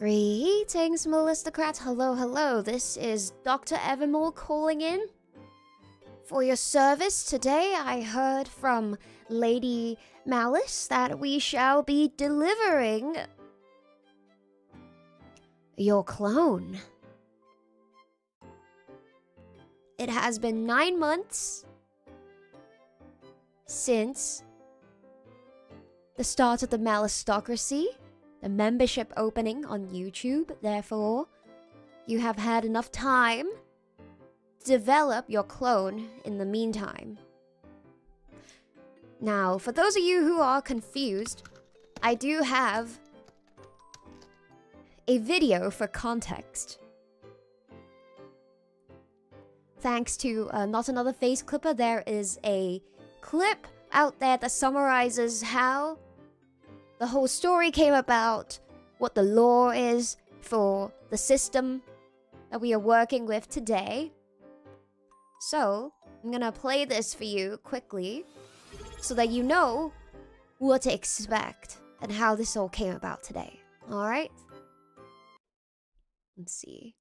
Greetings, Melistocrats. Hello, hello. This is Dr. Evermore calling in. For your service today, I heard from Lady Malice that we shall be delivering your clone. It has been 9 months since the start of the Malistocracy, the membership opening on YouTube. Therefore, you have had enough time to develop your clone in the meantime. Now, for those of you who are confused, I do have a video for context. Thanks to Not Another Face Clipper, there is a clip out there that summarizes how the whole story came about, what the lore is for the system that we are working with today. So, I'm gonna play this for you quickly so that you know what to expect and how this all came about today. Alright? Let's see.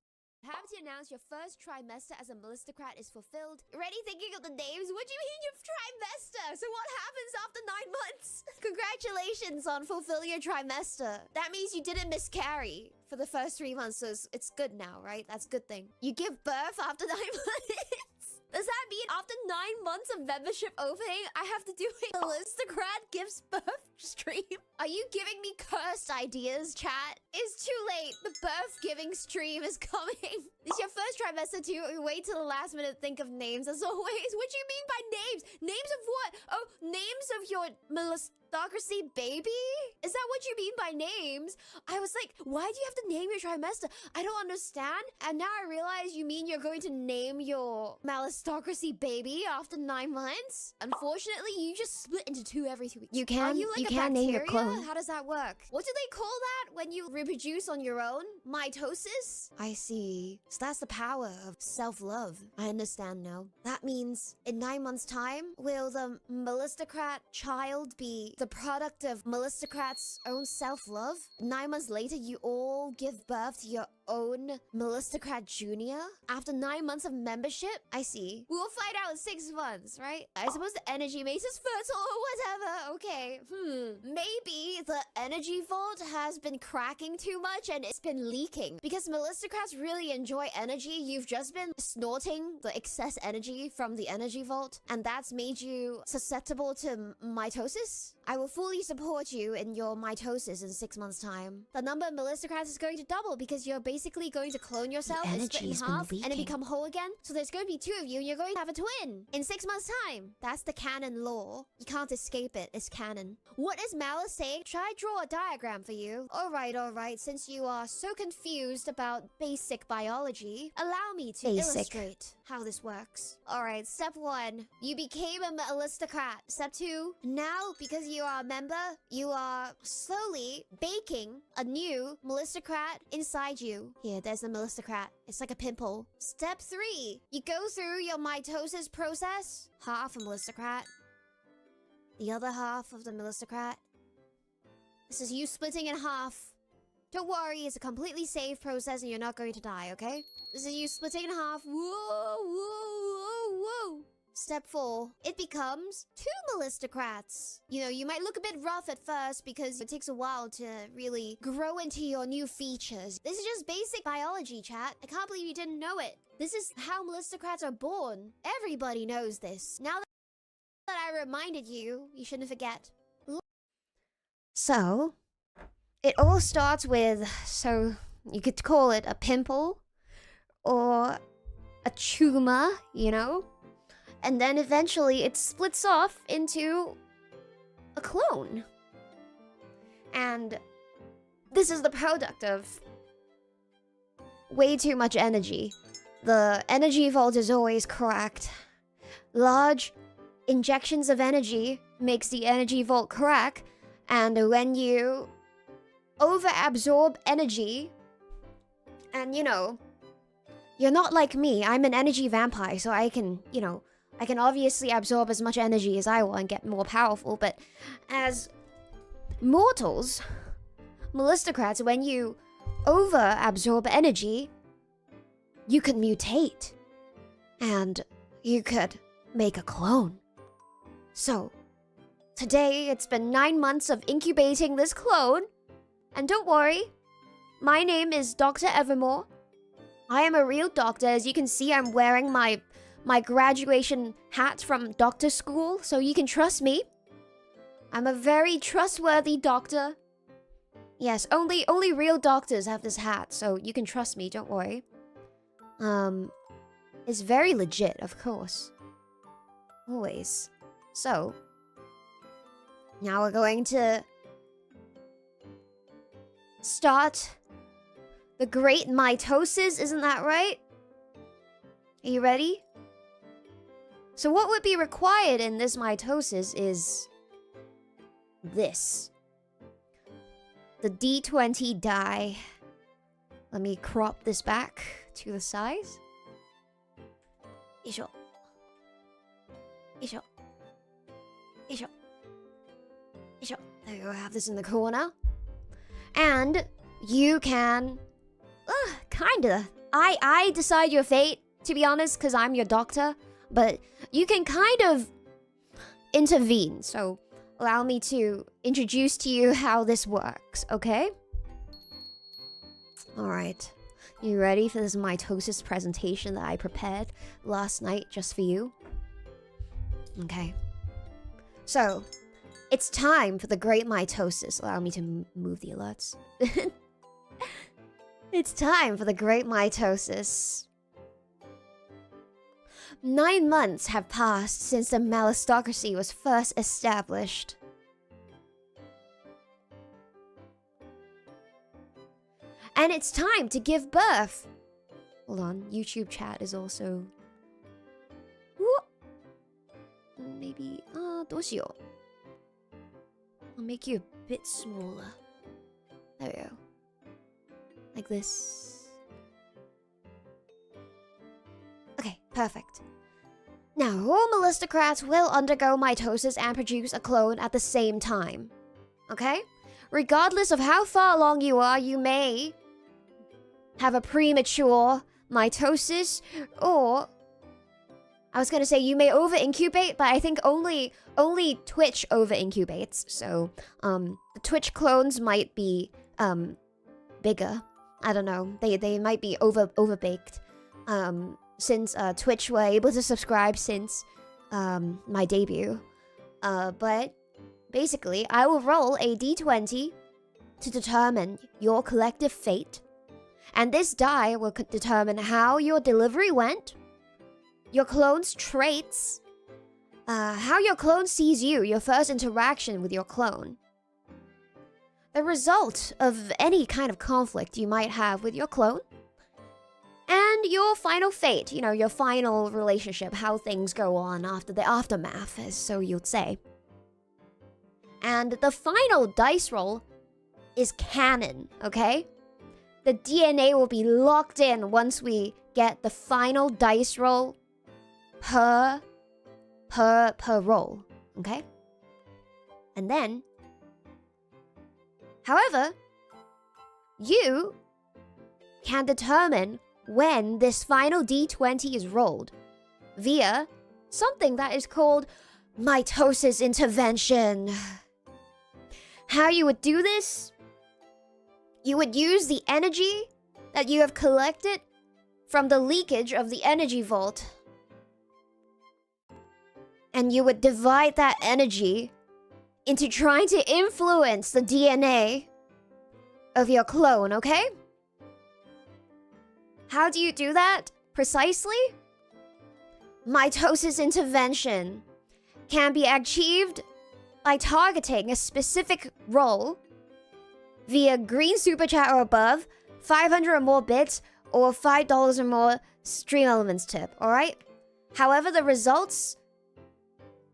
Happy to announce your first trimester as a Melistocrat is fulfilled. Already thinking of the names? What do you mean your trimester? So what happens after 9 months? Congratulations on fulfilling your trimester. That means you didn't miscarry for the first 3 months, so it's good now, right? That's a good thing. You give birth after 9 months? Does that mean after 9 months of membership opening, I have to do a Melistocrat gives birth stream? Are you giving me cursed ideas, chat? It's too late. The birth giving stream is coming. It's your first trimester too. You wait till the last minute to think of names as always. What do you mean by names? Names of what? Oh, names of your Melistocracy baby? Is that what you mean by names? I was like, why do you have to name your trimester? I don't understand. And now I realize you mean you're going to name your Melistocracy baby after 9 months? Unfortunately, you just split into 2 every 2 weeks. You can name your clone. How does that work? What do they call that when you reproduce on your own? Mitosis? I see. So that's the power of self-love. I understand now. That means in 9 months' time, will the Melistocrat child be the product of Melistocrat's own self-love? 9 months later, you all give birth to your own Melistocrat Junior? After 9 months of membership? I see. We'll find out in 6 months, right? I suppose the energy makes us fertile or whatever. Okay. Maybe the energy vault has been cracking too much and it's been leaking. Because Melistocrats really enjoy energy. You've just been snorting the excess energy from the energy vault, and that's made you susceptible to mitosis. I will fully support you in your mitosis in 6 months' time. The number of Melistocrats is going to double because you're basically going to clone yourself and split in half and then become whole again. So there's going to be 2 of you and you're going to have a twin in 6 months' time. That's the canon lore. You can't escape it. It's canon. What is Malice saying? Should I draw a diagram for you? Alright. Since you are so confused about basic biology, allow me to illustrate how this works. Alright, step 1. You became a Melistocrat. Step 2. Now, because you are a member, you are slowly baking a new Melistocrat inside you. Here, there's a Melistocrat. It's like a pimple. Step 3. You go through your mitosis process. Half a Melistocrat. The other half of the Melistocrat. This is you splitting in half. Don't worry, it's a completely safe process and you're not going to die, okay? This is you splitting in half. Whoa. Step 4. It becomes 2 Melistocrats. You know, you might look a bit rough at first because it takes a while to really grow into your new features. This is just basic biology, chat. I can't believe you didn't know it. This is how Melistocrats are born. Everybody knows this. Now that I reminded you, you shouldn't forget. So, it all starts with, so you could call it a pimple or a tumor, you know? And then eventually it splits off into a clone. And this is the product of way too much energy. The energy vault is always cracked. Large injections of energy makes the energy vault crack. And when you overabsorb energy, and you know, you're not like me. I'm an energy vampire, so I can, you know, I can obviously absorb as much energy as I want and get more powerful, but as mortals, Melistocrats, when you over-absorb energy, you could mutate. And you could make a clone. So, today it's been 9 months of incubating this clone. And don't worry, my name is Dr. Evermore. I am a real doctor. As you can see, I'm wearing my graduation hat from doctor school, so you can trust me. I'm a very trustworthy doctor. Yes, only real doctors have this hat, so you can trust me, don't worry. It's very legit, of course. Always. So, now we're going to start the great mitosis, isn't that right? Are you ready? So what would be required in this mitosis is this. The D20 die. Let me crop this back to the size. Isho. Isho. Isho. Isho. There you go, I have this in the corner. And you can... kinda. I decide your fate, to be honest, because I'm your doctor. But you can kind of intervene. So allow me to introduce to you how this works, okay? Alright. You ready for this mitosis presentation that I prepared last night just for you? Okay. So, it's time for the great mitosis. Allow me to move the alerts. It's time for the great mitosis. 9 months have passed since the malistocracy was first established. And it's time to give birth. Hold on, YouTube chat is also... Maybe, どうしよう. I'll make you a bit smaller. There we go. Like this. Okay, perfect. Now, all malistocrats will undergo mitosis and produce a clone at the same time. Okay? Regardless of how far along you are, you may have a premature mitosis, or... I was gonna say you may over-incubate, but I think only Twitch over-incubates. So, the Twitch clones might be, bigger. I don't know. They might be overbaked. Since, Twitch were able to subscribe since, my debut. But, basically, I will roll a d20 to determine your collective fate. And this die will determine how your delivery went, your clone's traits, how your clone sees you, your first interaction with your clone, the result of any kind of conflict you might have with your clone, and your final fate, you know, your final relationship, how things go on after the aftermath, as so you'd say. And the final dice roll is canon, okay? The DNA will be locked in once we get the final dice roll per roll, okay? And then, however, you can determine when this final D20 is rolled via something that is called mitosis intervention. How you would do this? You would use the energy that you have collected from the leakage of the energy vault. And you would divide that energy into trying to influence the DNA of your clone, okay? How do you do that precisely? Mitosis intervention can be achieved by targeting a specific role via green super chat or above, 500 or more bits, or $5 or more stream elements tip, alright? However, the results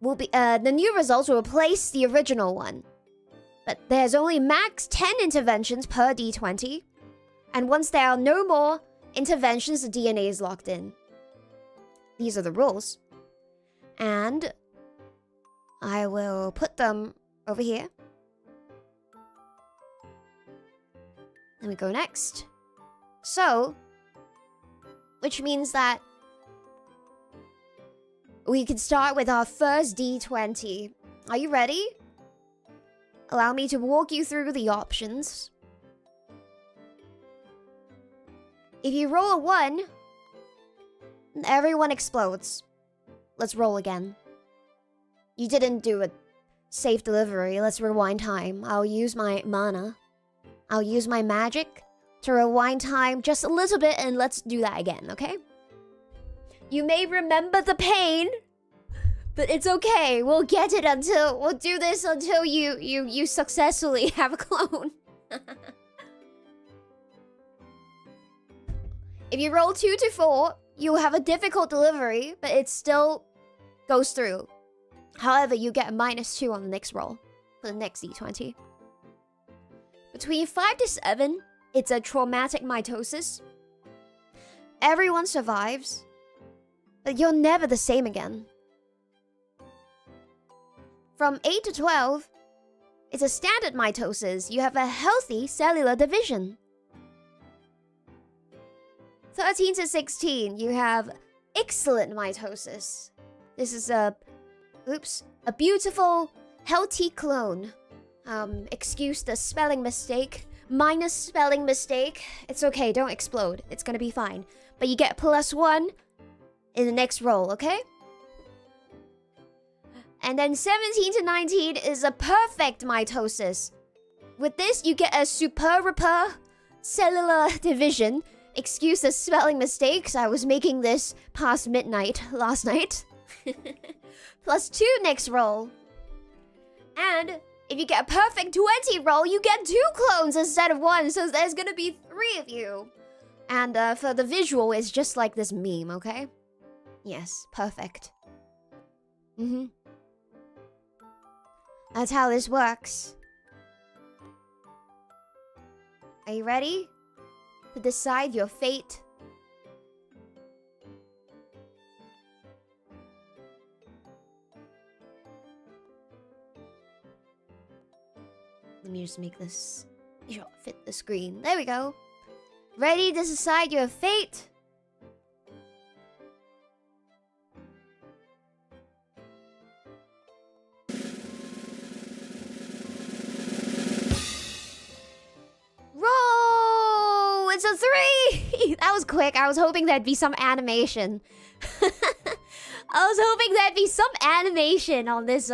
will be, the new results will replace the original one. But there's only max 10 interventions per D20. And once there are no more interventions, the DNA is locked in. These are the rules. And I will put them over here. Then we go next. So, which means that we can start with our first D20. Are you ready? Allow me to walk you through the options. If you roll a 1, everyone explodes. Let's roll again. You didn't do a safe delivery. Let's rewind time. I'll use my mana. I'll use my magic to rewind time just a little bit, and let's do that again, okay? You may remember the pain, but it's okay. We'll get it until... We'll do this until you successfully have a clone. If you roll 2 to 4, you have a difficult delivery, but it still goes through. However, you get a -2 on the next roll for the next D20. Between 5 to 7, it's a traumatic mitosis. Everyone survives, but you're never the same again. From 8 to 12, it's a standard mitosis. You have a healthy cellular division. 13 to 16, you have excellent mitosis. This is a beautiful, healthy clone. Excuse the spelling mistake. Minus spelling mistake. It's okay, don't explode. It's gonna be fine. But you get +1 in the next roll, okay? And then 17 to 19 is a perfect mitosis. With this, you get a super cellular division. Excuse the spelling mistakes. I was making this past midnight last night. +2 next roll. And if you get a perfect 20 roll, you get 2 clones instead of 1. So there's gonna be 3 of you. And for the visual, it's just like this meme, okay? Yes, perfect. That's how this works. Are you ready to decide your fate? Let me just make this fit the screen. There we go. Ready to decide your fate? Roll! It's a 3! That was quick. I was hoping there'd be some animation. I was hoping there'd be some animation on this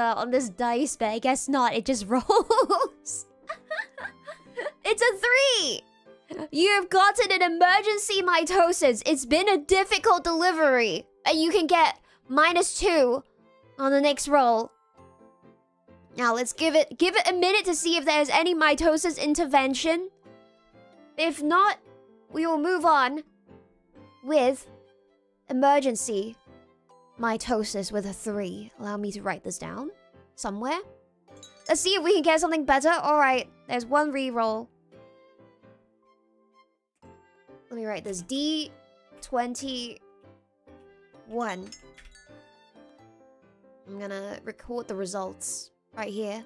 dice, but I guess not. It just rolls. It's a 3! You have gotten an emergency mitosis. It's been a difficult delivery. And you can get -2 on the next roll. Now let's give it a minute to see if there's any mitosis intervention. If not, we will move on with emergency mitosis with a 3. Allow me to write this down somewhere. Let's see if we can get something better. Alright, there's 1 reroll. Let me write this. D21. I'm gonna record the results right here.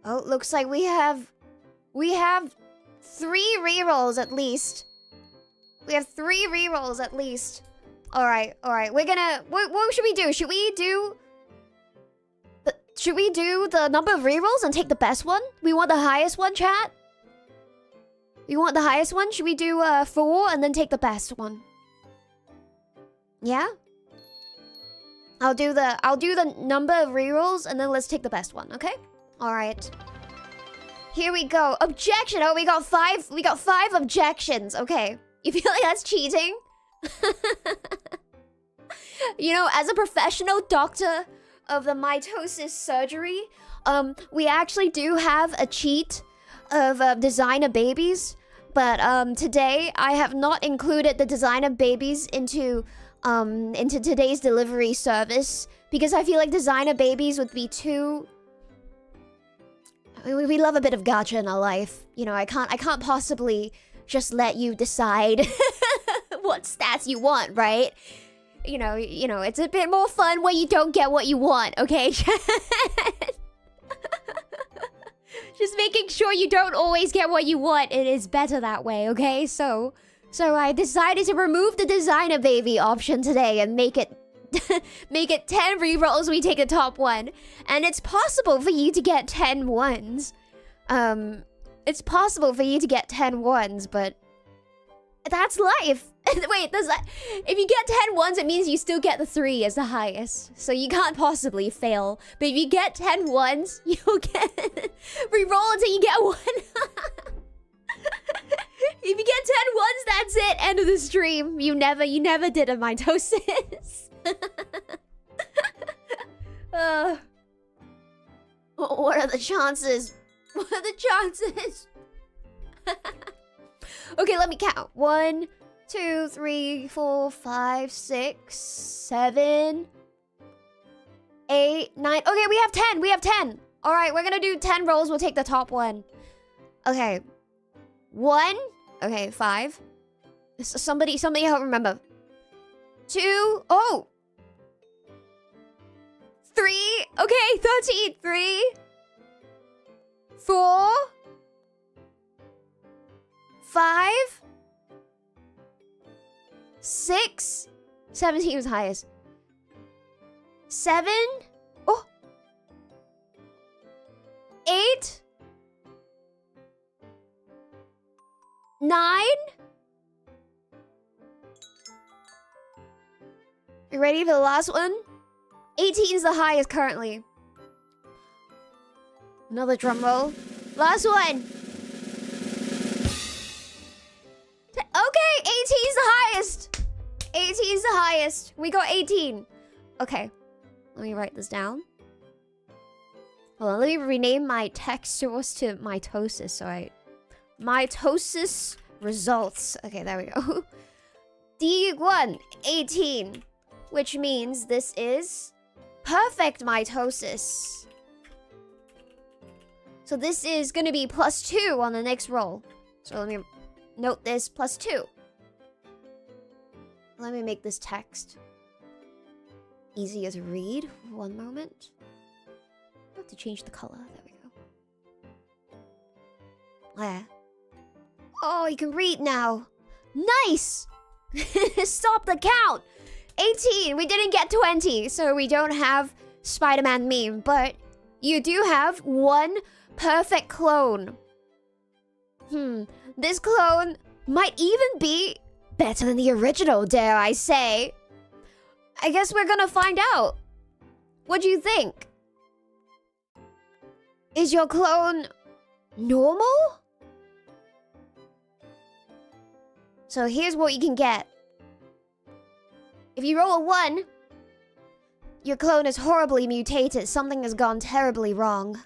Oh, looks like we have 3 rerolls at least. We have 3 rerolls at least. Alright. We're gonna... What should we do? Should we do the number of rerolls and take the best one? We want the highest one, chat? We want the highest one? Should we do 4 and then take the best one? Yeah? I'll do the number of rerolls and then let's take the best one, okay? Alright. Here we go. Objection! Oh, we got 5 objections. Okay. You feel like that's cheating? You know, as a professional doctor of the mitosis surgery, we actually do have a cheat of designer babies, but today I have not included the designer babies into today's delivery service because I feel like designer babies would be too... We love a bit of gacha in our life. You know, I can't possibly just let you decide what stats you want, right? You know, it's a bit more fun when you don't get what you want, okay? Just making sure you don't always get what you want. It is better that way, okay? So I decided to remove the designer baby option today and make it make it 10 rerolls. We take the top one. And it's possible for you to get 10 ones. It's possible for you to get 10 ones, but that's life. Wait, does that... If you get 10 ones, it means you still get the 3 as the highest. So you can't possibly fail. But if you get 10 ones, you'll get... Reroll until you get 1. If you get 10 ones, that's it. End of the stream. You never did a mitosis. What are the chances? What are the chances? Okay, let me count. 1, 2, 3, 4, 5, 6, 7, 8, 9. Okay, we have 10. We have 10. All right, we're gonna do 10 rolls. We'll take the top one. Okay. 1. Okay, 5. Somebody help remember. 2. Oh. 3. Okay, 13. 3. 4. 5. 6. 17 was highest. 7. Oh. 8. 9. You ready for the last one? 18 is the highest currently. Another drum roll. Last one. Okay, 18 is the highest. 18 is the highest. We got 18. Okay, let me write this down. Hold on, let me rename my text source to mitosis, alright. Mitosis results. Okay, there we go. D1, 18. Which means this is perfect mitosis. So this is going to be +2 on the next roll. So let me note this, +2. Let me make this text easier to read. One moment. I have to change the color. There we go. There. Oh, you can read now. Nice! Stop the count! 18! We didn't get 20, so we don't have Spider-Man meme, but you do have 1 perfect clone. This clone might even be better than the original, dare I say. I guess we're gonna find out. What do you think? Is your clone normal? So here's what you can get. If you roll a 1, your clone is horribly mutated. Something has gone terribly wrong.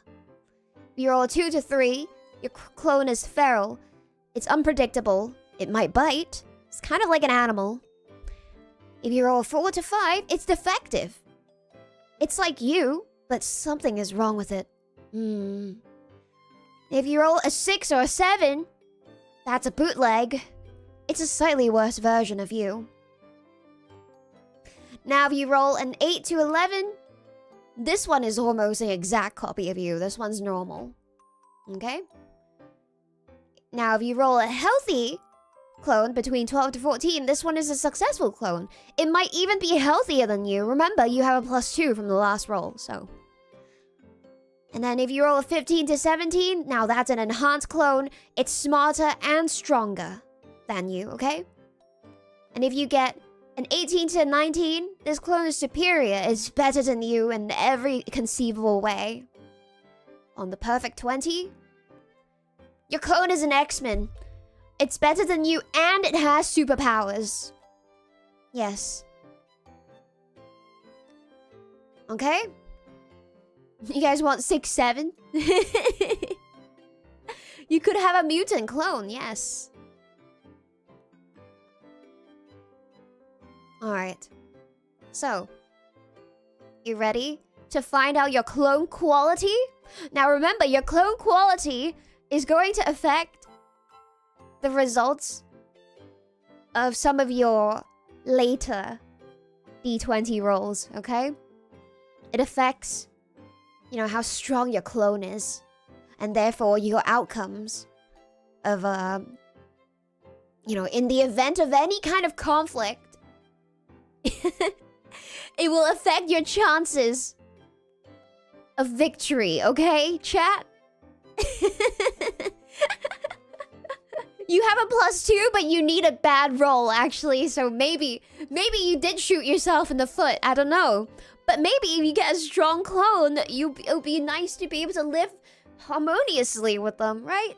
If you roll a 2 to 3, your clone is feral. It's unpredictable. It might bite. It's kind of like an animal. If you roll a 4 to 5, it's defective. It's like you, but something is wrong with it. If you roll a 6 or a 7, that's a bootleg. It's a slightly worse version of you. Now if you roll an 8 to 11, this one is almost an exact copy of you. This one's normal. Okay? Now if you roll a healthy clone between 12 to 14, this one is a successful clone. It might even be healthier than you. Remember, you have a +2 from the last roll, so. And then if you roll a 15 to 17, now that's an enhanced clone. It's smarter and stronger than you, okay? And if you get an 18 to 19, this clone is superior. It's better than you in every conceivable way. On the perfect 20, your clone is an X-Men. It's better than you and it has superpowers. Yes. Okay? You guys want 6, 7? You could have a mutant clone, yes. Alright. So, you ready to find out your clone quality? Now remember, your clone quality is going to affect the results of some of your later D20 rolls, okay? It affects, you know, how strong your clone is. And therefore, your outcomes of, you know, in the event of any kind of conflict, it will affect your chances of victory, okay, chat? You have a +2, but you need a bad roll, actually. So maybe you did shoot yourself in the foot. I don't know. But maybe if you get a strong clone, it'll be nice to be able to live harmoniously with them, right?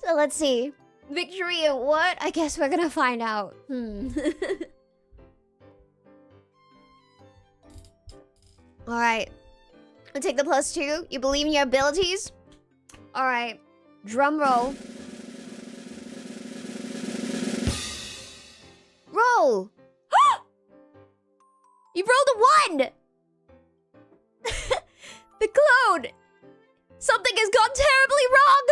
So let's see. Victory at what? I guess we're gonna find out. Alright. I'll take the +2. You believe in your abilities? Alright. Drum roll. Roll! You rolled a 1! The clone! Something has gone terribly wrong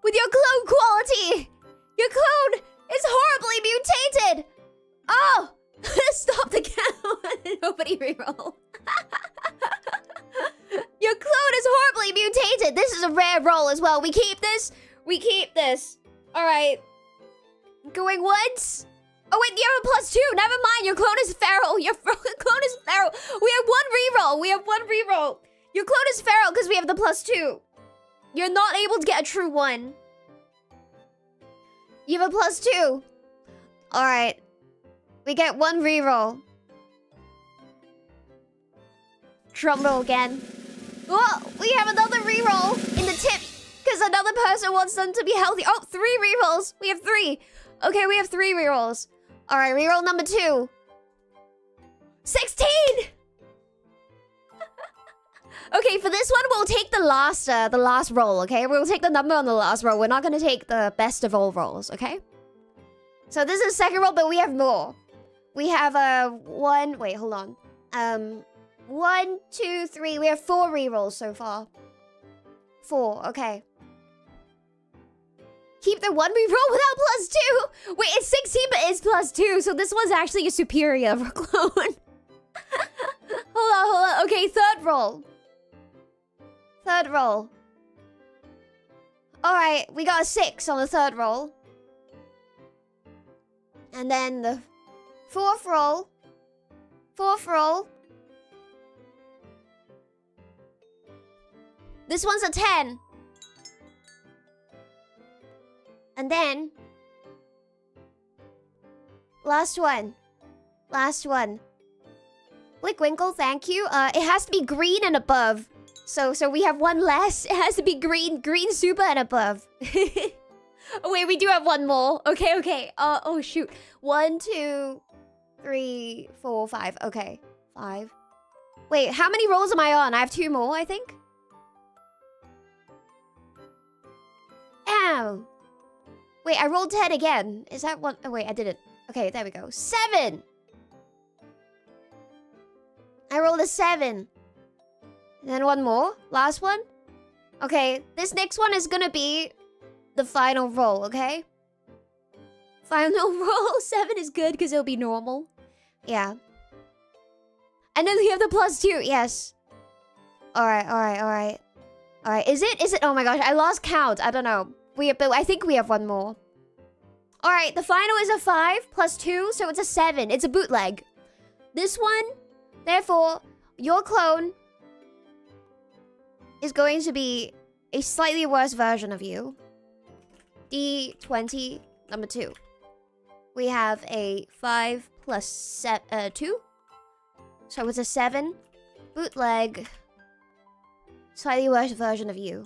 with your clone quality! Your clone is horribly mutated! Oh! Stop the count! Nobody reroll. Your clone is horribly mutated! This is a rare roll as well. We keep this? We keep this. Alright. Going once? Oh wait, you have a +2. Never mind, your clone is feral. Your clone is feral. We have 1 reroll. We have 1 reroll. Your clone is feral because we have the +2. You're not able to get a true 1. You have a +2. Alright. We get 1 reroll. Drum roll again. Oh, we have another reroll in the tip. Because another person wants them to be healthy. Oh, 3 rerolls. We have 3. Okay, we have 3 rerolls. Alright, reroll number 2. 16! Okay, for this one, we'll take the last roll, okay? We'll take the number on the last roll. We're not gonna take the best of all rolls, okay? So this is the second roll, but we have more. We have one... Wait, hold on. 1, 2, 3. We have 4 rerolls so far. 4, okay. Keep the 1 reroll without +2. Wait, it's 16, but it's +2. So this one's actually a superior clone. Hold on. Okay, third roll. Third roll. Alright, we got a 6 on the third roll. And then the fourth roll. Fourth roll. This one's a 10. And then... Last one. Last one. Blickwinkle, thank you. It has to be green and above. So we have 1 less. It has to be green super and above. Oh wait, we do have 1 more. Okay. Oh shoot. 1, 2, 3, 4, 5. Okay, 5. Wait, how many rolls am I on? I have 2 more, I think. Ow. Wait, I rolled 10 again. Is that 1? Oh wait, I didn't. Okay, there we go. 7. I rolled a 7. And then 1 more. Last one. Okay, this next one is gonna be the final roll, okay? Final roll. 7 is good because it'll be normal. Yeah. And then we have the +2. Yes. Alright. Alright, is it? Oh my gosh, I lost count. I don't know. But I think we have 1 more. Alright, the final is a 5 +2, so it's a 7. It's a bootleg. This one, therefore, your clone is going to be a slightly worse version of you. D20, number 2. We have a 5 plus 2. So it's a 7. Bootleg. Slightly worse version of you.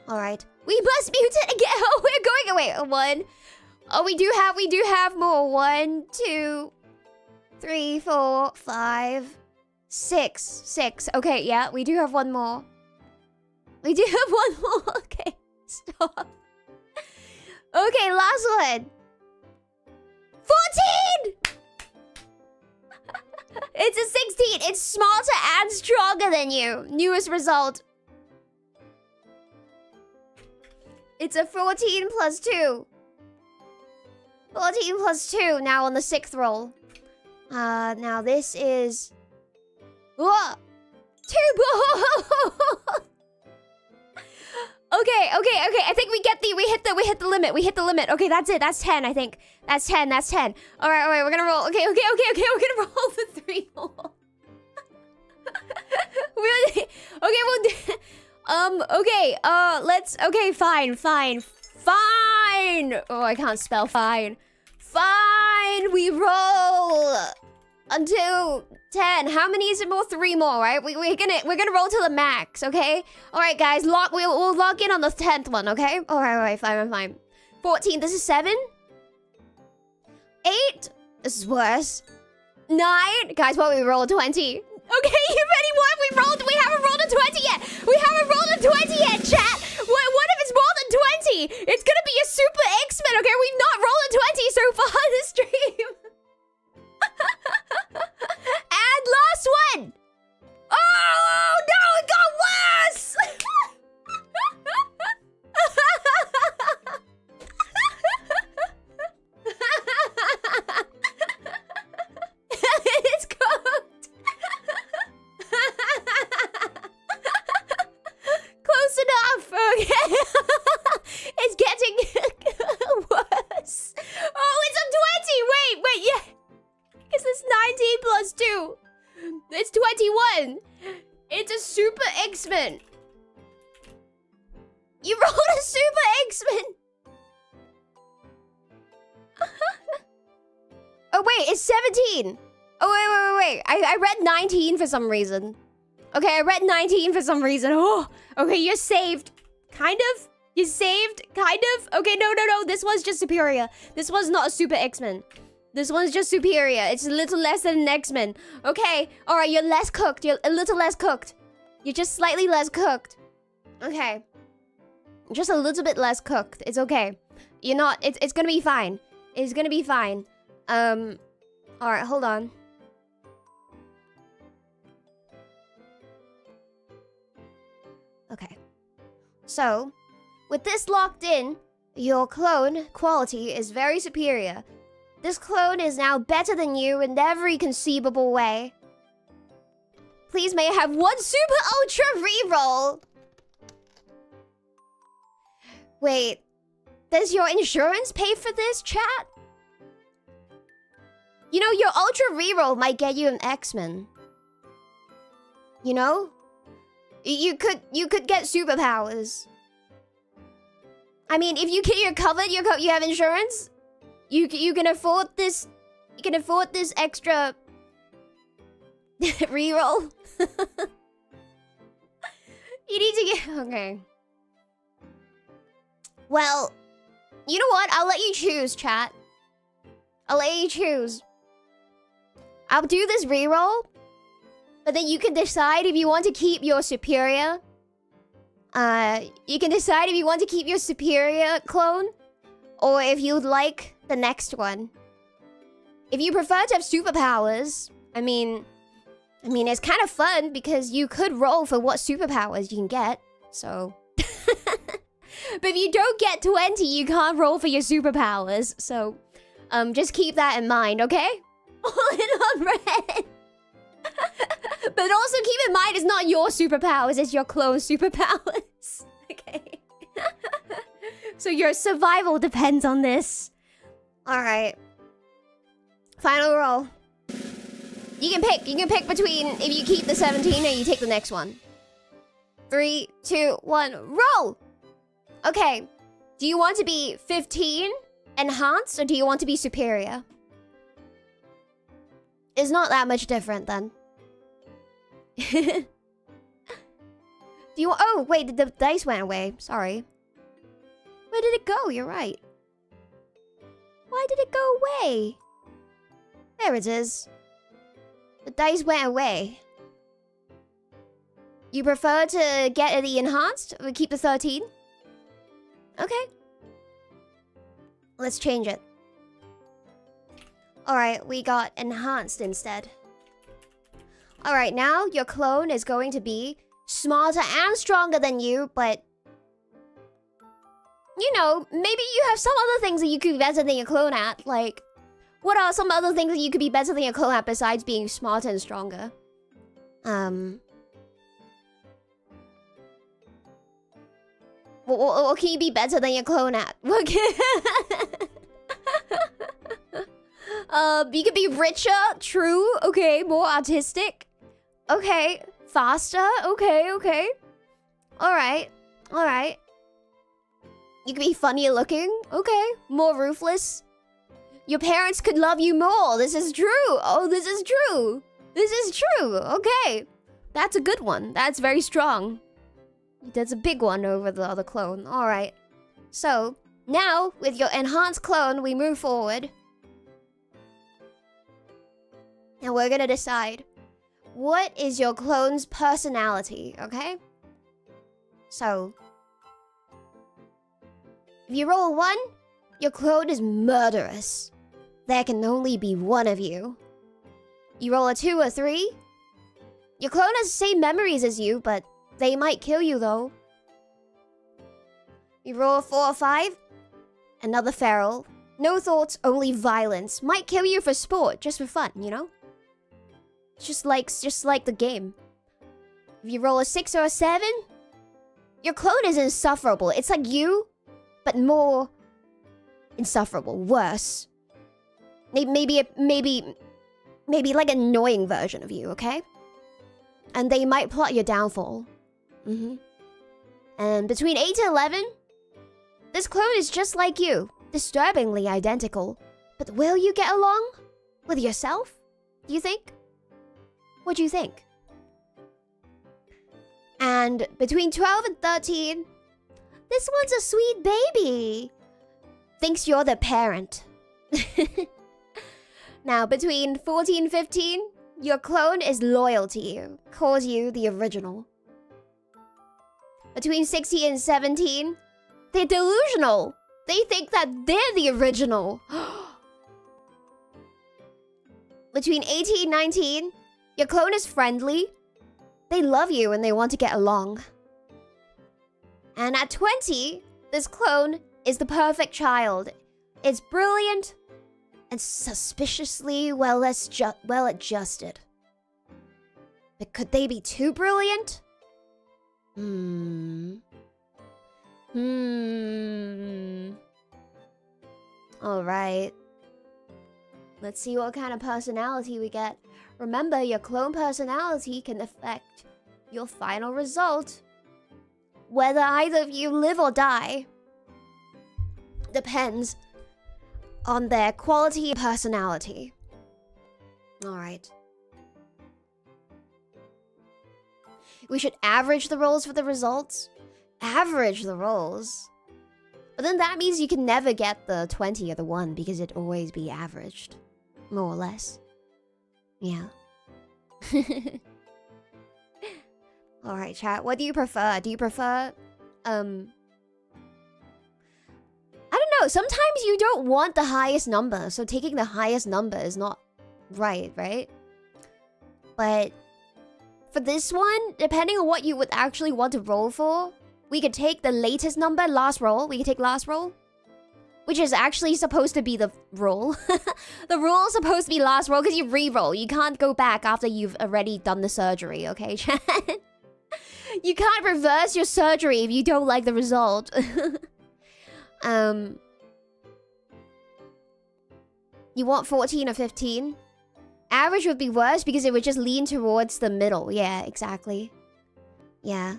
Alright. We must mutate again! Oh, we're going away. 1. Oh, we do have more. 1, 2, 3, 4, 5, 6. 6. Okay, yeah, we do have 1 more. We do have 1 more. Okay, stop. Okay, last one. 14! It's a 16. It's smarter and stronger than you. Newest result. It's a 14 plus 2. 14 plus 2 now on the 6th roll. Now this is... Whoa! Okay. I think we hit the limit. We hit the limit. Okay, that's it. That's 10, I think. That's 10. All right. We're gonna roll. Okay. We're gonna roll the 3 more. Really? Okay, we'll do... Okay, let's... Okay, fine. Oh, I can't spell fine. Fine, we roll until 10. How many is it more? 3 more, right? We're gonna roll to the max, okay? All right, guys, we'll lock in on the 10th one, okay? All right, fine. 14, this is 7. 8, this is worse. 9, guys, what we roll 20. Okay, you ready? What we rolled? We haven't rolled a 20 yet. Chat. What if it's more than 20? It's gonna be a super X-Men, okay? We've not rolled a 20 so far this stream. And last one. Oh, no, it got worse. It's cooked. Close enough, okay? It's getting worse. Oh, it's a 20. Wait, yeah. Because it's 19 plus 2. It's 21. It's a super X-Men. You rolled a super X-Men. Oh, wait, it's 17. Oh, wait. I read 19 for some reason. Okay, I read 19 for some reason. Oh, okay, you're saved. Kind of? You saved? Kind of? Okay, no. This one's just superior. This one's not a super X-Men. This one's just superior. It's a little less than an X-Men. Okay, alright, you're less cooked. You're a little less cooked. You're just slightly less cooked. Okay. Just a little bit less cooked. It's okay. You're not... It's gonna be fine. It's gonna be fine. Alright, hold on. Okay. So, with this locked in, your clone quality is very superior. This clone is now better than you in every conceivable way. Please may I have 1 super ultra reroll. Wait, does your insurance pay for this, chat? You know, your ultra reroll might get you an X-Men. You know? You could get superpowers. I mean, if you're covered, you have insurance. You can afford this. You can afford this extra reroll. You need to get... Okay. Well, you know what? I'll let you choose, chat. I'll let you choose. I'll do this reroll, but then you can decide if you want to keep your superior. You can decide if you want to keep your superior clone, or if you'd like the next one. If you prefer to have superpowers, I mean, it's kind of fun because you could roll for what superpowers you can get. So, but if you don't get 20, you can't roll for your superpowers. So, just keep that in mind, okay? All in on red. But also keep in mind, it's not your superpowers, it's your clone's superpowers. Okay. So your survival depends on this. Alright. Final roll. You can pick between if you keep the 17 or you take the next one. 3, 2, 1, roll! Okay. Do you want to be 15 enhanced or do you want to be superior? It's not that much different then. Do you... Oh, wait, the dice went away. Sorry. Where did it go? You're right. Why did it go away? There it is. The dice went away. You prefer to get the enhanced or keep the 13? Okay. Let's change it. Alright, we got enhanced instead. Alright, now your clone is going to be smarter and stronger than you, but... You know, maybe you have some other things that you could be better than your clone at. Like, what are some other things that you could be better than your clone at besides being smarter and stronger? What can you be better than your clone at? What you could be richer, true, okay, more artistic. Okay, faster, okay. Alright. You could be funnier looking, okay, more ruthless. Your parents could love you more, this is true. Oh, this is true. Okay. That's a good one, that's very strong. That's a big one over the other clone, alright. So, now, with your enhanced clone, we move forward. And we're gonna decide, what is your clone's personality, okay? So, if you roll a 1, your clone is murderous. There can only be one of you. You roll a 2 or 3, your clone has the same memories as you, but they might kill you though. You roll a 4 or 5, another feral. No thoughts, only violence. Might kill you for sport, just for fun, you know? Just like the game. If you roll a 6 or a 7, your clone is insufferable. It's like you, but more insufferable, worse. Maybe like an annoying version of you, okay? And they might plot your downfall. And between 8 to 11, this clone is just like you, disturbingly identical. But will you get along with yourself? Do you think? What do you think? And between 12 and 13, this one's a sweet baby. Thinks you're the parent. Now, between 14 and 15, your clone is loyal to you, calls you the original. Between 16 and 17, they're delusional. They think that they're the original. Between 18 and 19, your clone is friendly. They love you and they want to get along. And at 20, this clone is the perfect child. It's brilliant and suspiciously well adjusted. But could they be too brilliant? Alright. Let's see what kind of personality we get. Remember, your clone personality can affect your final result. Whether either of you live or die depends on their quality of personality. Alright. We should average the rolls for the results. Average the rolls. But then that means you can never get the 20 or the 1 because it'd always be averaged. More or less. Yeah. Alright, chat. What do you prefer? Do you prefer... I don't know. Sometimes you don't want the highest number. So taking the highest number is not right? But... for this one, depending on what you would actually want to roll for, we could take the latest number, last roll. We could take last roll. Which is actually supposed to be the roll. The roll is supposed to be last roll because you re-roll. You can't go back after you've already done the surgery, okay, chat? You can't reverse your surgery if you don't like the result. You want 14 or 15? Average would be worse because it would just lean towards the middle. Yeah, exactly. Yeah.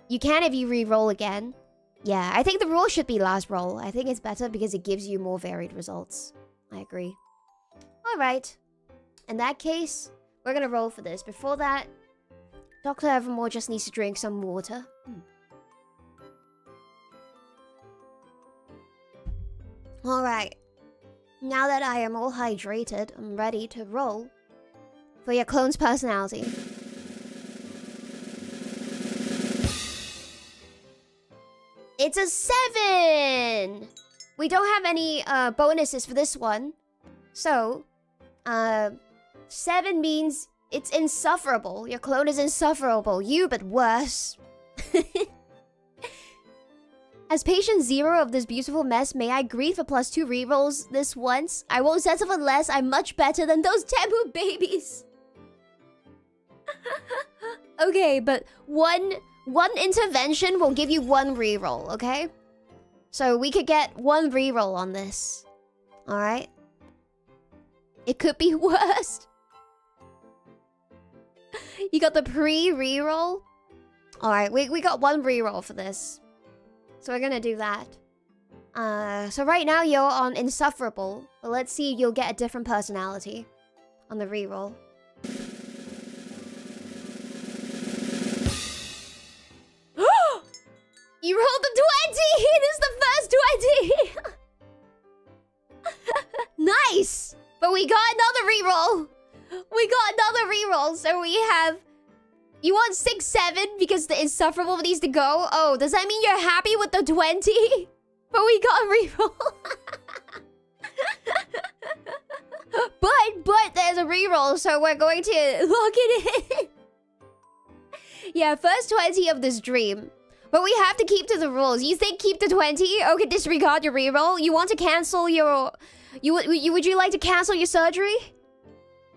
You can if you re-roll again. Yeah, I think the roll should be last roll. I think it's better because it gives you more varied results. I agree. Alright. In that case, we're gonna roll for this. Before that, Dr. Evermore just needs to drink some water. Alright. Now that I am all hydrated, I'm ready to roll for your clone's personality. It's a 7! We don't have any bonuses for this one. So, 7 means it's insufferable. Your clone is insufferable. You, but worse. As patient 0 of this beautiful mess, may I greet for +2 rerolls this once? I won't settle for less. I'm much better than those Temu babies. Okay, but one One intervention will give you one reroll, okay? So we could get one reroll on this. Alright? It could be worse. You got the pre-reroll? Alright, we got one reroll for this. So we're gonna do that. So right now you're on insufferable. But let's see if you'll get a different personality on the reroll. You rolled the 20! This is the first 20! Nice! But we got another reroll! We got another reroll, so we have... You want 6, 7 because the insufferable needs to go? Oh, does that mean you're happy with the 20? But we got a reroll. But there's a reroll, so we're going to lock it in. Yeah, first 20 of this dream. But we have to keep to the rules. You think keep the 20? Okay, disregard your reroll. You want to cancel your... Would you like to cancel your surgery?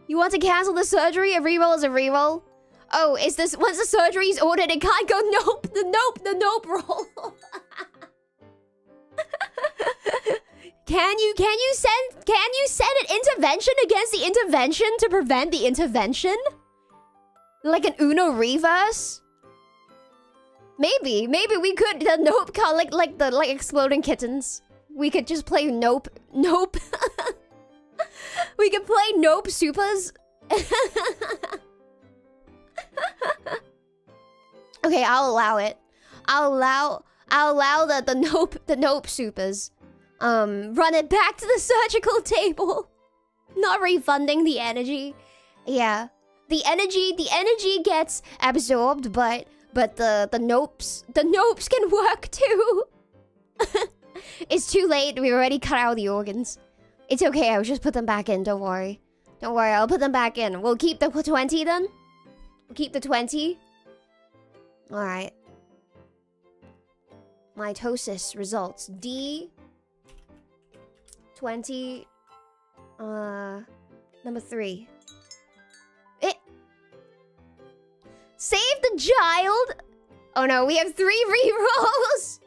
You want to cancel the surgery? A reroll is a reroll. Oh, is this... Once the surgery is ordered, it can't go nope. The nope roll. Can you send an intervention against the intervention to prevent the intervention? Like an Uno reverse? Maybe we could the nope call like exploding kittens. We could just play nope. We could play nope supers. Okay, I'll allow it. I'll allow the nope supers. Run it back to the surgical table. Not refunding the energy. Yeah. The energy gets absorbed, but the nopes can work too. It's too late. We already cut out the organs. It's okay. I'll just put them back in. Don't worry. Don't worry. I'll put them back in. We'll keep the 20 then. We'll keep the 20. All right. Mitosis results. D. 20. Number 3. Save the child. Oh no, we have 3 rerolls.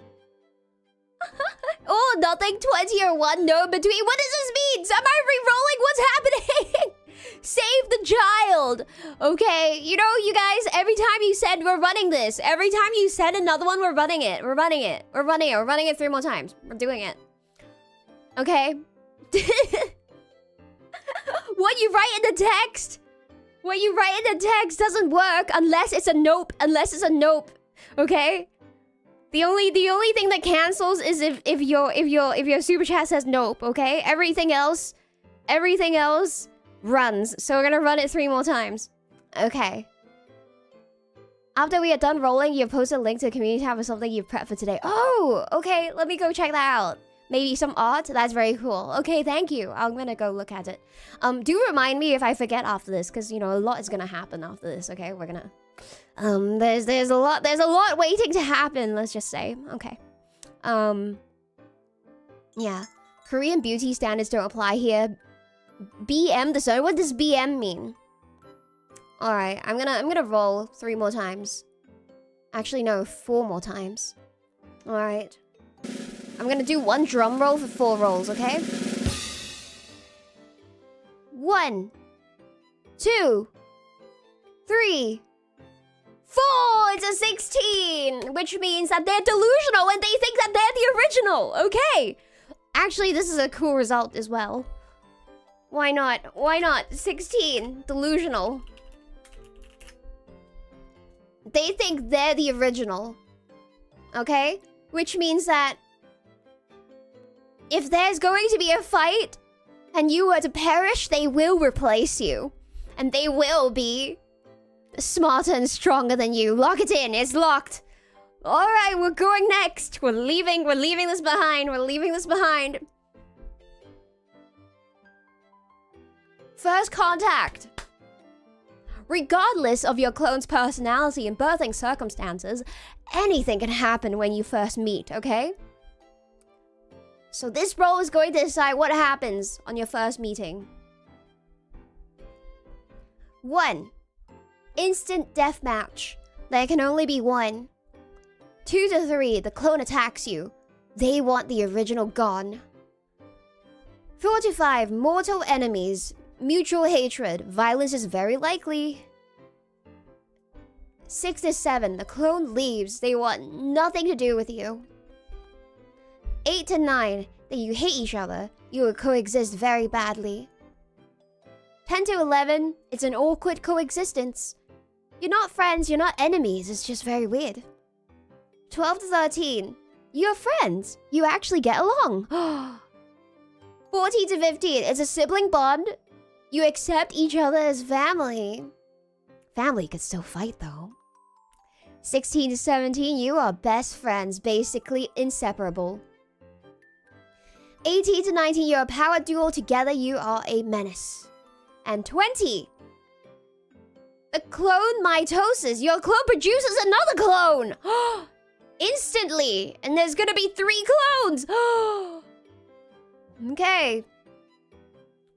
Oh, nothing 20 or 1, no between. What does this mean? Am I re-rolling? What's happening? Save the child. Okay, you know, you guys, every time you said we're running this, every time you said another one, we're running it. We're running it 3 more times. We're doing it. Okay. What you write in the text? What you write in the text doesn't work unless it's a nope. Okay? The only thing that cancels is if your super chat says nope, okay? Everything else runs. So we're gonna run it 3 more times. Okay. After we are done rolling, you post a link to the community tab or something you've prepped for today. Oh, okay. Let me go check that out. Maybe some art? That's very cool. Okay, thank you. I'm gonna go look at it. Do remind me if I forget after this, because, you know, a lot is gonna happen after this, okay? We're gonna... there's a lot waiting to happen, let's just say. Okay. Yeah. Korean beauty standards don't apply here. BM the zone? What does BM mean? Alright, I'm gonna roll 3 more times. Actually, no, 4 more times. Alright. I'm gonna do 1 drum roll for 4 rolls, okay? 1, 2, 3, 4! It's a 16! Which means that they're delusional and they think that they're the original, okay? Actually, this is a cool result as well. Why not? Why not? 16. Delusional. They think they're the original. Okay? Which means that if there's going to be a fight and you were to perish, they will replace you. And they will be smarter and stronger than you. Lock it in. It's locked. Alright, we're going next. We're leaving this behind. First contact. Regardless of your clone's personality and birthing circumstances, anything can happen when you first meet, okay? So this roll is going to decide what happens on your first meeting. 1. Instant deathmatch. There can only be one. 2 to 3, the clone attacks you. They want the original gone. 4 to 5, mortal enemies. Mutual hatred. Violence is very likely. 6 to 7, the clone leaves. They want nothing to do with you. 8 to 9, that you hate each other. You will coexist very badly. 10 to 11, it's an awkward coexistence. You're not friends, you're not enemies, it's just very weird. 12 to 13, you're friends. You actually get along. 14 to 15, it's a sibling bond. You accept each other as family. Family could still fight though. 16 to 17, you are best friends, basically inseparable. 18 to 19, you're a power duo. Together you are a menace. And 20, the clone mitosis. Your clone produces another clone. Instantly. And there's gonna be 3 clones. Okay.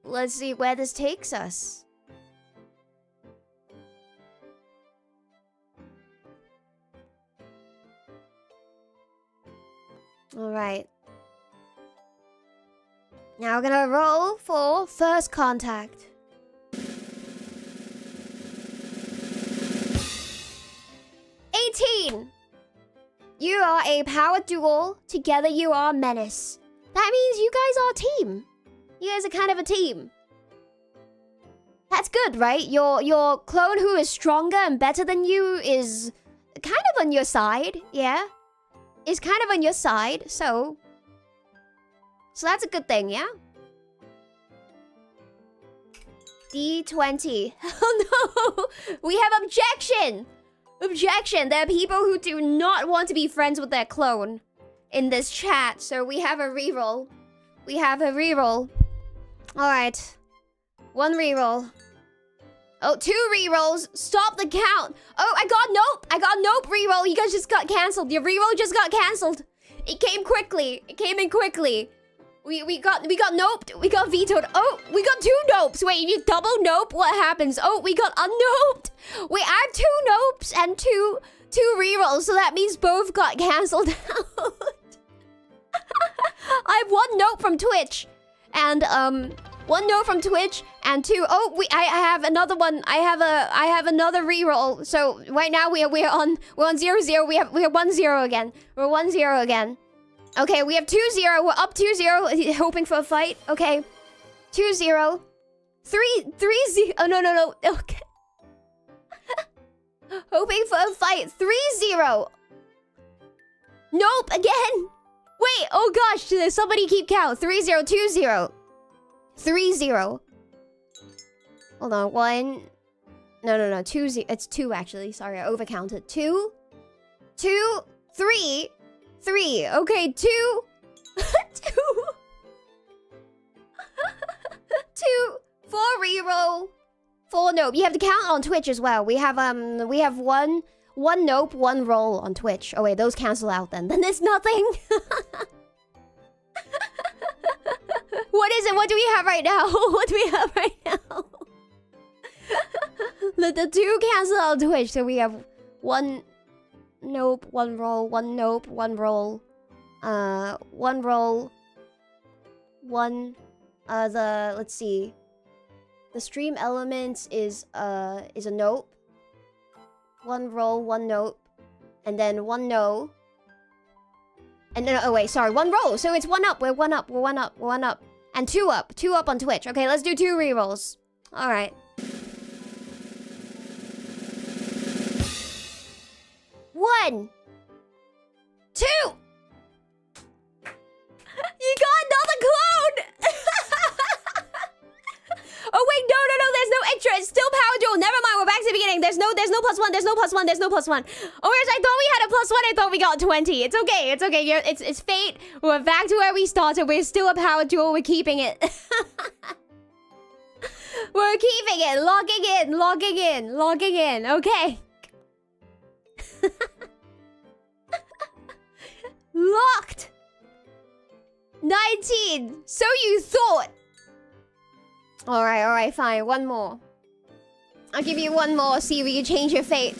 Let's see where this takes us. Alright. Now we're gonna roll for first contact. You are a power duo. Together you are a menace. That means you guys are a team. You guys are kind of a team. That's good, right? Your clone who is stronger and better than you is kind of on your side, yeah? Is kind of on your side, so that's a good thing, yeah? D20. Oh no! We have objection! Objection! There are people who do not want to be friends with their clone in this chat, so we have a reroll. We have a reroll. Alright. 1 reroll. Oh, 2 rerolls. Stop the count. Oh, I got nope. I got nope reroll. You guys just got cancelled. Your reroll just got cancelled. It came quickly. It came in quickly. We got noped. We got vetoed. Oh, we got 2 nopes. Wait, if you double nope, what happens? Oh, we got unnoped. Wait, I have 2 nopes and two rerolls, so that means both got cancelled out. I have 1 nope from Twitch. And 1 note from Twitch and 2. Oh, I have another one. I have another reroll. So right now we're on 0-0. We have 1-0 again. We're 1-0 again. Okay, we have 2-0. We're up 2-0. Hoping for a fight. Okay. 2-0. 3-0. Oh no. Okay. Hoping for a fight. 3-0. Nope, again. Wait, oh gosh, somebody keep count. 3-0, 2-0. 3-0. Hold on, 1. No, 2-0. It's 2 actually. Sorry, I overcounted. 2, 3. 3. Okay, 2. 2. 2. 4 reroll. 4 nope. You have to count on Twitch as well. We have 1 nope, 1 roll on Twitch. Oh wait, those cancel out then. Then there's nothing. What is it? What do we have right now? What do we have right now? The 2 cancel out on Twitch, so we have 1 nope, 1 roll, 1 nope, 1 roll. 1 roll. 1 let's see. The stream elements is a nope. 1 roll, 1 nope. And then 1 no. And then, oh wait, sorry, 1 roll. So it's 1 up. We're 1 up. We're 1 up. We're 1 up. And 2 up. 2 up on Twitch. Okay, let's do 2 rerolls. Alright. 1. 2. You got another clone! Oh wait, no, there's no extra. It's still power duel. Never mind, we're back to the beginning. There's no +1. There's no +1. There's no +1. Oh, yes, I thought we had a +1. I thought we got 20. It's okay. It's okay. It's fate. We're back to where we started. We're still a power duel. We're keeping it. We're keeping it. Logging in. Okay. Locked. 19. So you thought. Alright, fine. 1 more. I'll give you 1 more, see if you can change your fate.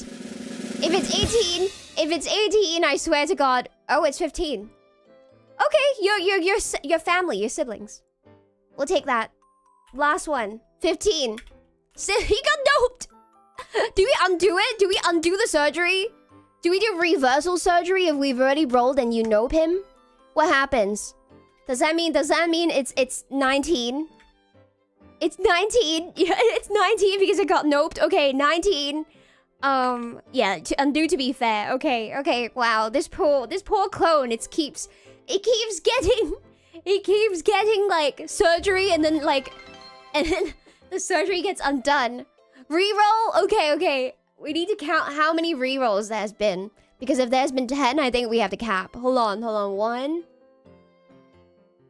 If it's 18, I swear to God. Oh, it's 15. Okay, your family, your siblings. We'll take that. Last one. 15. He got doped. Do we undo it? Do we undo the surgery? Do we do reversal surgery if we've already rolled and you nope him? What happens? Does that mean it's 19? It's 19. Yeah, it's 19 because it got noped. Okay, 19. Yeah, to undo to be fair. Okay. Wow, this poor clone, it keeps getting like surgery and then the surgery gets undone. Reroll? Okay. We need to count how many rerolls there's been. Because if there's been 10, I think we have to cap. Hold on. 1.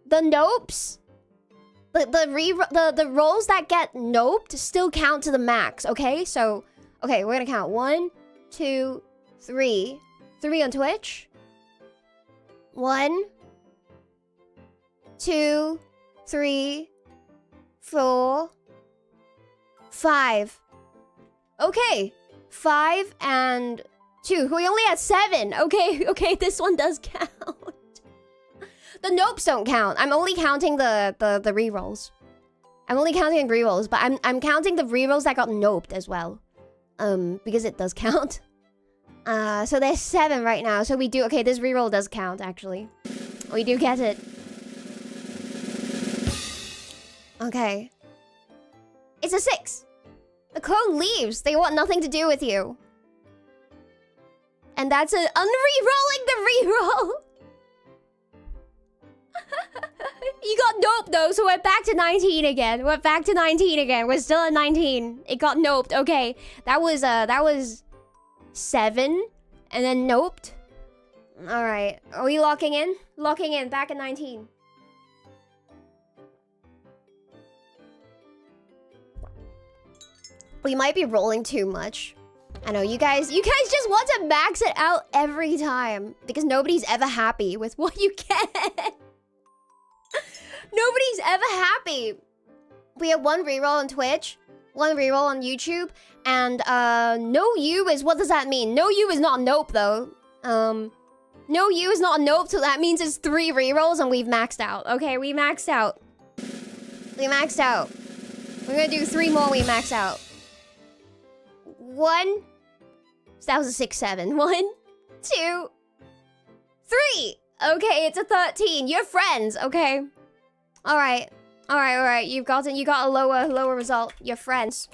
The nopes? The rolls that get noped still count to the max, okay? So, okay, we're gonna count. 1, 2, 3. 3 on Twitch. 1, 2, 3, 4, 5. Okay, 5 and 2. We only had 7. Okay, this one does count. The nopes don't count. I'm only counting the rerolls. I'm only counting the rerolls, but I'm counting the rerolls that got noped as well. Because it does count. So there's 7 right now. So we do, okay, this reroll does count actually. We do get it. Okay. It's a 6. The clone leaves. They want nothing to do with you. And that's an unrerolling the reroll. You got noped though, so we're back to 19 again. We're still at 19. It got noped. Okay, that was 7, and then noped. All right, are we locking in? Locking in. Back at 19. We might be rolling too much. I know you guys just want to max it out every time because nobody's ever happy with what you get. Nobody's ever happy. We have 1 reroll on Twitch, 1 reroll on YouTube, and no U is, what does that mean? No U is not a nope though. No U is not a nope, so that means it's 3 rerolls and we've maxed out. Okay, we maxed out. We're gonna do 3 more, we max out. 1. So that was a 6, 7. 1, 2, 3. Okay, it's a 13. You're friends, okay. All right. You got a lower result. You're friends.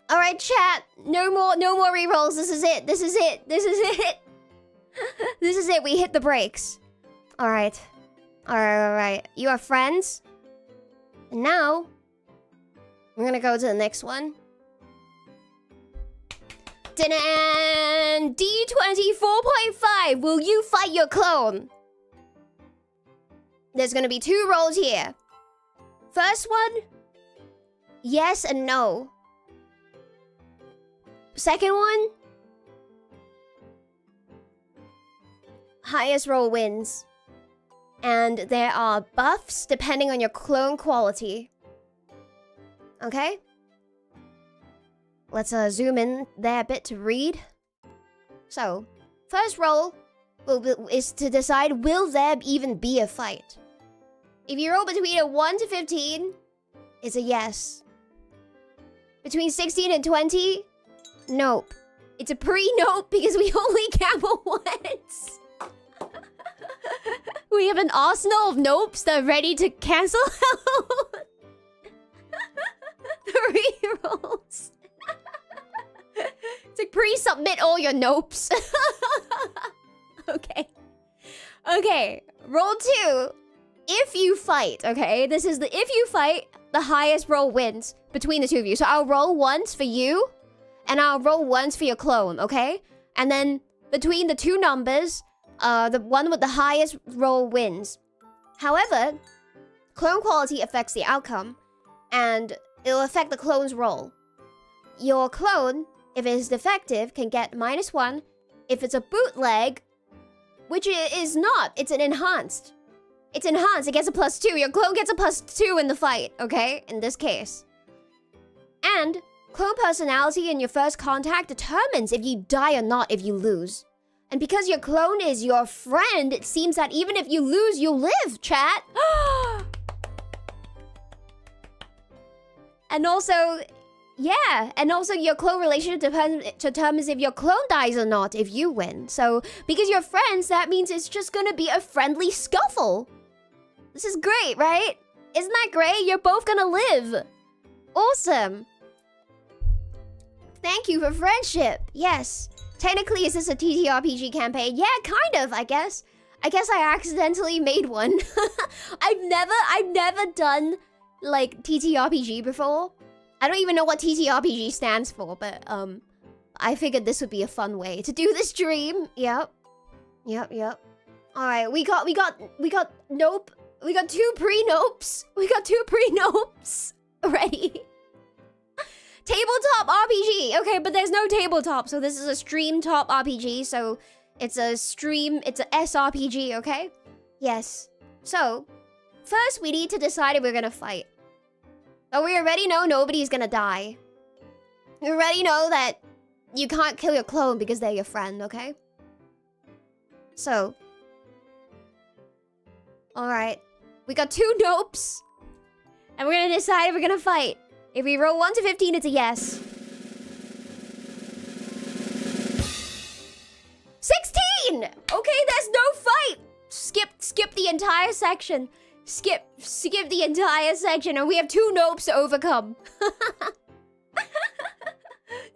All right, chat. No more rerolls. This is it. This is it. We hit the brakes. All right. You are friends. And now we're gonna go to the next one. And D20 4.5. Will you fight your clone? There's gonna be 2 rolls here. First one, yes and no. Second one, highest roll wins. And there are buffs depending on your clone quality. Okay? Let's zoom in there a bit to read. So, first roll is to decide, will there even be a fight? If you roll between a 1 to 15, it's a yes. Between 16 and 20, nope. It's a pre-nope because we only gamble once. We have an arsenal of nopes that are ready to cancel out the rerolls. It's like pre-submit all your nopes. Okay. Roll 2. If you fight, okay? This is the if you fight, the highest roll wins between the 2 of you. So I'll roll once for you, and I'll roll once for your clone, okay? And then between the 2 numbers, the one with the highest roll wins. However, clone quality affects the outcome, and it'll affect the clone's roll. Your clone, if it is defective, can get -1. If it's a bootleg, which it is not, it's an enhanced. It's enhanced, it gets a +2. Your clone gets a +2 in the fight, okay? In this case. And Clone personality in your first contact determines if you die or not if you lose. And because your clone is your friend, it seems that even if you lose, you'll live, chat. And also, yeah, and also your clone relationship determines if your clone dies or not if you win. So, because you're friends, that means it's just gonna be a friendly scuffle. This is great, right? Isn't that great? You're both gonna live. Awesome. Thank you for friendship. Yes. Technically, is this a TTRPG campaign? Yeah, kind of, I guess. I guess I accidentally made one. I've never done, like, TTRPG before. I don't even know what TTRPG stands for, but, I figured this would be a fun way to do this stream. Yep. Alright, we got nope. We got 2 pre-nopes. Ready. Tabletop RPG. Okay, but there's no tabletop, so this is a stream top RPG, so it's a SRPG, okay? Yes. So, first we need to decide if we're gonna fight. But we already know nobody's gonna die. We already know that you can't kill your clone because they're your friend, okay? So. Alright. We got 2 nopes. And we're gonna decide if we're gonna fight. If we roll 1 to 15, it's a yes. 16! Okay, there's no fight. Skip the entire section. Skip the entire section, and we have 2 nopes to overcome.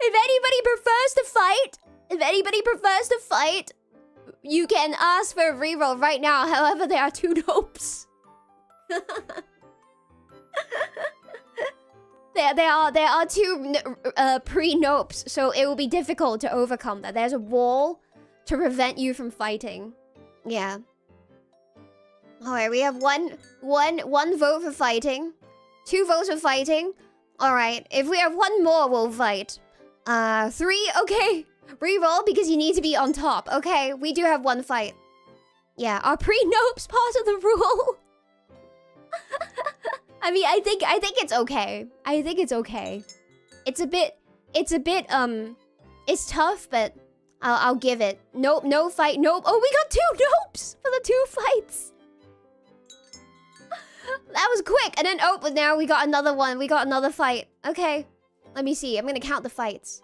If anybody prefers to fight, you can ask for a reroll right now. However, there are 2 nopes. There are 2 pre-nopes, so it will be difficult to overcome that. There's a wall to prevent you from fighting. Yeah. Alright, we have one vote for fighting. 2 votes for fighting. Alright, if we have 1 more, we'll fight. 3, okay. Reroll because you need to be on top. Okay, we do have 1 fight. Yeah, are pre-nopes part of the rule? I mean, I think it's okay. I think it's okay. It's a bit, it's tough, but I'll give it. Nope, no fight, nope. Oh, we got 2 nopes for the 2 fights. That was quick. And then, oh, but now we got another one. We got another fight. Okay, let me see. I'm gonna count the fights.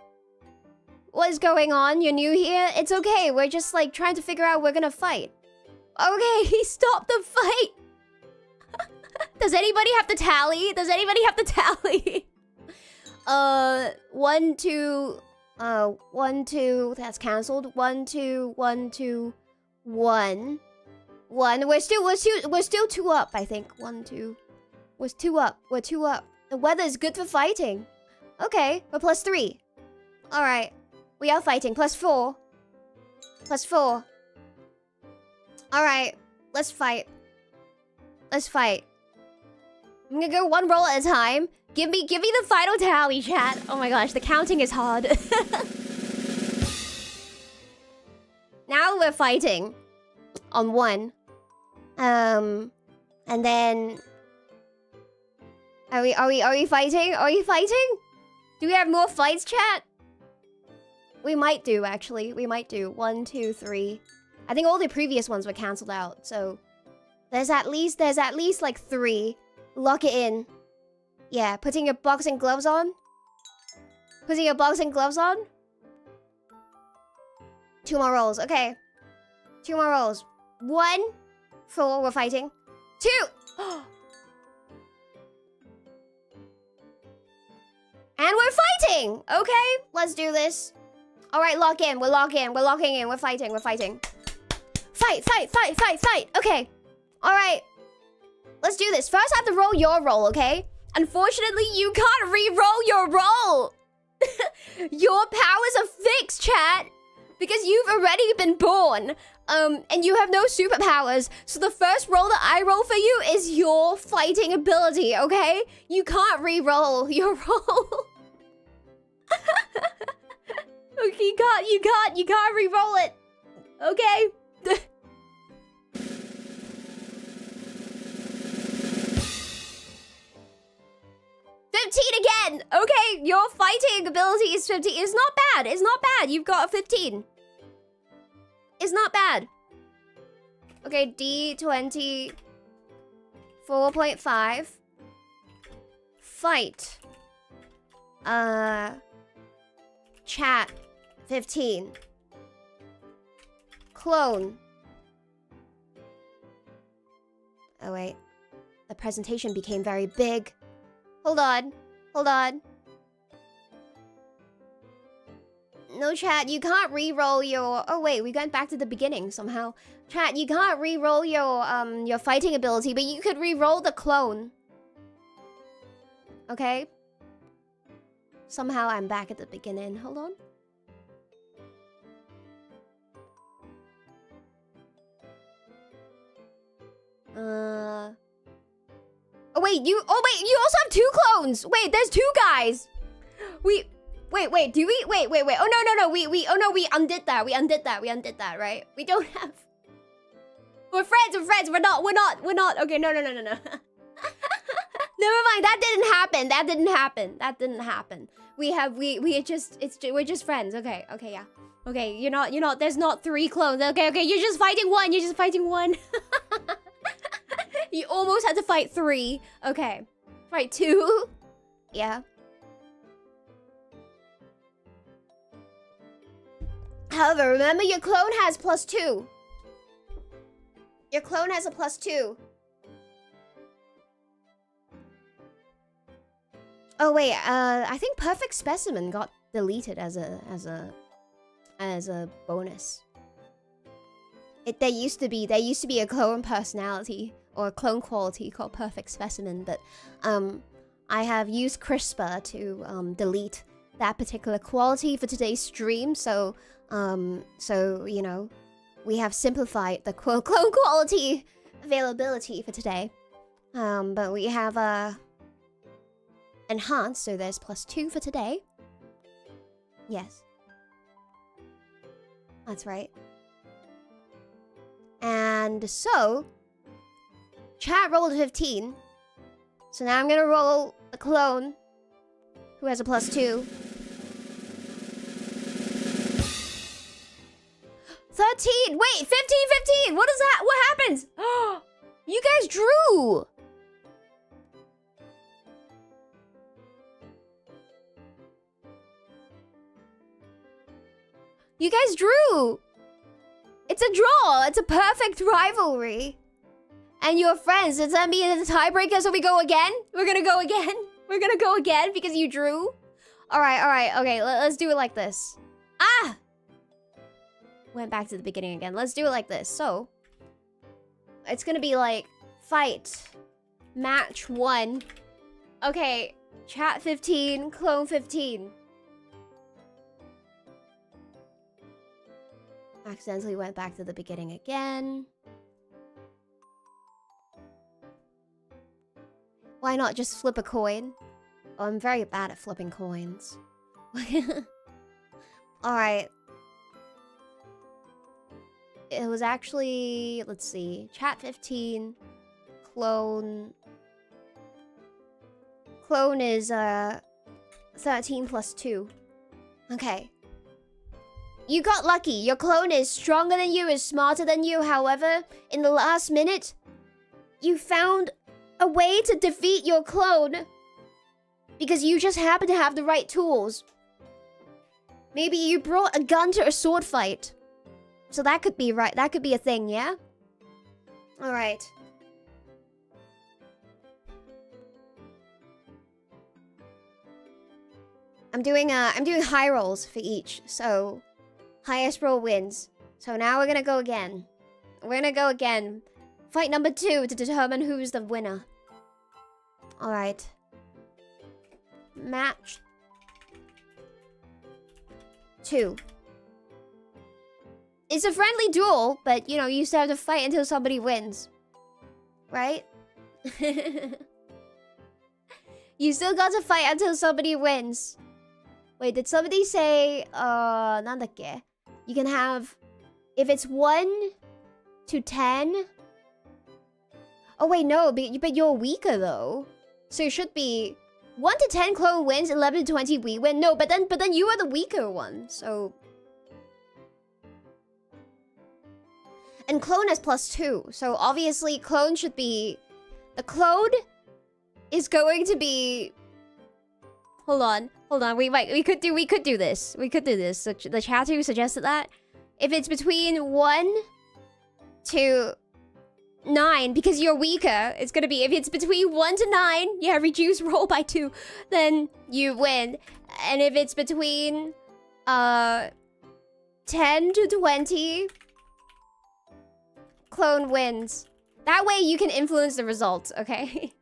What is going on? You're new here? It's okay. We're just, like, trying to figure out we're gonna fight. Okay, he stopped the fight. Does anybody have to tally? 1, 2, 1, 2, that's cancelled. 1, 2, 1, 2, 1. 1. We're still 2 up, I think. 1, 2. We're 2 up. We're 2 up. The weather is good for fighting. Okay, we're +3. Alright. We are fighting. +4. +4. Alright. Let's fight. I'm gonna go 1 roll at a time. Give me the final tally, chat. Oh my gosh, the counting is hard. Now we're fighting on 1. And then are we fighting? Are we fighting? Do we have more fights, chat? We might do, actually. We might do 1, 2, 3. I think all the previous ones were cancelled out, so there's at least like 3. Lock it in. Yeah, putting your boxing gloves on. 2 more rolls. Okay. 2 more rolls. 1 for we're fighting. 2. And we're fighting. Okay, let's do this. All right, lock in. We're locking in. We're fighting. Fight. Okay. All right. Let's do this. First, I have to roll your roll, okay? Unfortunately, you can't re-roll your roll. Your powers are fixed, chat. Because you've already been born. And you have no superpowers. So the first roll that I roll for you is your fighting ability, okay? You can't re-roll your roll. Okay, you can't re-roll it. Okay? 15 again! Okay, your fighting ability is 15. It's not bad. It's not bad. You've got a 15. It's not bad. Okay, D20. 4.5. Fight. Chat. 15. Clone. Oh, wait. The presentation became very big. Hold on. Hold on. No, chat, you can't re-roll your... Oh, wait, we went back to the beginning somehow. Chat, you can't re-roll your fighting ability, but you could re-roll the clone. Okay? Somehow I'm back at the beginning. Hold on. Oh wait, you also have 2 clones. Wait, there's 2 guys. Wait, do we? Wait. Oh no, we undid that. We undid that, right? We don't have... We're friends. We're not. Okay, no. Never mind, that didn't happen. We're just friends. Okay, yeah. Okay, you're not, there's not 3 clones. Okay, you're just fighting one. You almost had to fight 3. Okay. Fight 2. Yeah. However, remember your clone has +2. Your clone has a +2. Oh wait, I think perfect specimen got deleted as a bonus. There used to be a clone personality or a clone quality called perfect specimen, but I have used CRISPR to delete that particular quality for today's stream. So you know, we have simplified the clone quality availability for today. But we have enhanced, so there's +2 for today. Yes. That's right. And so, chat rolled a 15. So now I'm gonna roll a clone who has a +2. 13! Wait, 15! What is that? What happens? Oh, you guys drew! You guys drew! It's a draw! It's a perfect rivalry. And you're friends. Does that mean it's a tiebreaker, so we go again? We're gonna go again? We're gonna go again because you drew? Alright. Okay, let's do it like this. Ah! Went back to the beginning again. Let's do it like this. So, it's gonna be like, fight. Match 1. Okay, chat 15, clone 15. Accidentally went back to the beginning again. Why not just flip a coin? Oh, I'm very bad at flipping coins. Alright. It was actually... Let's see. Chat 15. Clone... Clone is, 13 plus 2. Okay. You got lucky. Your clone is stronger than you, is smarter than you. However, in the last minute, you found a way to defeat your clone because you just happen to have the right tools. Maybe you brought a gun to a sword fight. So that could be right. That could be a thing, yeah? Alright. I'm doing high rolls for each, so highest roll wins. So now we're gonna go again. Fight number 2 to determine who's the winner. Alright. Match 2. It's a friendly duel, but you know, you still have to fight until somebody wins. Right? You still got to fight until somebody wins. Wait, did somebody say, nandakke? You can have, if it's 1 to 10. Oh wait, no, but you're weaker though. So it should be 1 to 10 clone wins, 11 to 20 we win. No, but then you are the weaker one, so... And clone has +2, so obviously clone should be... The clone is going to be... Hold on. We could do this. So the chat who suggested that. If it's between 1 to 9, because you're weaker, it's gonna be... If it's between 1 to 9, yeah, reduce roll by 2, then you win. And if it's between 10 to 20, clone wins. That way you can influence the results, okay?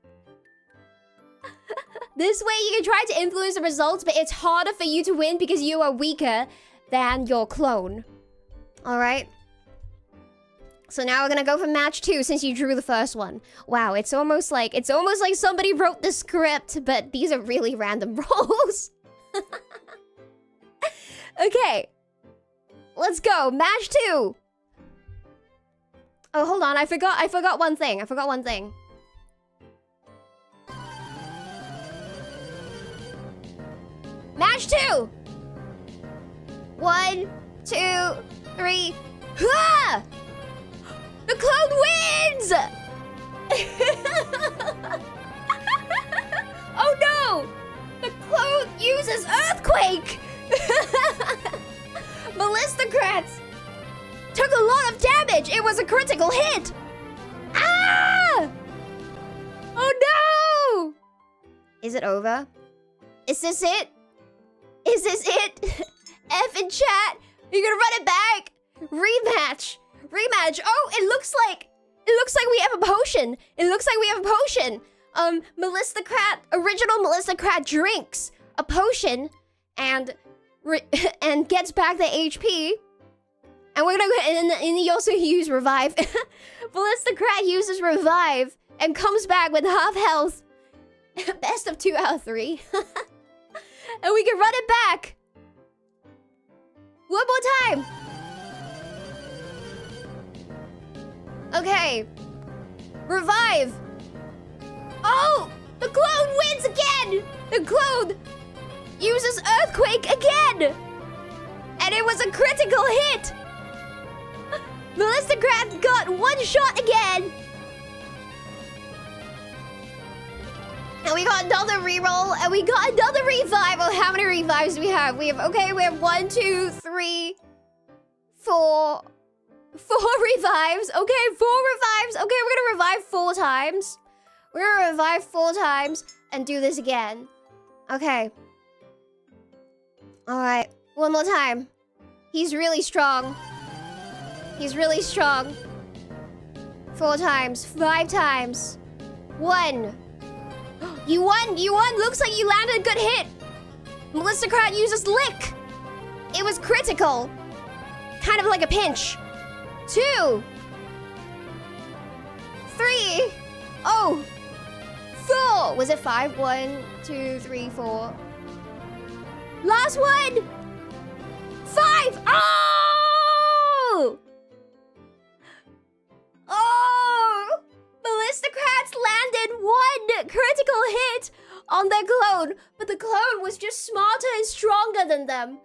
This way you can try to influence the results, but it's harder for you to win because you are weaker than your clone. Alright? So now we're gonna go for match 2 since you drew the first one. Wow, it's almost like somebody wrote the script, but these are really random rolls. Okay. Let's go. Match 2. Oh, hold on. I forgot one thing. Match 2. 1, 2, 3. Ah! The clone wins! Oh no! The clone uses earthquake! Melistocrats took a lot of damage! It was a critical hit! Ah! Oh no! Is it over? Is this it? Is this it? F in chat! You're gonna run it back! Rematch! Rematch! Oh, it looks like we have a potion! Melistocrat, original Melistocrat drinks a potion and gets back the HP. And we're gonna and he also used revive. Melistocrat uses revive and comes back with half health. Best of 2 out of 3. And we can run it back. One more time. Okay. Revive. Oh! The clone wins again! The clone uses earthquake again! And it was a critical hit! Melistocrat got one shot again! And we got another reroll, and we got another revive. Oh, how many revives do we have? We have 1, 2, 3, 4... 4 revives. Okay, 4 revives. Okay, we're gonna revive 4 times. We're gonna revive 4 times and do this again. Okay. Alright, one more time. He's really strong. 4 times, 5 times. 1. You won! Looks like you landed a good hit. Melistocrat uses lick. It was critical. Kind of like a pinch. 2. 3. Oh. 4. Was it 5? 1, 2, 3, 4. Last one. 5. Oh! Oh! Melistocrats landed 1 critical hit on their clone, but the clone was just smarter and stronger than them.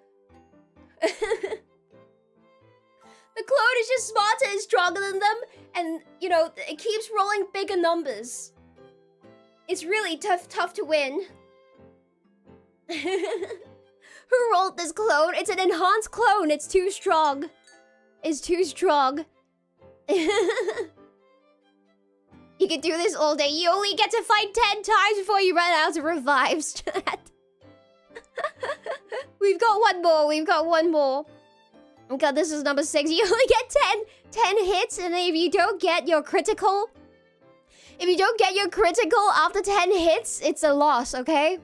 The clone is just smarter and stronger than them, and, you know, it keeps rolling bigger numbers. It's really tough to win. Who rolled this clone? It's an enhanced clone. It's too strong. You can do this all day. You only get to fight 10 times before you run out of revives, chat. We've got one more. Okay, this is number 6. You only get 10 hits, and if you don't get your critical... If you don't get your critical after 10 hits, it's a loss, okay?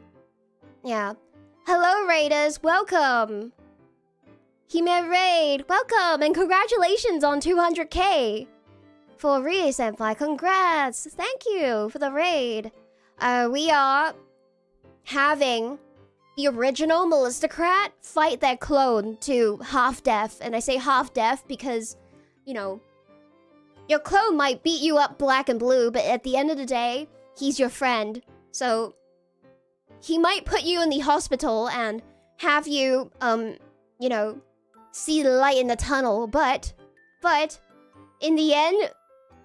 Yeah. Hello, Raiders. Welcome. Hime Raid. Welcome, and congratulations on 200k. For Rie Senpai, congrats. Thank you for the raid. We are having the original Melistocrat fight their clone to half-death. And I say half-death because, you know, your clone might beat you up black and blue, but at the end of the day, he's your friend. So, he might put you in the hospital and have you, you know, see the light in the tunnel, but in the end,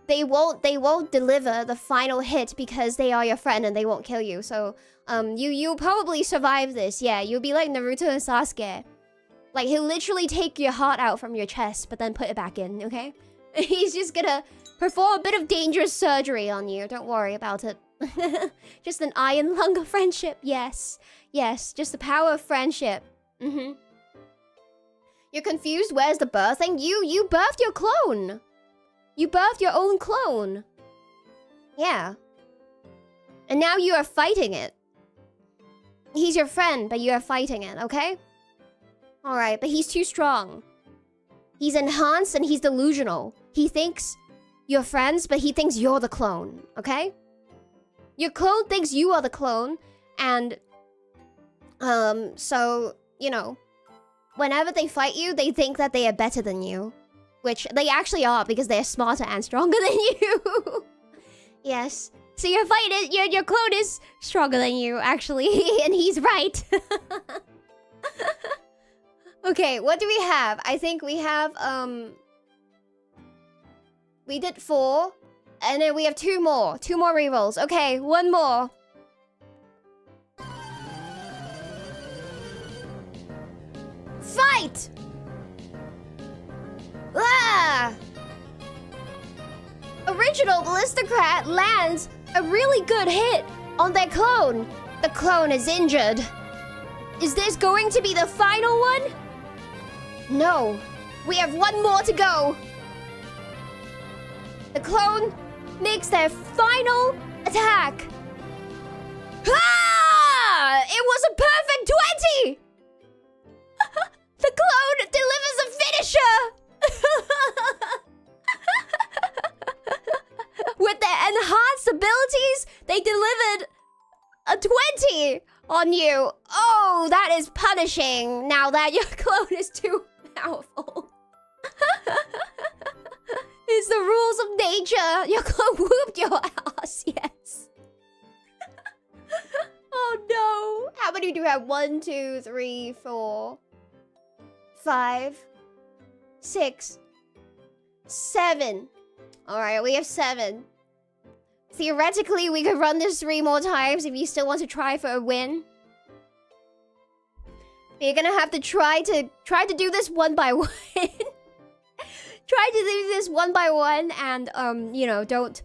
they won't deliver the final hit because they are your friend and they won't kill you. So, you'll probably survive this. Yeah, you'll be like Naruto and Sasuke. Like, he'll literally take your heart out from your chest, but then put it back in, okay? He's just gonna perform a bit of dangerous surgery on you. Don't worry about it. Just an iron lung of friendship. Yes. Yes, just the power of friendship. You're confused? Where's the birthing? You birthed your clone. You birthed your own clone. Yeah. And now you are fighting it. He's your friend, but you are fighting it, okay? Alright, but he's too strong. He's enhanced and he's delusional. He thinks you're friends, but he thinks you're the clone, okay? Your clone thinks you are the clone, and... so, you know... whenever they fight you, they think that they are better than you. Which they actually are, because they're smarter and stronger than you. Yes. So your clone is stronger than you, actually. And he's right. Okay, what do we have? I think we have, we did 4. And then we have 2 more. 2 more rerolls. Okay, 1 more. Fight! Ah! Original Ballistocrat lands a really good hit on their clone. The clone is injured. Is this going to be the final one? No. We have 1 more to go. The clone makes their final attack. Ah! It was a perfect 20! The clone delivers a finisher! With their enhanced abilities, they delivered a 20 on you. Oh, that is punishing now that your clone is too powerful. It's the rules of nature. Your clone whooped your ass, yes. Oh no. How many do we have? 1, 2, 3, 4, 5, 6, 7. Alright, we have 7. Theoretically, we could run this 3 more times if you still want to try for a win. But you're gonna have to try to do this 1 by 1. Try to do this 1 by 1 and, you know, don't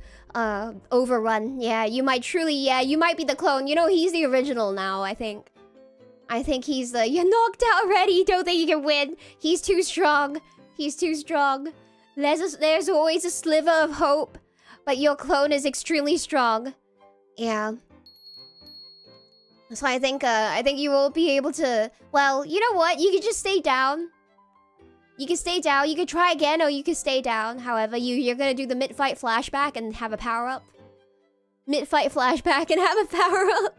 overrun. Yeah, you might truly, yeah, you might be the clone. You know, he's the original now, I think. I think he's the... You're knocked out already. Don't think you can win. He's too strong. He's too strong. There's always a sliver of hope. But your clone is extremely strong. Yeah. So I think you will be able to... Well, you know what? You can just stay down. You can stay down. You can try again or you can stay down. However, you're gonna do the mid-fight flashback and have a power-up. Mid-fight flashback and have a power-up.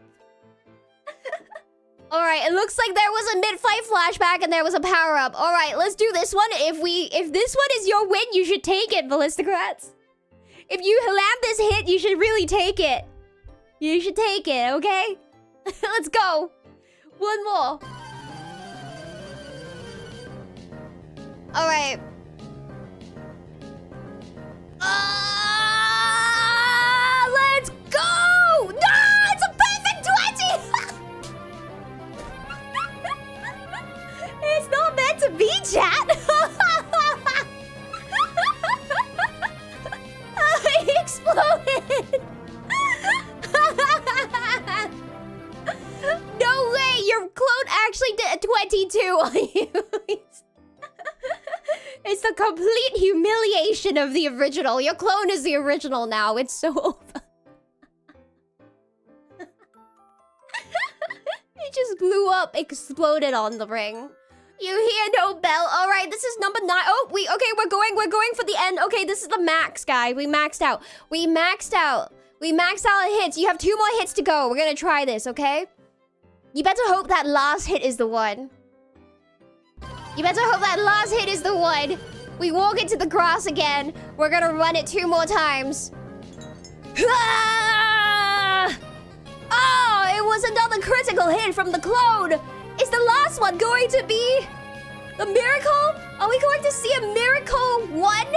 Alright, it looks like there was a mid-fight flashback and there was a power-up. Alright, let's do this one. If this one is your win, you should take it, Ballistocrats. If you land this hit, you should really take it. You should take it, okay? Let's go. 1 more. Alright. Let's go! No! It's a perfect 20! It's not meant to be, chat! He exploded! No way! Your clone actually did a 22 on you! It's the complete humiliation of the original. Your clone is the original now. It's so over. It just blew up, exploded on the ring. You hear no bell. All right, this is number 9. Oh, okay, we're going for the end. Okay, this is the max, guys. We maxed out. We maxed out hits. You have 2 more hits to go. We're gonna try this, okay? You better hope that last hit is the one. You better hope that last hit is the one. We walk into the grass again. We're gonna run it 2 more times. Ah! Oh, it was another critical hit from the clone. Is the last one going to be the miracle? Are we going to see a miracle 1?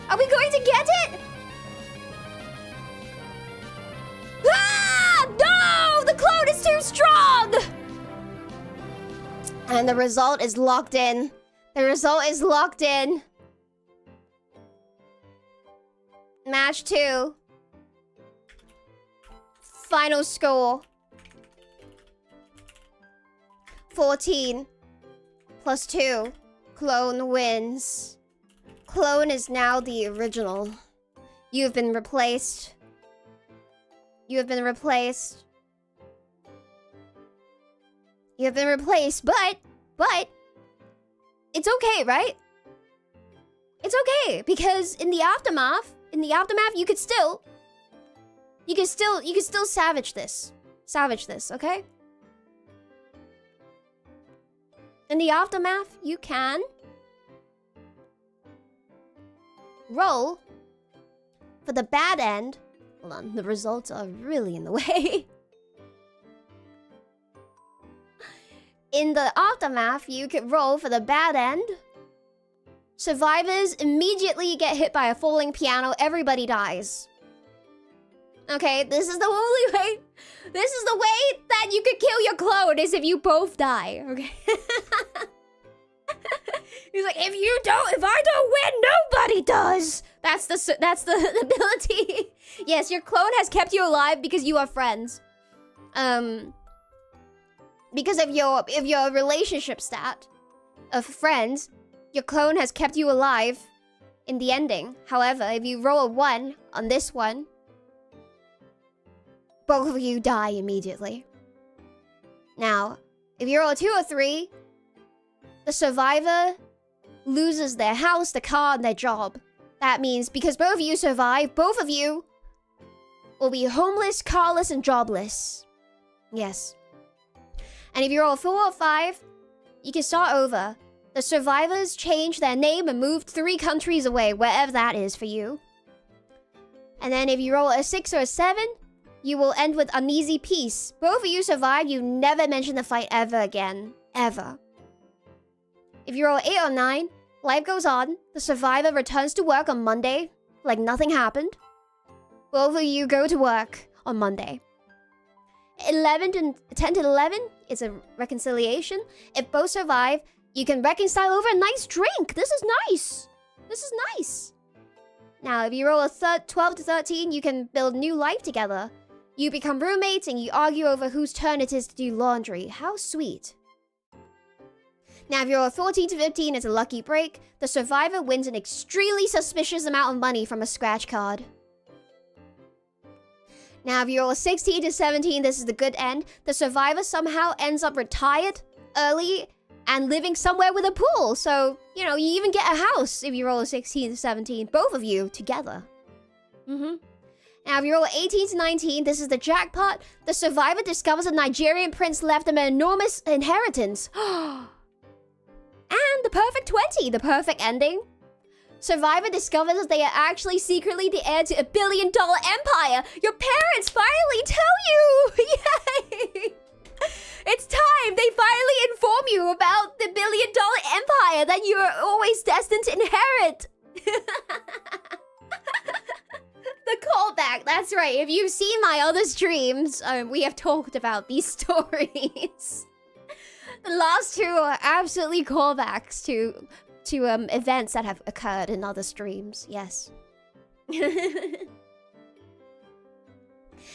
Are we going to get it? Ah! No! The clone is too strong! And the result is locked in. The result is locked in. Match 2. Final score. 14. Plus 2. Clone wins. Clone is now the original. You have been replaced. You have been replaced. You have been replaced, but... It's okay, right? It's okay, because in the aftermath, you could still savage this. Savage this, okay? In the aftermath, you can roll for the bad end. Hold on, the results are really in the way. In the aftermath, you could roll for the bad end. Survivors immediately get hit by a falling piano. Everybody dies. Okay, this is the only way. This is the way that you could kill your clone, is if you both die. Okay. He's like, if I don't win, nobody does. That's the ability. Yes, your clone has kept you alive because you are friends. Because of your relationship stat of friends, your clone has kept you alive in the ending. However, if you roll a 1 on this one, both of you die immediately. Now, if you roll a 2 or 3, the survivor loses their house, the car, and their job. That means because both of you survive, both of you will be homeless, carless, and jobless. Yes. And if you roll a 4 or 5, you can start over. The survivors change their name and move 3 countries away, wherever that is for you. And then if you roll a 6 or a 7, you will end with uneasy peace. Both of you survive, you never mention the fight ever again. Ever. If you roll 8 or 9, life goes on. The survivor returns to work on Monday, like nothing happened. Both of you go to work on Monday. 10 to 11 is a reconciliation. If both survive, you can reconcile over a nice drink. This is nice. This is nice. Now, if you roll a 12 to 13, you can build new life together. You become roommates and you argue over whose turn it is to do laundry. How sweet. Now, if you roll a 14 to 15, it's a lucky break. The survivor wins an extremely suspicious amount of money from a scratch card. Now, if you roll a 16 to 17, this is the good end. The survivor somehow ends up retired early and living somewhere with a pool. So, you know, you even get a house if you roll a 16 to 17. Both of you together. Now, if you roll a 18 to 19, this is the jackpot. The survivor discovers a Nigerian prince left him an enormous inheritance. And the perfect 20, the perfect ending. Survivor discovers that they are actually secretly the heir to $1 billion empire. Your parents finally tell you! Yay! It's time! They finally inform you about the $1 billion empire that you are always destined to inherit. The callback, that's right. If you've seen my other streams, we have talked about these stories. The last 2 are absolutely callbacks to events that have occurred in other streams. Yes.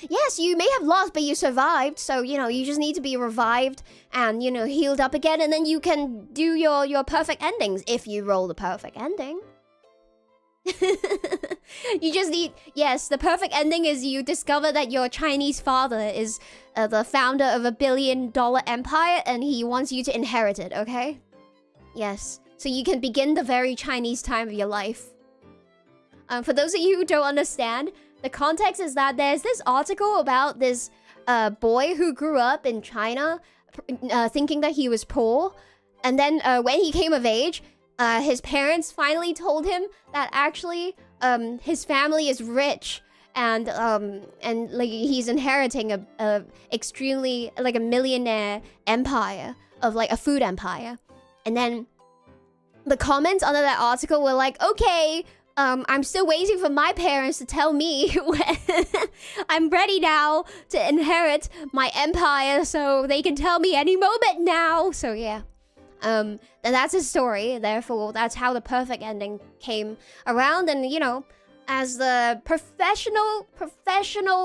Yes, you may have lost, but you survived. So, you know, you just need to be revived and, you know, healed up again. And then you can do your perfect endings if you roll the perfect ending. You just need... Yes, the perfect ending is you discover that your Chinese father is the founder of $1 billion empire and he wants you to inherit it, okay? Yes. So you can begin the very Chinese time of your life. For those of you who don't understand, the context is that there's this article about this boy who grew up in China thinking that he was poor. And then when he came of age, his parents finally told him that actually his family is rich. and like he's inheriting a extremely like a millionaire empire of like a food empire. And then the comments under that article were like, okay, I'm still waiting for my parents to tell me when I'm ready now to inherit my empire, so they can tell me any moment now. So yeah. And that's his story. Therefore, that's how the perfect ending came around. And, you know, as the professional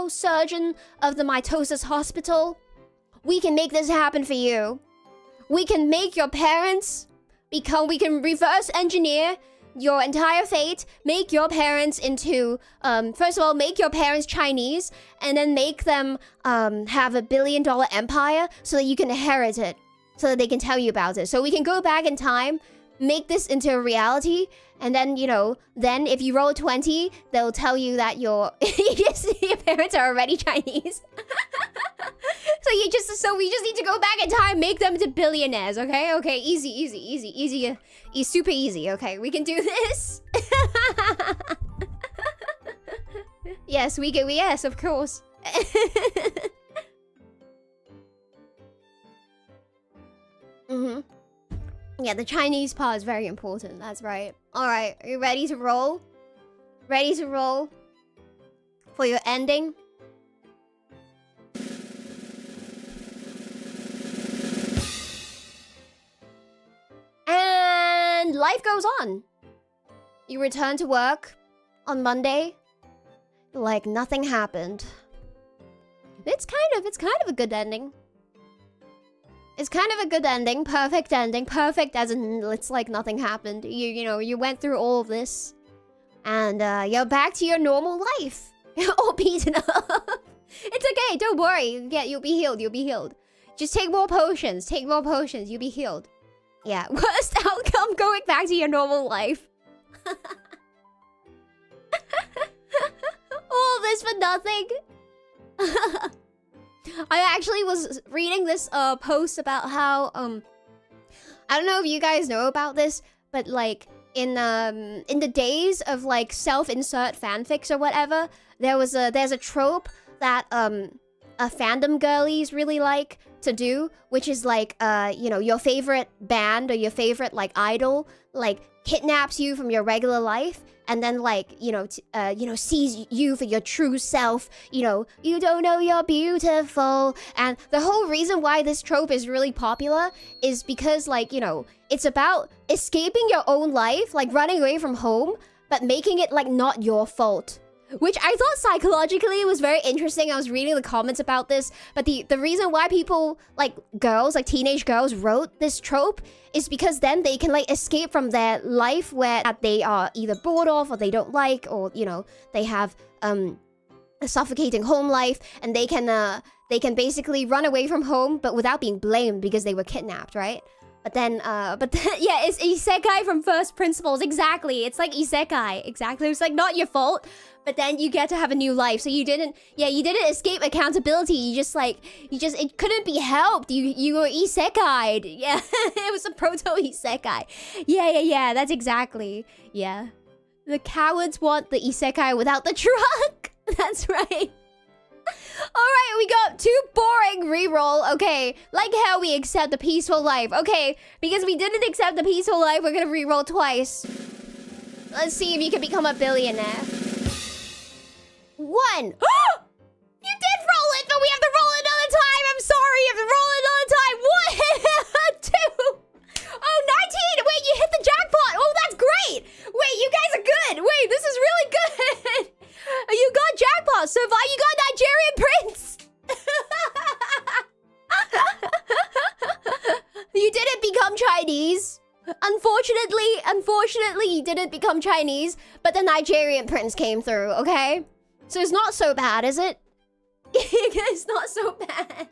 surgeon of the mitosis hospital, we can make this happen for you. We can make your parents become... We can reverse engineer your entire fate. Make your parents into... first of all, make your parents Chinese. And then make them have a $1 billion empire so that you can inherit it. So that they can tell you about it. So we can go back in time, make this into a reality, and then, you know, then if you roll 20, they'll tell you that your parents are already Chinese. We just need to go back in time, make them into billionaires, okay? Okay, easy, super easy, okay? We can do this. Yes, we can, yes, of course. Yeah, the Chinese part is very important. That's right. Alright, are you ready to roll? Ready to roll? For your ending? And life goes on. You return to work on Monday. Like nothing happened. It's kind of a good ending. It's kind of a good ending, perfect ending. Perfect as in it's like nothing happened. You know, you went through all of this. And you're back to your normal life. All beaten up. It's okay, don't worry. Yeah, you'll be healed, Just take more potions, you'll be healed. Yeah, worst outcome, going back to your normal life. All this for nothing. I actually was reading this post about how I don't know if you guys know about this, but like in the days of like self-insert fanfics or whatever, there's a trope that fandom girlies really like to do, which is like you know, your favorite band or your favorite like idol like kidnaps you from your regular life. And then, like, you know, sees you for your true self. You know, you don't know you're beautiful. And the whole reason why this trope is really popular is because, like, you know, it's about escaping your own life, like running away from home, but making it, like, not your fault. Which I thought psychologically was very interesting. I was reading the comments about this. But the reason why people, like girls, like teenage girls wrote this trope is because then they can like escape from their life where they are either bored of or they don't like, or, you know, they have a suffocating home life, and they can basically run away from home but without being blamed because they were kidnapped, right? But then, yeah, it's isekai from first principles. Exactly. It's like isekai. Exactly. It's like not your fault, but then you get to have a new life. So you didn't escape accountability. It couldn't be helped. You were isekai'd. Yeah, it was a proto-isekai. Yeah, that's exactly. Yeah. The cowards want the isekai without the truck. That's right. Alright, we got too boring reroll. Okay, like how we accept the peaceful life. Okay, because we didn't accept the peaceful life, we're gonna reroll twice. Let's see if you can become a billionaire. 1. You did roll it, but we have to roll it another time. I'm sorry, you have to roll it another time. 1, 2. Oh, 19. Wait, you hit the jackpot. Oh, that's great. Wait, you guys are good. Wait, this is really good. You got jackpot. So far, you got Nigerian prince. You didn't become Chinese. Unfortunately, you didn't become Chinese, but the Nigerian prince came through, okay? So it's not so bad, is it? It's not so bad.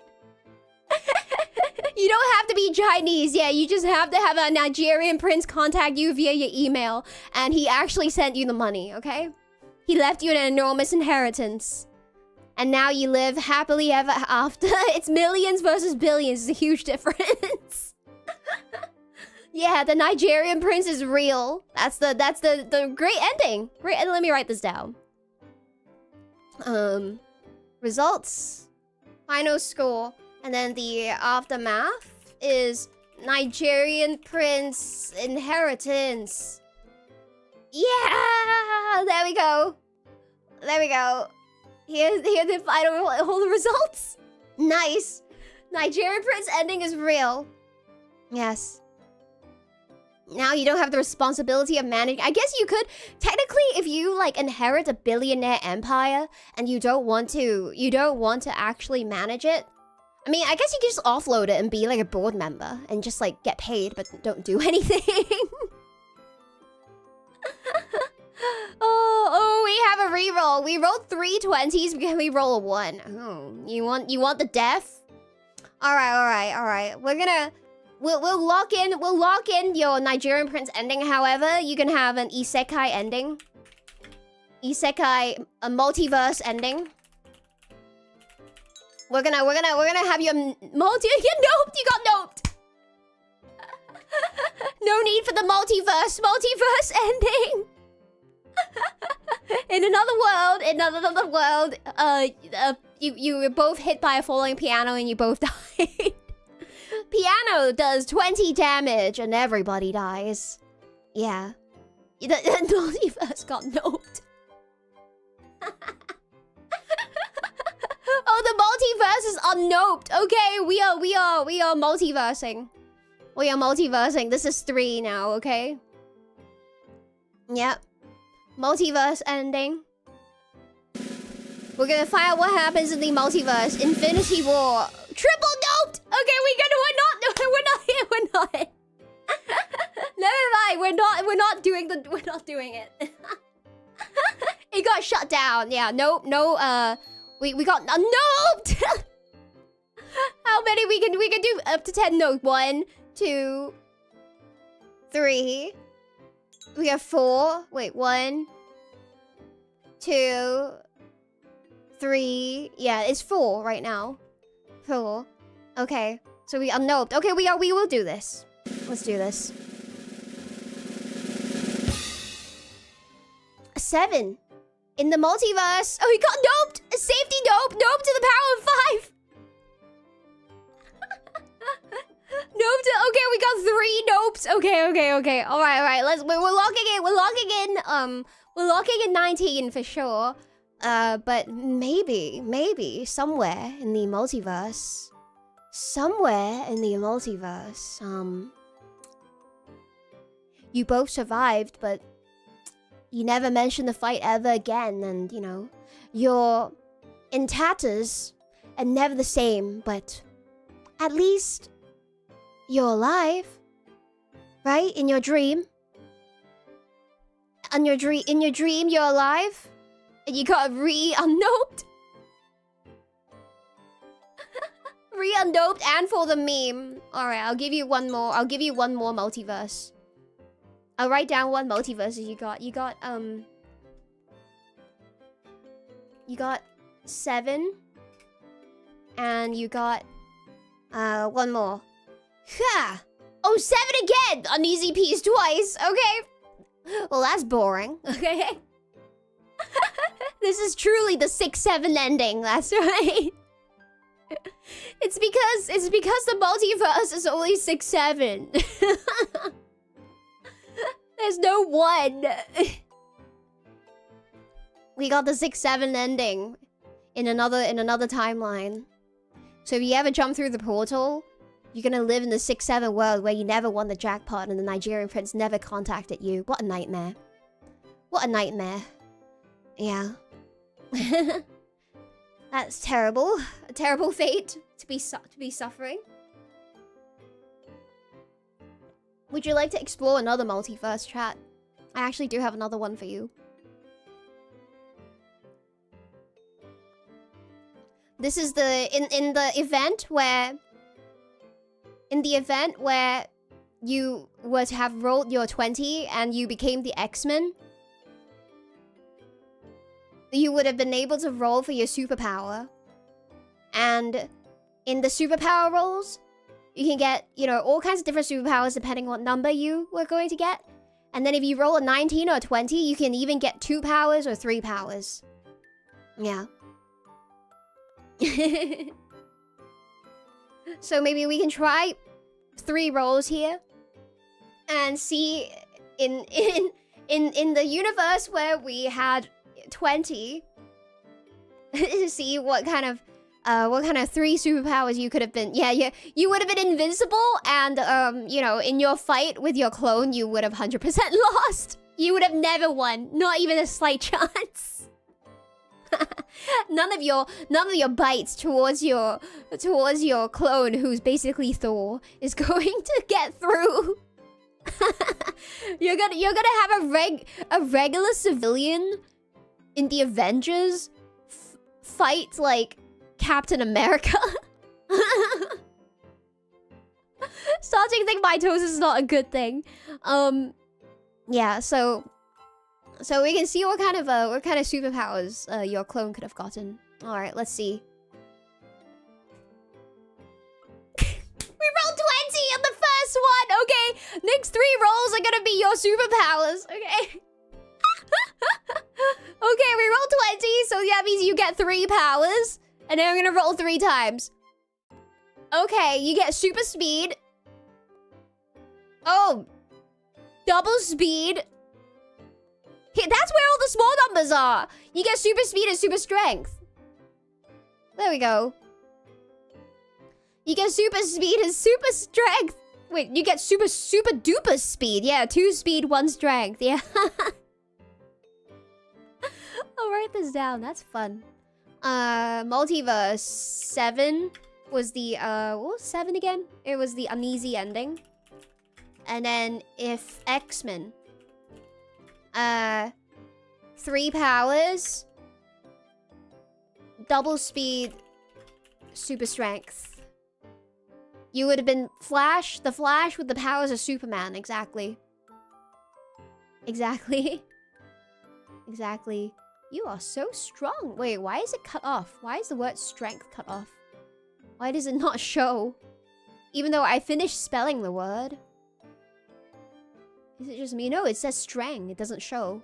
You don't have to be Chinese. Yeah, you just have to have a Nigerian prince contact you via your email, and he actually sent you the money, okay? He left you an enormous inheritance. And now you live happily ever after. It's millions versus billions. It's a huge difference. Yeah, the Nigerian prince is real. That's the great ending. Let me write this down. Results. Final score. And then the aftermath is Nigerian Prince Inheritance. Yeah! There we go. There we go. Here the final all the results. Nice. Nigerian Prince ending is real. Yes. Now you don't have the responsibility of managing. I guess you could technically, if you like inherit a billionaire empire and you don't want to actually manage it. I mean, I guess you can just offload it and be like a board member and just like get paid but don't do anything. Oh, we have a reroll. We rolled 3 20s because we roll a 1. Oh, you want the death? All right. We'll lock in your Nigerian Prince ending. However, you can have an isekai ending. Isekai, a multiverse ending. We're gonna have your you noped. You got noped. No need for the multiverse ending. In another world, you were both hit by a falling piano and you both died. Piano does 20 damage and everybody dies. Yeah. The multiverse got noped. Oh, the multiverse is unnoped. Okay, we are multiversing. We are multiversing. This is 3 now, okay? Yep. Multiverse ending. We're gonna find out what happens in the multiverse. Infinity War. Triple noped! Okay, we're not. Never mind, we're not doing it. It got shut down. Yeah, no, we got noped! How many we can do up to 10 note? 1, 2, 3. We have 4. Wait, 1, 2, 3. Yeah, it's 4 right now. 4. Okay, so we unnoped. Okay, we will do this. Let's do this. 7. In the multiverse. Oh, he got noped! A safety nope! Nope to the power of 5! Nope to... Okay, we got 3 nopes. Okay. Alright. We're locking in 19 for sure. But maybe somewhere in the multiverse. You both survived, but you never mentioned the fight ever again, and, you know, you're in tatters and never the same, but at least you're alive, right? In your dream. In your dream, you're alive, and you got re-unnoped. Re-unnoped and for the meme. Alright, I'll give you one more multiverse. I'll write down one multiverse you got. You got 7. And you got one more. Ha! Oh, 7 again! Uneasy peas twice, okay. Well, that's boring, okay. This is truly the 6-7 ending, that's right. It's because the multiverse is only 6-7. There's no 1. We got the 6-7 ending in another timeline. So if you ever jump through the portal, you're gonna live in the 6-7 world where you never won the jackpot and the Nigerian prince never contacted you. What a nightmare. What a nightmare. Yeah. That's terrible. A terrible fate to be suffering. Would you like to explore another multiverse, chat? I actually do have another one for you. This is in the event where you were to have rolled your 20 and you became the X-Men. You would have been able to roll for your superpower. And in the superpower rolls, you can get, you know, all kinds of different superpowers depending on what number you were going to get. And then if you roll a 19 or a 20, you can even get 2 powers or 3 powers. Yeah. So maybe we can try 3 rolls here and see in the universe where we had 20 see what kind of 3 superpowers you could have been. Yeah, you would have been invincible, and you know, in your fight with your clone you would have 100% lost. You would have never won, not even a slight chance. None of your bites towards your clone, who's basically Thor, is going to get through. You're gonna have a regular civilian in the Avengers fight like Captain America. Starting to think mitosis is not a good thing. Yeah, so we can see what kind of superpowers your clone could have gotten. All right, let's see. We rolled 20 on the first one. Okay, next 3 rolls are gonna be your superpowers. Okay. Okay, we rolled 20, so that means you get 3 powers, and then I'm gonna roll 3 times. Okay, you get super speed. Oh, double speed. Here, that's where all the small numbers are. You get super speed and super strength. There we go. You get super speed and super strength. Wait, you get super duper speed. Yeah, 2 speed, 1 strength. Yeah. I'll write this down. That's fun. Multiverse 7 was the what was 7 again? It was the uneasy ending. And then if X-Men, 3 powers, double speed, super strength. You would have been Flash, the Flash with the powers of Superman. Exactly. Exactly. Exactly. You are so strong. Wait, why is it cut off? Why is the word strength cut off? Why does it not show? Even though I finished spelling the word. Is it just me? No, it says strang. It doesn't show.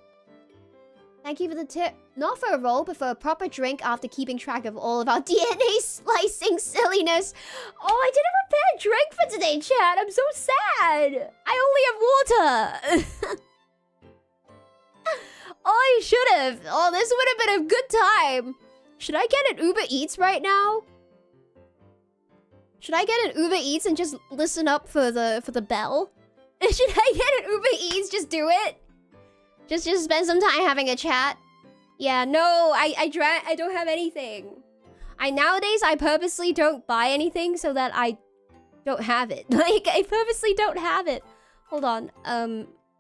Thank you for the tip. Not for a roll, but for a proper drink after keeping track of all of our DNA splicing silliness. Oh, I didn't prepare a drink for today, chat. I'm so sad. I only have water. Oh, I should have. Oh, this would have been a good time. Should I get an Uber Eats right now? Should I get an Uber Eats and just listen up for the bell? Should I get an Uber Eats? Just do it? Just spend some time having a chat? Yeah, no, I don't have anything. Nowadays, I purposely don't buy anything so that I don't have it. Like, I purposely don't have it. Hold on,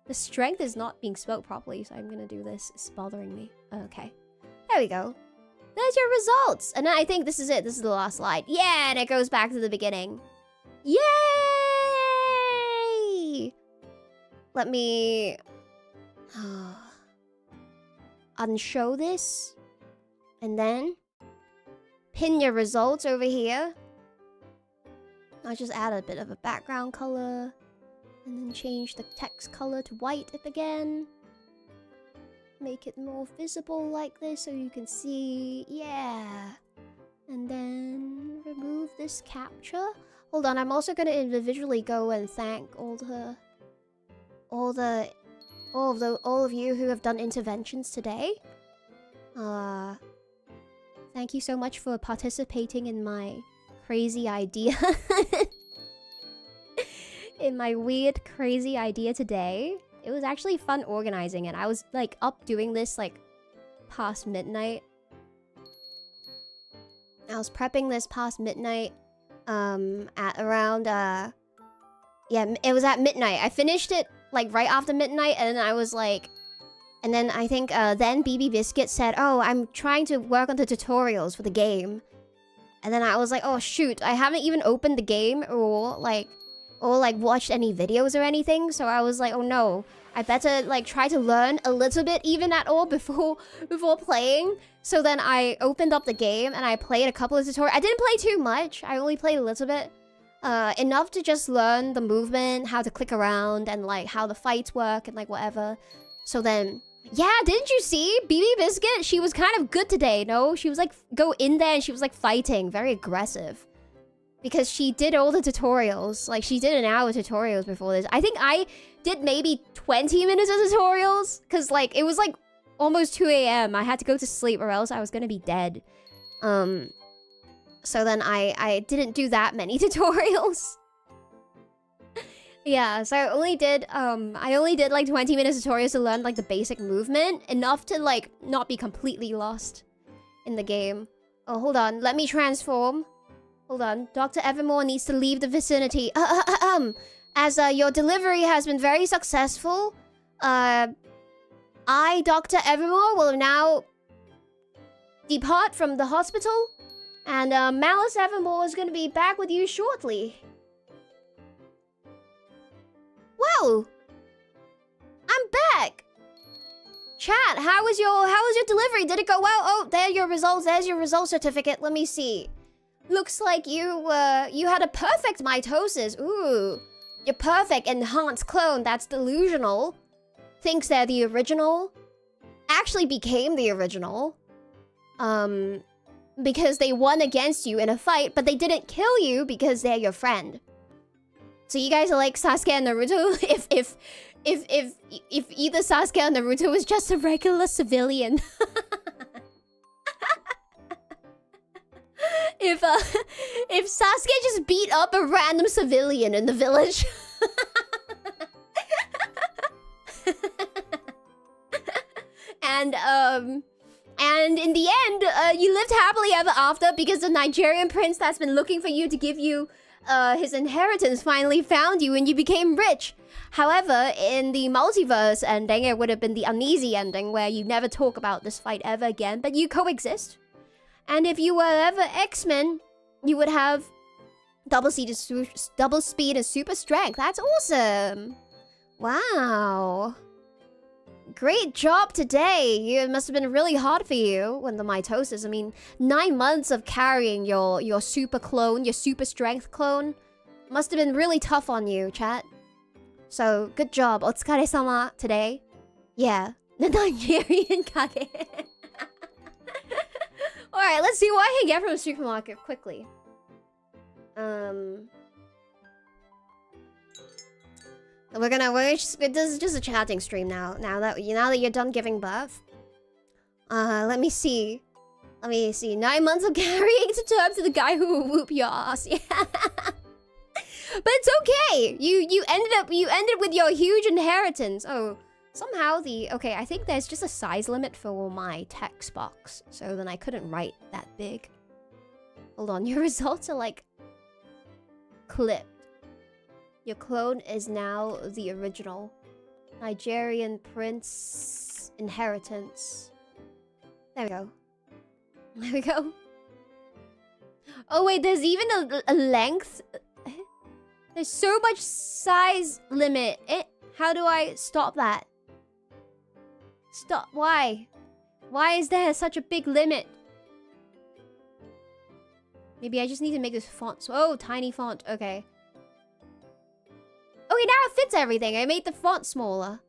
the strength is not being spelled properly, so I'm gonna do this. It's bothering me. Okay. There we go. There's your results. And I think this is it. This is the last slide. Yeah, and it goes back to the beginning. Yay! Let me unshow this. And then pin your results over here. I'll just add a bit of a background color. And then change the text color to white again. Make it more visible like this so you can see. Yeah. And then remove this capture. Hold on, I'm also gonna individually go and thank all of you who have done interventions today. Thank you so much for participating in my crazy idea. In my weird, crazy idea today. It was actually fun organizing it. I was like up doing this like past midnight. I was prepping this past midnight at around yeah, it was at midnight. I finished it like right after midnight, and then I was like, and then I think then BB Biscuit said, "Oh, I'm trying to work on the tutorials for the game." And then I was like, "Oh shoot, I haven't even opened the game or watched any videos or anything." So I was like, "Oh no, I better like try to learn a little bit even at all before playing." So then I opened up the game and I played a couple of tutorials. I didn't play too much. I only played a little bit. Enough to just learn the movement, how to click around, and like how the fights work and like whatever. So then Yeah, didn't you see? BB Biscuit, she was kind of good today, no? She was like, go in there and she was like fighting, very aggressive. Because she did all the tutorials. Like, she did an hour tutorials before this. I think I did maybe 20 minutes of tutorials. Because, like, it was like almost 2 a.m. I had to go to sleep or else I was gonna be dead. So then I didn't do that many tutorials. Yeah, so I only did like 20 minutes tutorials to learn like the basic movement, enough to like not be completely lost in the game. Oh, hold on, let me transform. Hold on, Dr. Evermore needs to leave the vicinity. As your delivery has been very successful, I, Dr. Evermore, will now depart from the hospital, and Malice Evermore is gonna be back with you shortly. Whoa! I'm back! Chat, how was your delivery? Did it go well? Oh, there are your results. There's your result certificate. Let me see. Looks like you had a perfect mitosis. Ooh. Your perfect enhanced clone that's delusional. Thinks they're the original. Actually became the original. Because they won against you in a fight, but they didn't kill you because they're your friend. So you guys are like Sasuke and Naruto? If either Sasuke or Naruto was just a regular civilian. If Sasuke just beat up a random civilian in the village. And in the end, you lived happily ever after because the Nigerian prince that's been looking for you to give you his inheritance finally found you and you became rich. However, in the multiverse ending, it would have been the uneasy ending where you never talk about this fight ever again, but you coexist. And if you were ever X-Men, you would have double speed and super strength. That's awesome. Wow. Great job today. It must have been really hard for you when the mitosis. I mean, 9 months of carrying your super clone, your super strength clone, must have been really tough on you, chat. So, good job. Otsukare-sama today. Yeah, the Nigerian Kage. Alright, let's see what I can get from the supermarket quickly. This is just a chatting stream now. Now that you're done giving birth. Let me see. 9 months of carrying to terms to the guy who will whoop your ass. Yeah. But it's okay. You ended with your huge inheritance. Oh, somehow okay, I think there's just a size limit for my text box. So then I couldn't write that big. Hold on, your results are like clipped. Your clone is now the original. Nigerian prince inheritance. There we go. There we go. Oh wait, there's even a length. There's so much size limit. How do I stop that? Stop. Why? Why is there such a big limit? Maybe I just need to make this font. Oh, tiny font. Okay. Okay, now it fits everything. I made the font smaller.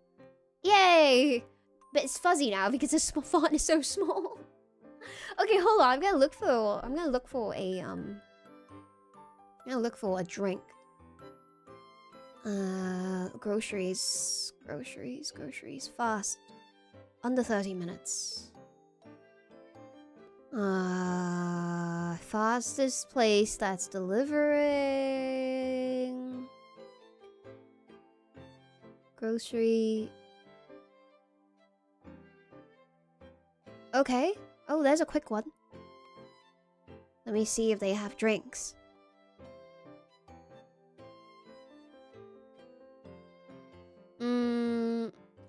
Yay! But it's fuzzy now because the font is so small. Okay, hold on. I'm gonna look for a drink. Groceries. Fast. Under 30 minutes. Fastest place that's delivering. Grocery. Okay. Oh, there's a quick one. Let me see if they have drinks.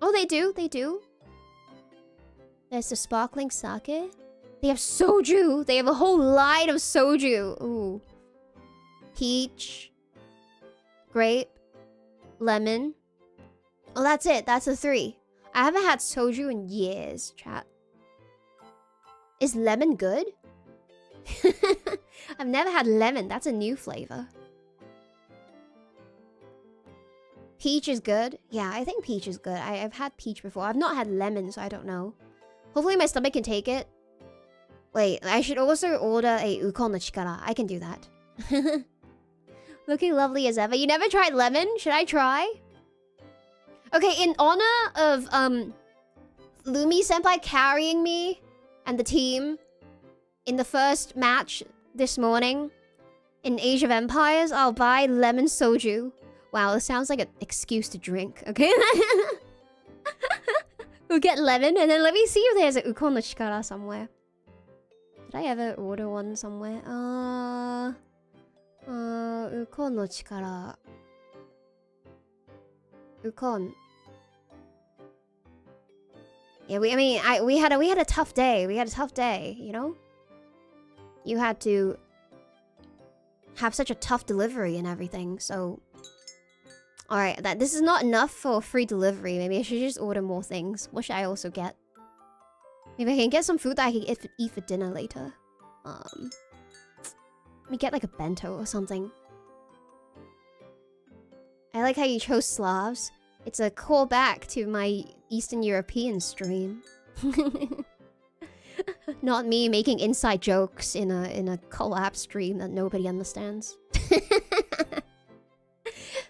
Oh, they do. There's the sparkling sake. They have soju. They have a whole line of soju. Ooh. Peach. Grape. Lemon. Oh, that's it. That's the 3. I haven't had soju in years, chat. Is lemon good? I've never had lemon. That's a new flavor. Peach is good. Yeah, I think peach is good. I've had peach before. I've not had lemon, so I don't know. Hopefully my stomach can take it. Wait, I should also order a ukon no chikara. I can do that. Looking lovely as ever. You never tried lemon? Should I try? Okay, in honor of Lumi Senpai carrying me and the team in the first match this morning in Age of Empires, I'll buy lemon soju. Wow, this sounds like an excuse to drink, okay? We'll get lemon, and then let me see if there's a ukon no chikara somewhere. Did I ever order one somewhere? Ukon no chikara. Ukon. Yeah, we had a tough day. We had a tough day, you know? You had to have such a tough delivery and everything, so... Alright, this is not enough for free delivery. Maybe I should just order more things. What should I also get? Maybe I can get some food that I can eat for dinner later. Let me get like a bento or something. I like how you chose Slavs. It's a callback to my Eastern European stream. Not me making inside jokes in a collab stream that nobody understands.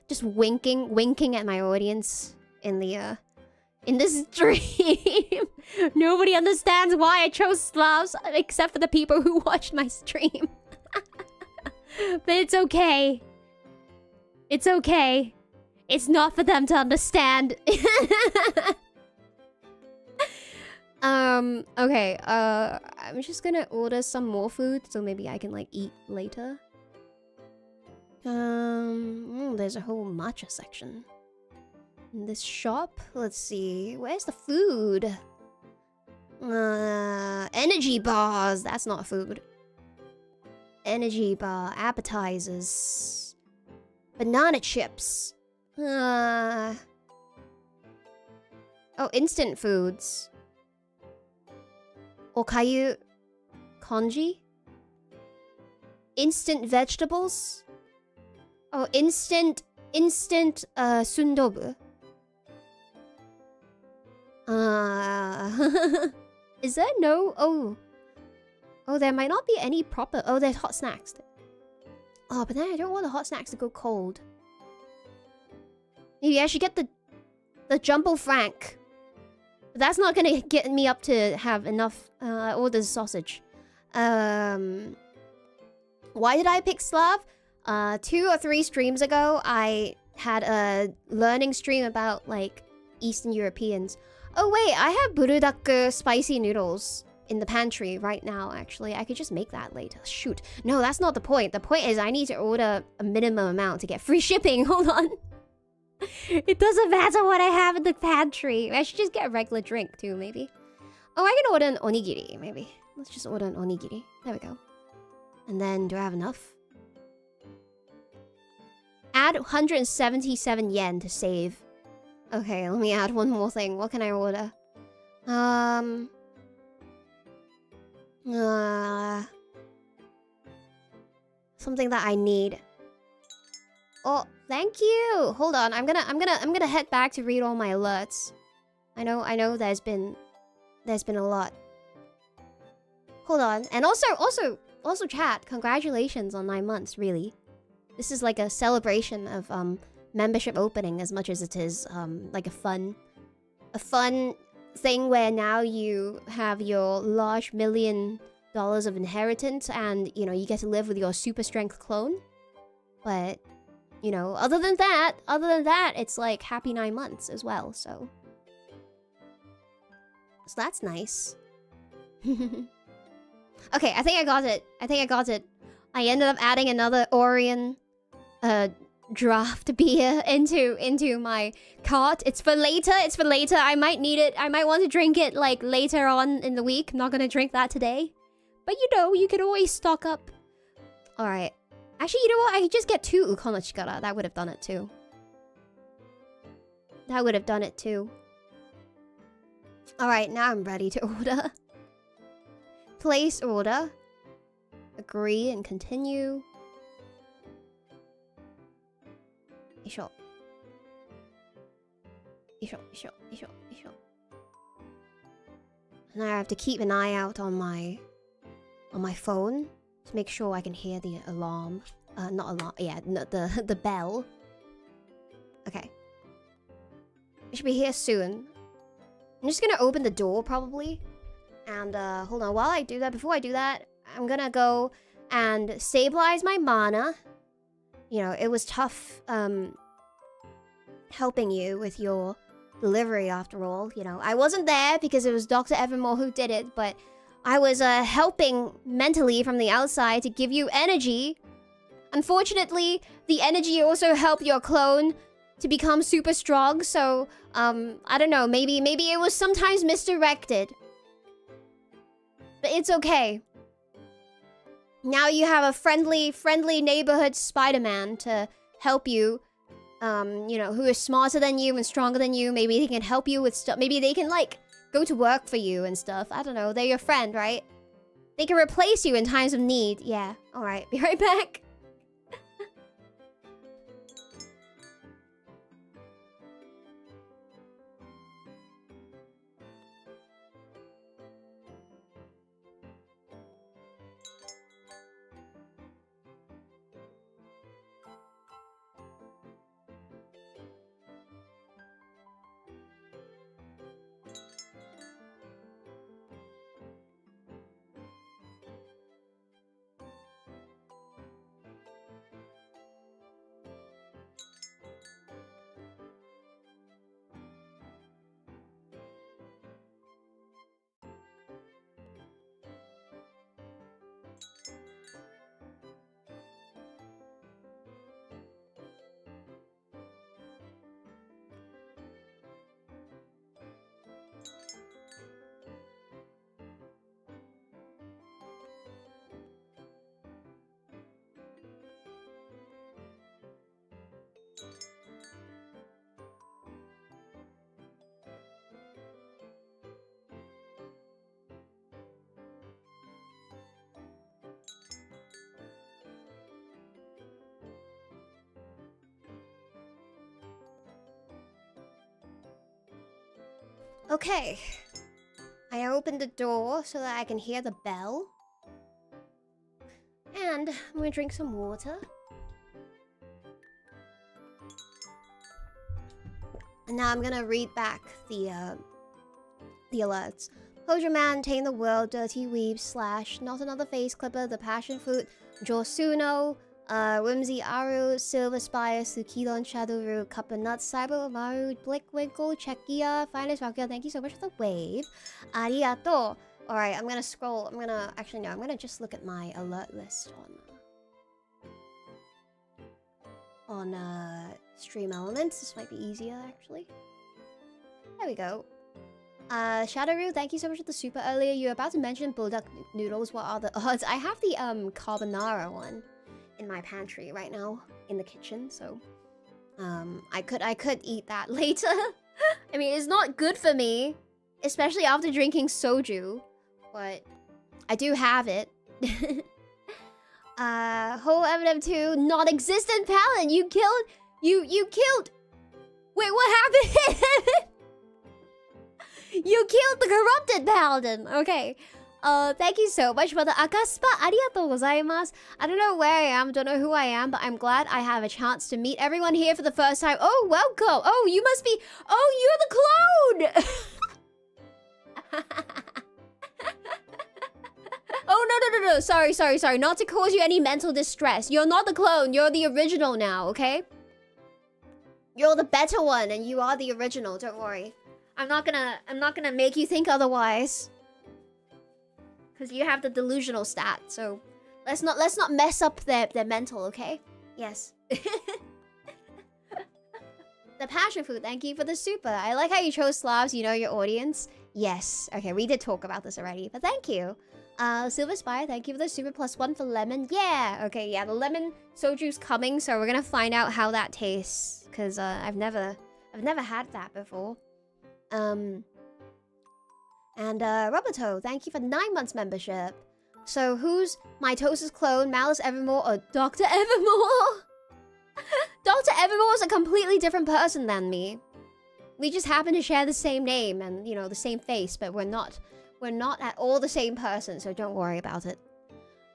Just winking at my audience in this stream. Nobody understands why I chose Slavs except for the people who watched my stream. But it's okay. It's okay. It's not for them to understand. Okay, I'm just gonna order some more food so maybe I can like eat later. There's a whole matcha section in this shop. Let's see, where's the food? Energy bars. That's not food. Energy bar, appetizers, banana chips. Oh, instant foods. Okayu, congee. Instant vegetables. Oh, instant sundobu. Is there no? Oh, there might not be any proper. Oh, there's hot snacks. Oh, but then I don't want the hot snacks to go cold. Maybe I should get the Jumbo Frank. But that's not gonna get me up to have enough. Order sausage. Why did I pick Slav? 2 or 3 streams ago, I had a learning stream about like Eastern Europeans. Oh wait, I have burudaku spicy noodles in the pantry right now, actually. I could just make that later. Shoot. No, that's not the point. The point is I need to order a minimum amount to get free shipping. Hold on. It doesn't matter what I have in the pantry. I should just get a regular drink too, maybe. Oh, I can order an onigiri, maybe. Let's just order an onigiri. There we go. And then, do I have enough? Add 177 yen to save. Okay, let me add one more thing. What can I order? Something that I need. Oh, thank you. Hold on. I'm gonna head back to read all my alerts. I know there's been a lot. Hold on. And also chat, congratulations on 9 months, really. This is like a celebration of membership opening as much as it is like a fun thing where now you have your large $1 million of inheritance and, you know, you get to live with your super strength clone. But, you know, other than that, it's like happy 9 months as well, so that's nice. Okay, I think I got it. I ended up adding another Orion draft beer into my cart. It's for later. I might need it. I might want to drink it like later on in the week. I'm not gonna drink that today. But you know, you could always stock up. Alright. Actually, you know what? I could just get 2 ukon no chikara. That would have done it too. Alright, now I'm ready to order. Place order. Agree and continue. Sure. Now I have to keep an eye out on my phone to make sure I can hear the alarm. Not alarm. Yeah, the bell. Okay. I should be here soon. I'm just gonna open the door probably. And hold on, while I do that, before I do that, I'm gonna go and stabilize my mana. You know, it was tough helping you with your delivery after all. You know, I wasn't there because it was Dr. Evermore who did it, but I was helping mentally from the outside to give you energy. Unfortunately, the energy also helped your clone to become super strong, so I don't know, maybe it was sometimes misdirected. But it's okay. Now you have a friendly neighborhood Spider-Man to help you. You know, who is smarter than you and stronger than you. Maybe they can help you with stuff. Maybe they can, like, go to work for you and stuff. I don't know. They're your friend, right? They can replace you in times of need. Yeah. Alright. Be right back. Okay. I opened the door so that I can hear the bell. And I'm gonna drink some water. And now I'm gonna read back the alerts. Closure Man, Tame the World, Dirty Weeb, Slash, Not Another Face Clipper, The Passion Fruit, Josuno, Whimsy Aru, Silver Spire, Sukilon, Shadowroo, Cup of Nuts, Cyber Maru, Blickwinkle, Chekia, Finest Rockio, thank you so much for the wave. Arigato. Alright, I'm gonna scroll. Actually, no, I'm gonna just look at my alert list on Stream Elements. This might be easier, actually. There we go. Shadowroo, thank you so much for the super earlier. You were about to mention bulldog noodles. What are the odds? I have the carbonara one in my pantry right now in the kitchen, so I could eat that later. I mean, it's not good for me, especially after drinking soju, but I do have it. Whole MM2 non-existent paladin. You killed. Wait, what happened? You killed the corrupted paladin. Okay. Thank you so much for the akaspa. Arigatou gozaimasu. I don't know where I am, don't know who I am, but I'm glad I have a chance to meet everyone here for the first time. Oh, welcome. Oh, you must be... Oh, you're the clone! Oh, no. Sorry. Not to cause you any mental distress. You're not the clone. You're the original now, okay? You're the better one, and you are the original. Don't worry. I'm not gonna make you think otherwise. Because you have the delusional stat, so let's not mess up their mental, okay? Yes. The passion food, thank you for the super. I like how you chose Slavs, you know your audience. Yes. Okay, we did talk about this already, but thank you. Silver Spire, thank you for the super +1 for lemon. Yeah. Okay, yeah, the lemon soju's coming, so we're gonna find out how that tastes. Cause I've never had that before. And Roboto, thank you for 9 months membership. So who's Mitosis clone, Malice Evermore, or Dr. Evermore? Dr. Evermore is a completely different person than me. We just happen to share the same name and, you know, the same face, but we're not at all the same person, so don't worry about it.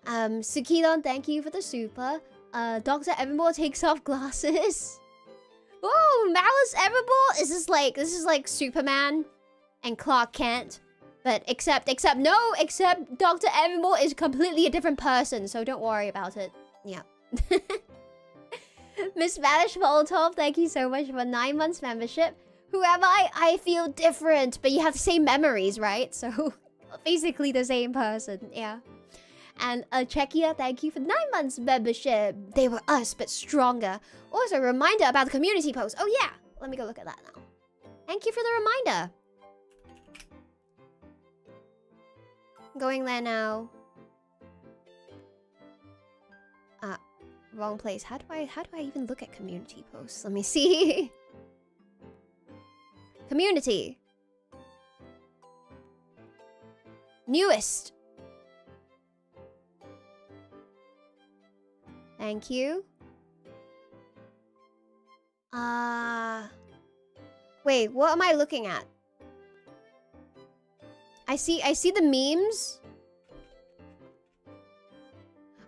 Sukidon, thank you for the super. Dr. Evermore takes off glasses. Oh, Malice Evermore? This is like Superman and Clark Kent. But except Dr. Evermore is completely a different person, so don't worry about it. Yeah. Miss Vanish Molotov, thank you so much for 9 months membership. Who am I? I feel different, but you have the same memories, right? So, basically the same person, yeah. And Czechia, thank you for 9 months membership. They were us, but stronger. Also, a reminder about the community post. Oh yeah, let me go look at that now. Thank you for the reminder. Going there now. Wrong place. How do I even look at community posts? Let me see. Community. Newest. Thank you. Wait, what am I looking at? I see the memes.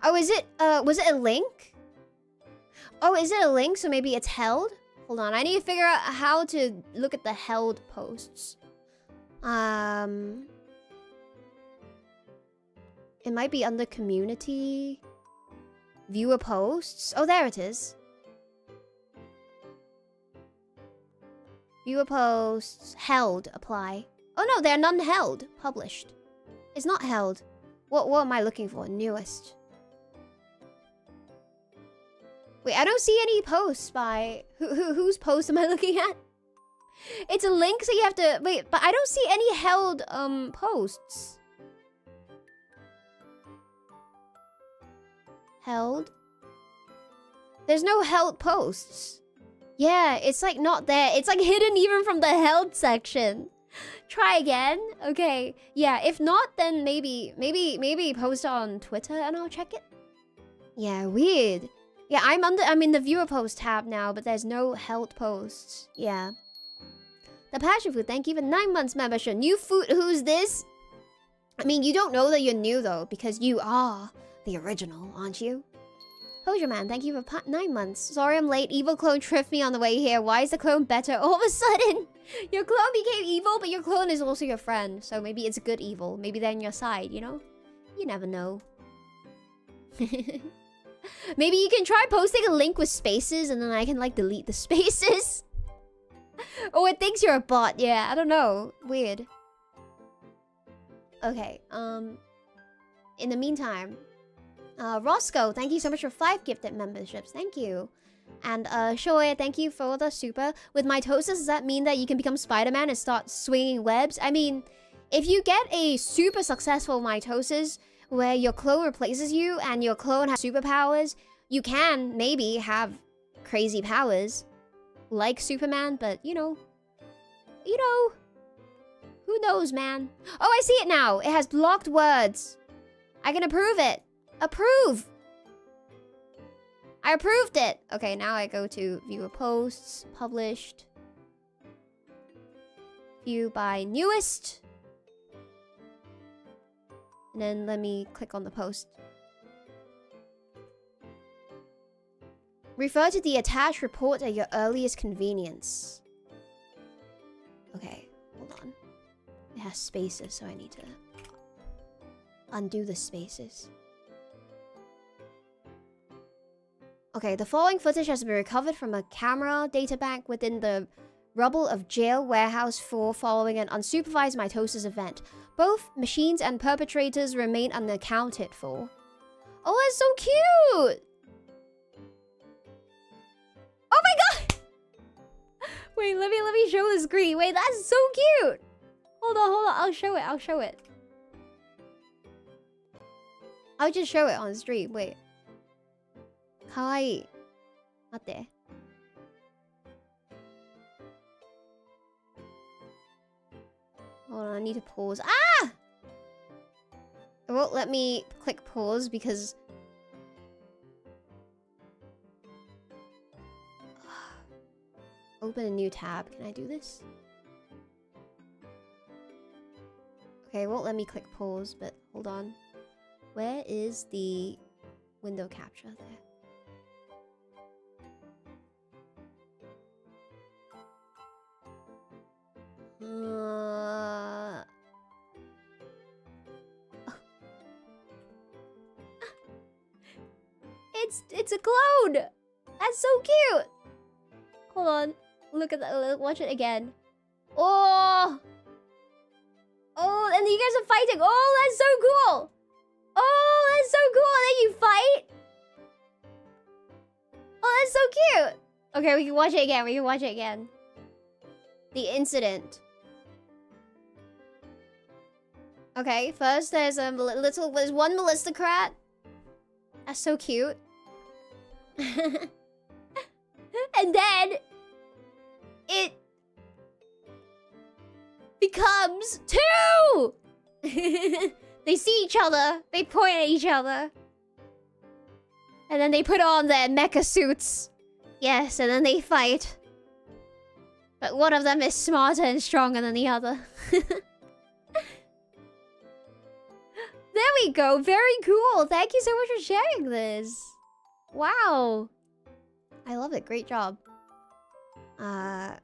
Oh, is it was it a link? Oh, is it a link? So maybe it's held? Hold on, I need to figure out how to look at the held posts. It might be under community. Viewer posts. Oh, there it is. Viewer posts. Held. Apply. Oh no, they're none held. Published. It's not held. What am I looking for? Newest. Wait, I don't see any posts by... Whose post am I looking at? It's a link, so you have to... Wait, but I don't see any held, posts. Held? There's no held posts. Yeah, it's like not there. It's like hidden even from the held section. Try again. Okay. Yeah, if not, then maybe post on Twitter and I'll check it. Yeah, weird. Yeah, I'm in the viewer post tab now, but there's no held posts. Yeah. The Passion Food, thank you for 9 months membership. New food, who's this? I mean, you don't know that you're new though, because you are the original, aren't you? Hosier Man, thank you for 9 months. Sorry I'm late. Evil clone tripped me on the way here. Why is the clone better all of a sudden? Your clone became evil, but your clone is also your friend. So maybe it's a good evil. Maybe they're on your side, you know? You never know. Maybe you can try posting a link with spaces and then I can like delete the spaces. Oh, it thinks you're a bot. Yeah, I don't know. Weird. Okay, in the meantime, Roscoe, thank you so much for 5 gifted memberships. Thank you. And Shoei, thank you for the super. With mitosis, does that mean that you can become Spider-Man and start swinging webs? I mean, if you get a super successful mitosis where your clone replaces you and your clone has superpowers, you can maybe have crazy powers like Superman, but you know, who knows, man? Oh, I see it now. It has blocked words. I can approve it. Approve. I approved it. Okay, now I go to viewer posts, published. View by newest. And then let me click on the post. Refer to the attached report at your earliest convenience. Okay, hold on. It has spaces, so I need to undo the spaces. Okay, the following footage has been recovered from a camera databank within the rubble of jail warehouse 4 following an unsupervised mitosis event. Both machines and perpetrators remain unaccounted for. Oh, that's so cute! Oh my god! Wait, let me show the screen. Wait, that's so cute! Hold on, I'll show it. I'll just show it on stream, wait. Kawaii. Mate. Hold on, I need to pause. Ah! It won't let me click pause because... Open a new tab. Can I do this? Okay, it won't let me click pause, but hold on. Where is the window capture there? It's a clone! That's so cute! Hold on. Look at that. Watch it again. Oh! Oh, and you guys are fighting. Oh, that's so cool! Oh, that's so cool! And then you fight? Oh, that's so cute! Okay, we can watch it again. We can watch it again. The incident. Okay, first there's a there's one Melistocrat. That's so cute. And then it becomes two. They see each other, they point at each other, and then they put on their mecha suits. Yes, and then they fight. But one of them is smarter and stronger than the other. There we go. Very cool. Thank you so much for sharing this. Wow. I love it. Great job. Let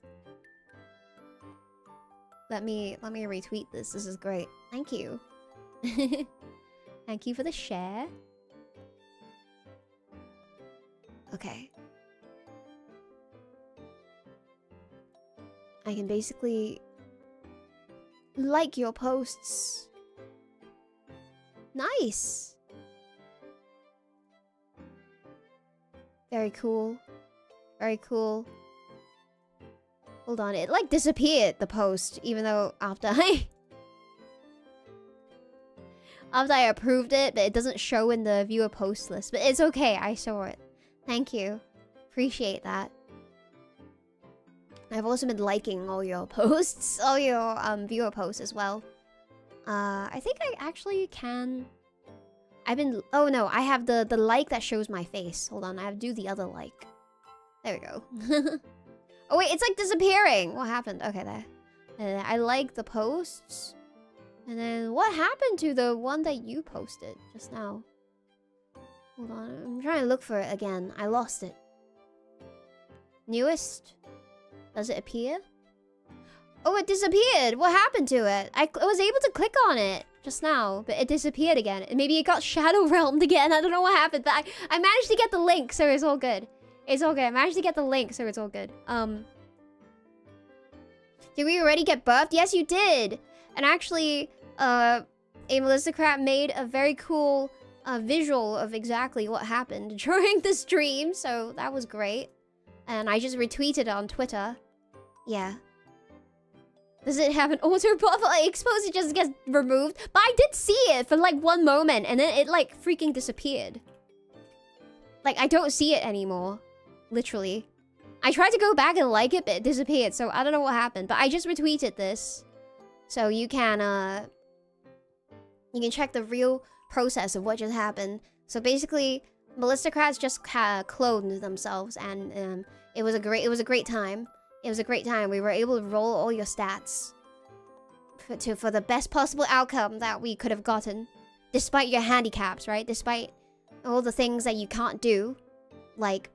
me retweet this. This is great. Thank you. Thank you for the share. Okay. I can basically like your posts. Nice. Very cool. Very cool. Hold on, it like disappeared, the post, even though after I approved it, but it doesn't show in the viewer post list. But it's okay, I saw it. Thank you. Appreciate that. I've also been liking all your posts, all your viewer posts as well. I think I actually can... Oh no, I have the like that shows my face. Hold on, I have to do the other like. There we go. Oh wait, it's like disappearing. What happened? Okay, there. And I like the posts. And then what happened to the one that you posted just now? Hold on, I'm trying to look for it again. I lost it. Newest? Does it appear? Oh, it disappeared. What happened to it? I was able to click on it just now, but it disappeared again. Maybe it got shadow realmed again. I don't know what happened, but I managed to get the link, so it's all good. It's all good. I managed to get the link, so it's all good. Did we already get buffed? Yes, you did. And actually, a Melistocrat made a very cool visual of exactly what happened during the stream, so that was great. And I just retweeted it on Twitter. Yeah. Does it have an auto buff? I suppose it just gets removed. But I did see it for like one moment and then it like freaking disappeared. Like I don't see it anymore. Literally. I tried to go back and like it, but it disappeared. So I don't know what happened. But I just retweeted this. So you can check the real process of what just happened. So basically, Melistocrats just cloned themselves and it was a great time. It was a great time. We were able to roll all your stats for the best possible outcome that we could have gotten. Despite your handicaps, right? Despite all the things that you can't do. Like,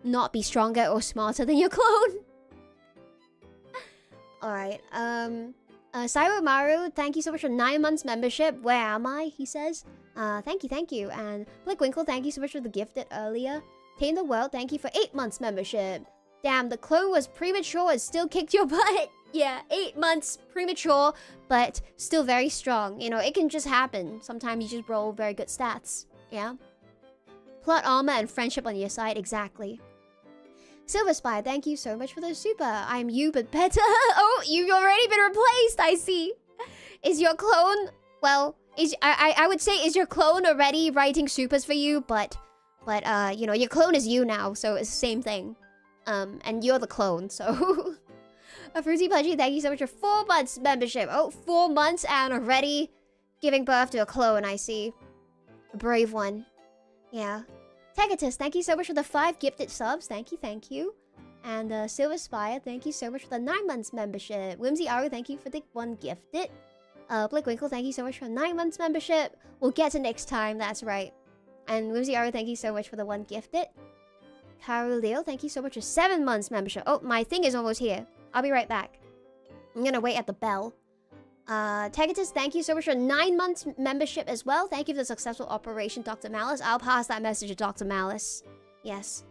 not be stronger or smarter than your clone. Alright, Cyber Maru, thank you so much for 9 months membership. Where am I? He says. Thank you. And Blickwinkle, thank you so much for the gifted earlier. Tame the World, thank you for 8 months membership. Damn, the clone was premature and still kicked your butt. Yeah, 8 months premature, but still very strong. You know, it can just happen. Sometimes you just roll very good stats. Yeah. Plot armor and friendship on your side, exactly. Silver Spy, thank you so much for the super. I'm you, but better. Oh, you've already been replaced, I see. Is your clone... Well, I would say, is your clone already writing supers for you? But you know, your clone is you now, so it's the same thing. And you're the clone, so... A Fruity Pudgy, thank you so much for 4 months membership. Oh, 4 months and already giving birth to a clone, I see. A brave one. Yeah. Tegatus, thank you so much for the 5 gifted subs. Thank you. And Silver Spire, thank you so much for the 9 months membership. Whimsy Aru, thank you for the 1 gifted. Blake Winkle, thank you so much for 9 months membership. We'll get to next time, that's right. And Whimsy Aru, thank you so much for the 1 gifted. Karu Leo, thank you so much for 7 months membership. Oh, my thing is almost here. I'll be right back. I'm gonna wait at the bell. Tegatus, thank you so much for 9 months membership as well. Thank you for the successful operation, Dr. Malice. I'll pass that message to Dr. Malice. Yes.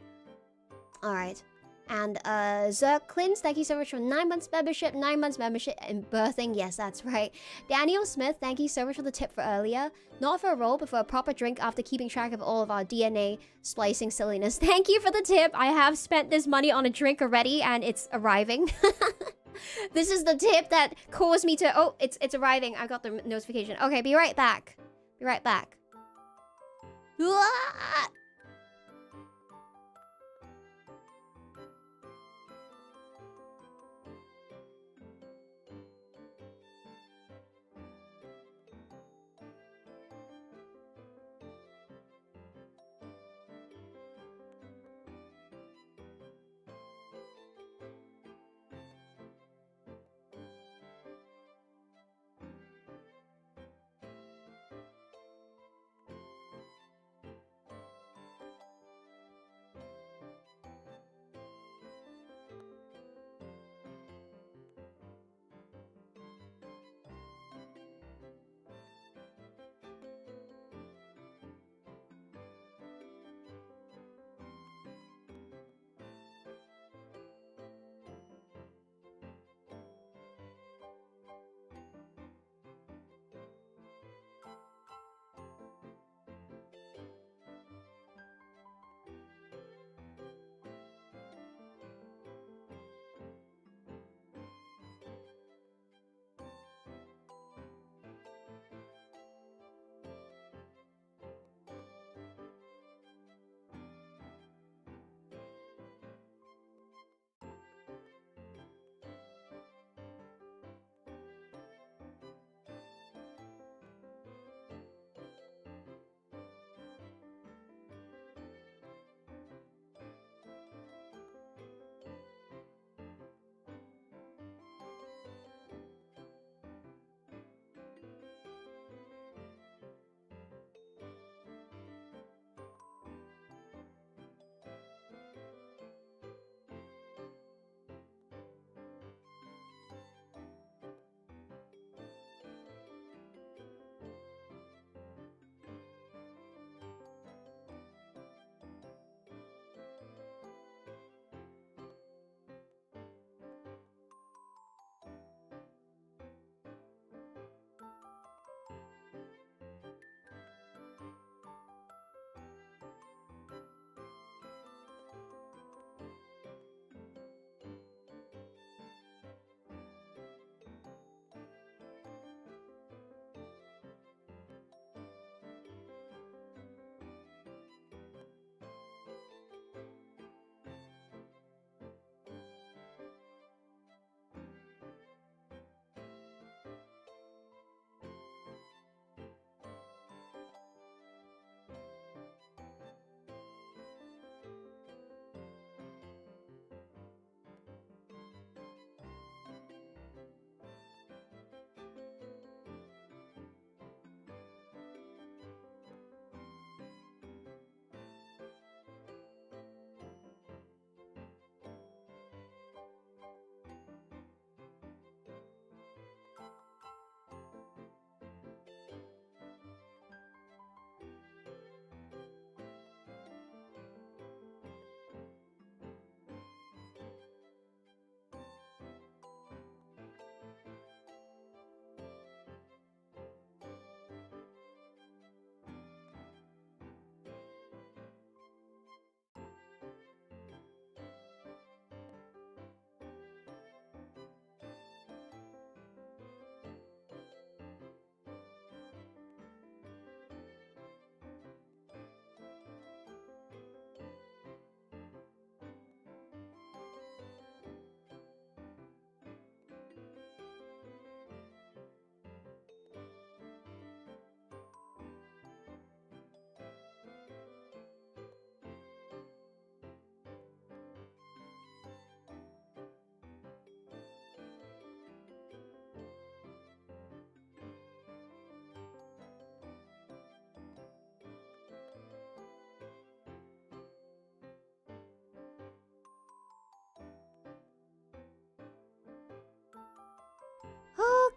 Alright. And Zerklins, thank you so much for 9 months membership, 9 months membership and birthing. Yes, that's right. Daniel Smith, thank you so much for the tip for earlier. Not for a roll, but for a proper drink after keeping track of all of our DNA splicing silliness. Thank you for the tip. I have spent this money on a drink already and it's arriving. This is the tip that caused me to... Oh, it's arriving. I got the notification. Okay, be right back. Be right back.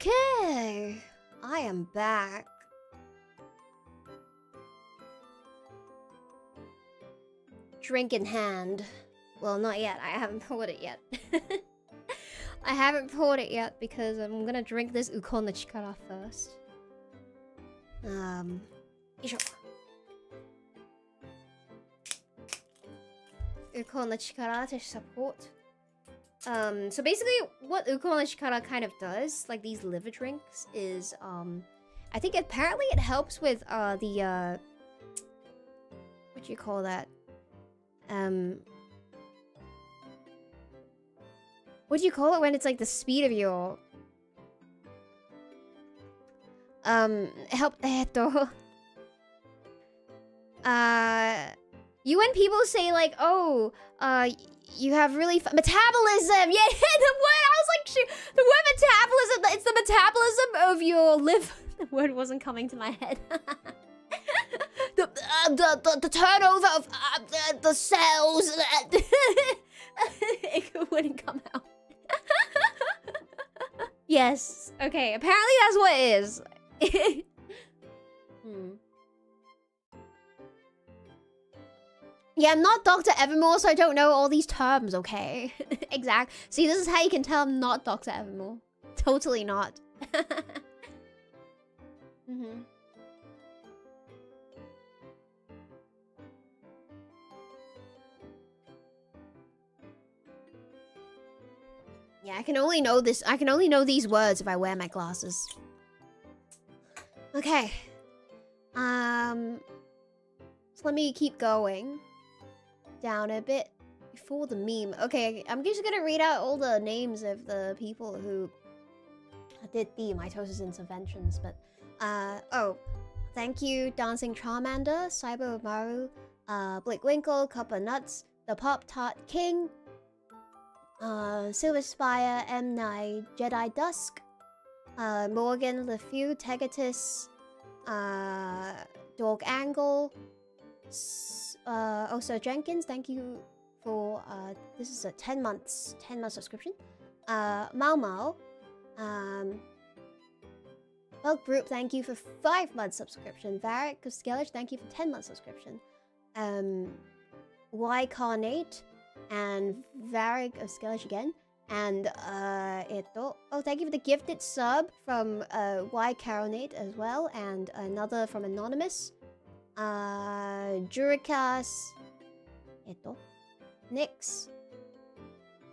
Okay, I am back. Drink in hand. Well, not yet. I haven't poured it yet. I haven't poured it yet because I'm gonna drink this Ukon no Chikara first. Isho. Ukon no Chikara to support. So basically what Ukon no Chikara kind of does, like these liver drinks, is I think apparently it helps with the what do you call that? What do you call it when it's like the speed of your help you when people say like, oh, you have really metabolism. Yeah, the word, I was like, shoot, the word metabolism, it's the metabolism of your liver. The word wasn't coming to my head. the turnover of the cells. It wouldn't come out. Yes. Okay. Apparently that's what it is. Yeah, I'm not Dr. Evermore, so I don't know all these terms, okay? Exact. See, this is how you can tell I'm not Dr. Evermore. Totally not. Yeah, I can only know this. I can only know these words if I wear my glasses. Okay. So let me keep going down a bit before the meme. Okay, I'm just gonna read out all the names of the people who did the mitosis interventions. But oh, thank you, Dancing Charmander, Cyber Maru, Blickwinkle, Cup of Nuts, the Pop Tart King. Silver Spire, M9, Jedi Dusk, Morgan, LeFew, Tegatus, Dog Angle, also Jenkins, thank you for, this is a 10-month subscription, Mau Mau, Bug Group, thank you for 5-month subscription, Varric of Skellige, thank you for 10-month subscription, Y Carnate, and Varric of Skellige again, and oh, thank you for the gifted sub from Y Caronate as well, and another from Anonymous, Juricas, Nix,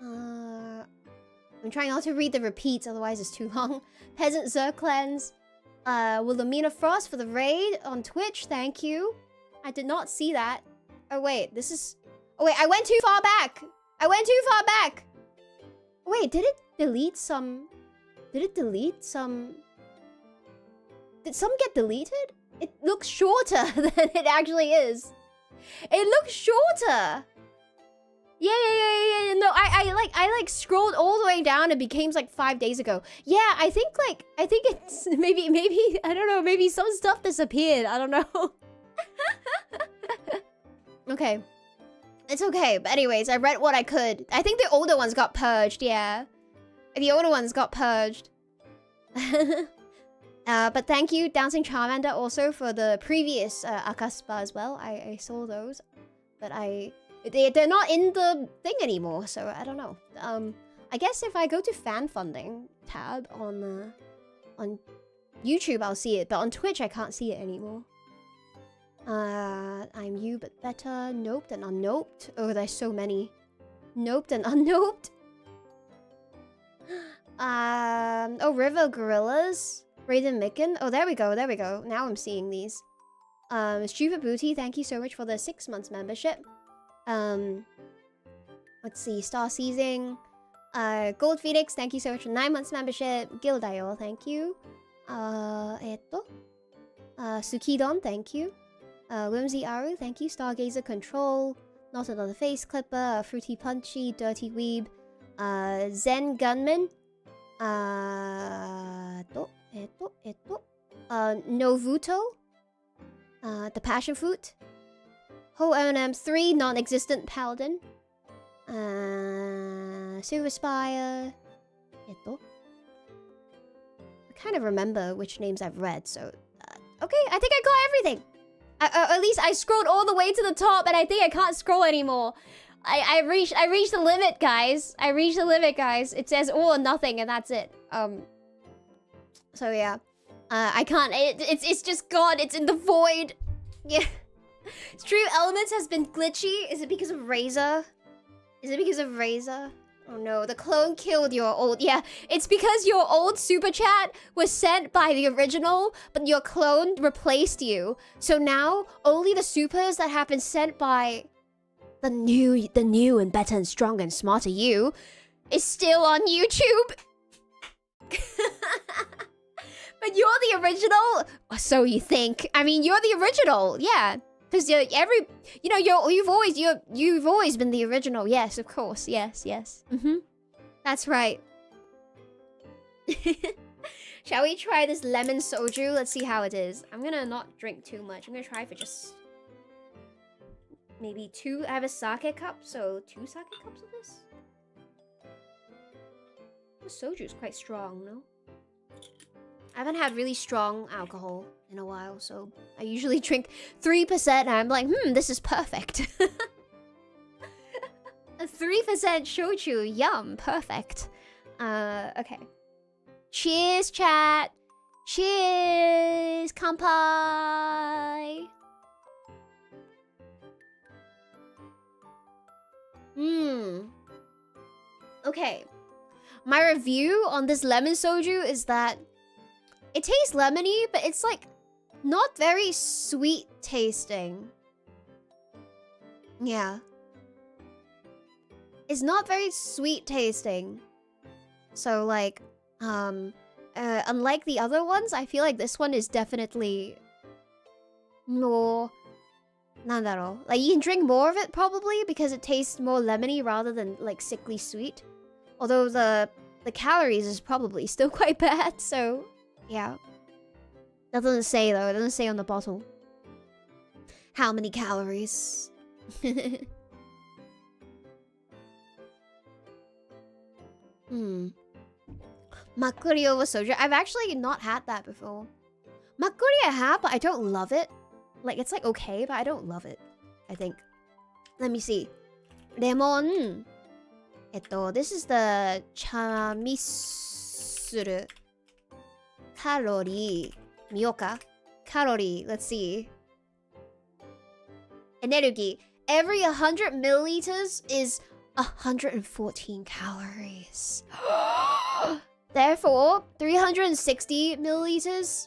I'm trying not to read the repeats, otherwise it's too long. Peasant Zerclans, Wilhelmina Frost for the raid on Twitch, thank you. I did not see that. Oh wait, this is... Oh wait, I went too far back! I went too far back! Wait, did it delete some... Did it delete some... Did some get deleted? It looks shorter than it actually is. It looks shorter! Yeah. No, I like scrolled all the way down and became like 5 days ago. Yeah, I think it's maybe I don't know, maybe some stuff disappeared. I don't know. Okay. It's okay, but anyways, I read what I could. I think the older ones got purged, yeah. The older ones got purged. But thank you, Dancing Charmander, also for the previous Akaspa as well. I saw those. But they're not in the thing anymore, so I don't know. I guess if I go to fan funding tab on YouTube, I'll see it. But on Twitch, I can't see it anymore. I'm you but better, noped and unnoped. Oh, there's so many. Noped and unnoped. Oh, River Gorillas. Raiden Micken. Oh, there we go. Now I'm seeing these. Stupid Booty, thank you so much for the 6 months membership. Let's see, Star Seizing. Gold Phoenix, thank you so much for 9 months membership. Gildayo, thank you. Sukidon, thank you. Whimsy Aru, thank you. Stargazer Control, Not Another Face Clipper, Fruity Punchy, Dirty Weeb, Zen Gunman, Novuto, The Passion Fruit, Ho M3, Non-Existent Paladin, Silver Spire, kind of remember which names I've read, so... okay, I think I got everything. At least I scrolled all the way to the top, and I think I can't scroll anymore. I reached the limit, guys. I reached the limit, guys. It says all or nothing, and that's it. So yeah. I can't... It's just gone. It's in the void. Yeah. Stream Elements has been glitchy. Is it because of Razor? Is it because of Razor? Oh no, the clone killed your old... Yeah, it's because your old super chat was sent by the original, but your clone replaced you. So now, only the supers that have been sent by the new and better and stronger and smarter you is still on YouTube. But you're the original? So you think. I mean, you're the original, yeah. Because you've always been the original. Yes, of course. Yes. That's right. Shall we try this lemon soju? Let's see how it is. I'm gonna not drink too much. I'm gonna try for just maybe 2. I have a sake cup, so 2 sake cups of this. The soju is quite strong, no? I haven't had really strong alcohol in a while, so I usually drink 3% and I'm like, this is perfect. A 3% shochu, yum, perfect. Okay. Cheers, chat. Cheers, kanpai. Okay. My review on this lemon soju is that it tastes lemony, but it's like not very sweet tasting. Yeah. It's not very sweet tasting. So like, unlike the other ones, I feel like this one is definitely more... Nandaro. Like, you can drink more of it probably because it tastes more lemony rather than like sickly sweet. Although the calories is probably still quite bad, so... Yeah. That doesn't say though. It doesn't say on the bottle. How many calories? Makuri over soju. I've actually not had that before. Makuri I have, but I don't love it. Like, it's like okay, but I don't love it. I think. Let me see. Lemon. This is the chamisuru. Calorie. Miyoka. Calorie. Let's see. Energy. Every 100 milliliters is 114 calories. Therefore, 360 milliliters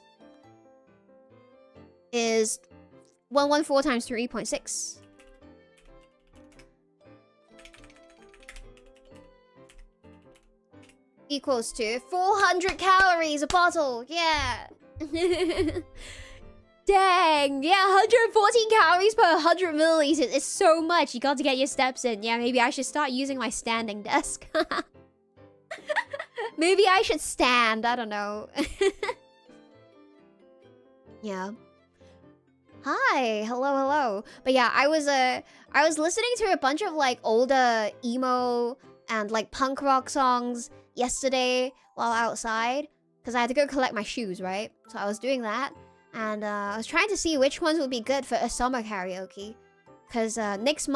is 114 times 3.6. Equals to 400 calories a bottle. Yeah. Dang. Yeah, 114 calories per 100 milliliters. It's so much. You got to get your steps in. Yeah, maybe I should start using my standing desk. Maybe I should stand. I don't know. Yeah. Hi. Hello. But yeah, I was listening to a bunch of like older emo and like punk rock songs yesterday while outside because I had to go collect my shoes, right? So I was doing that and I was trying to see which ones would be good for a summer karaoke because next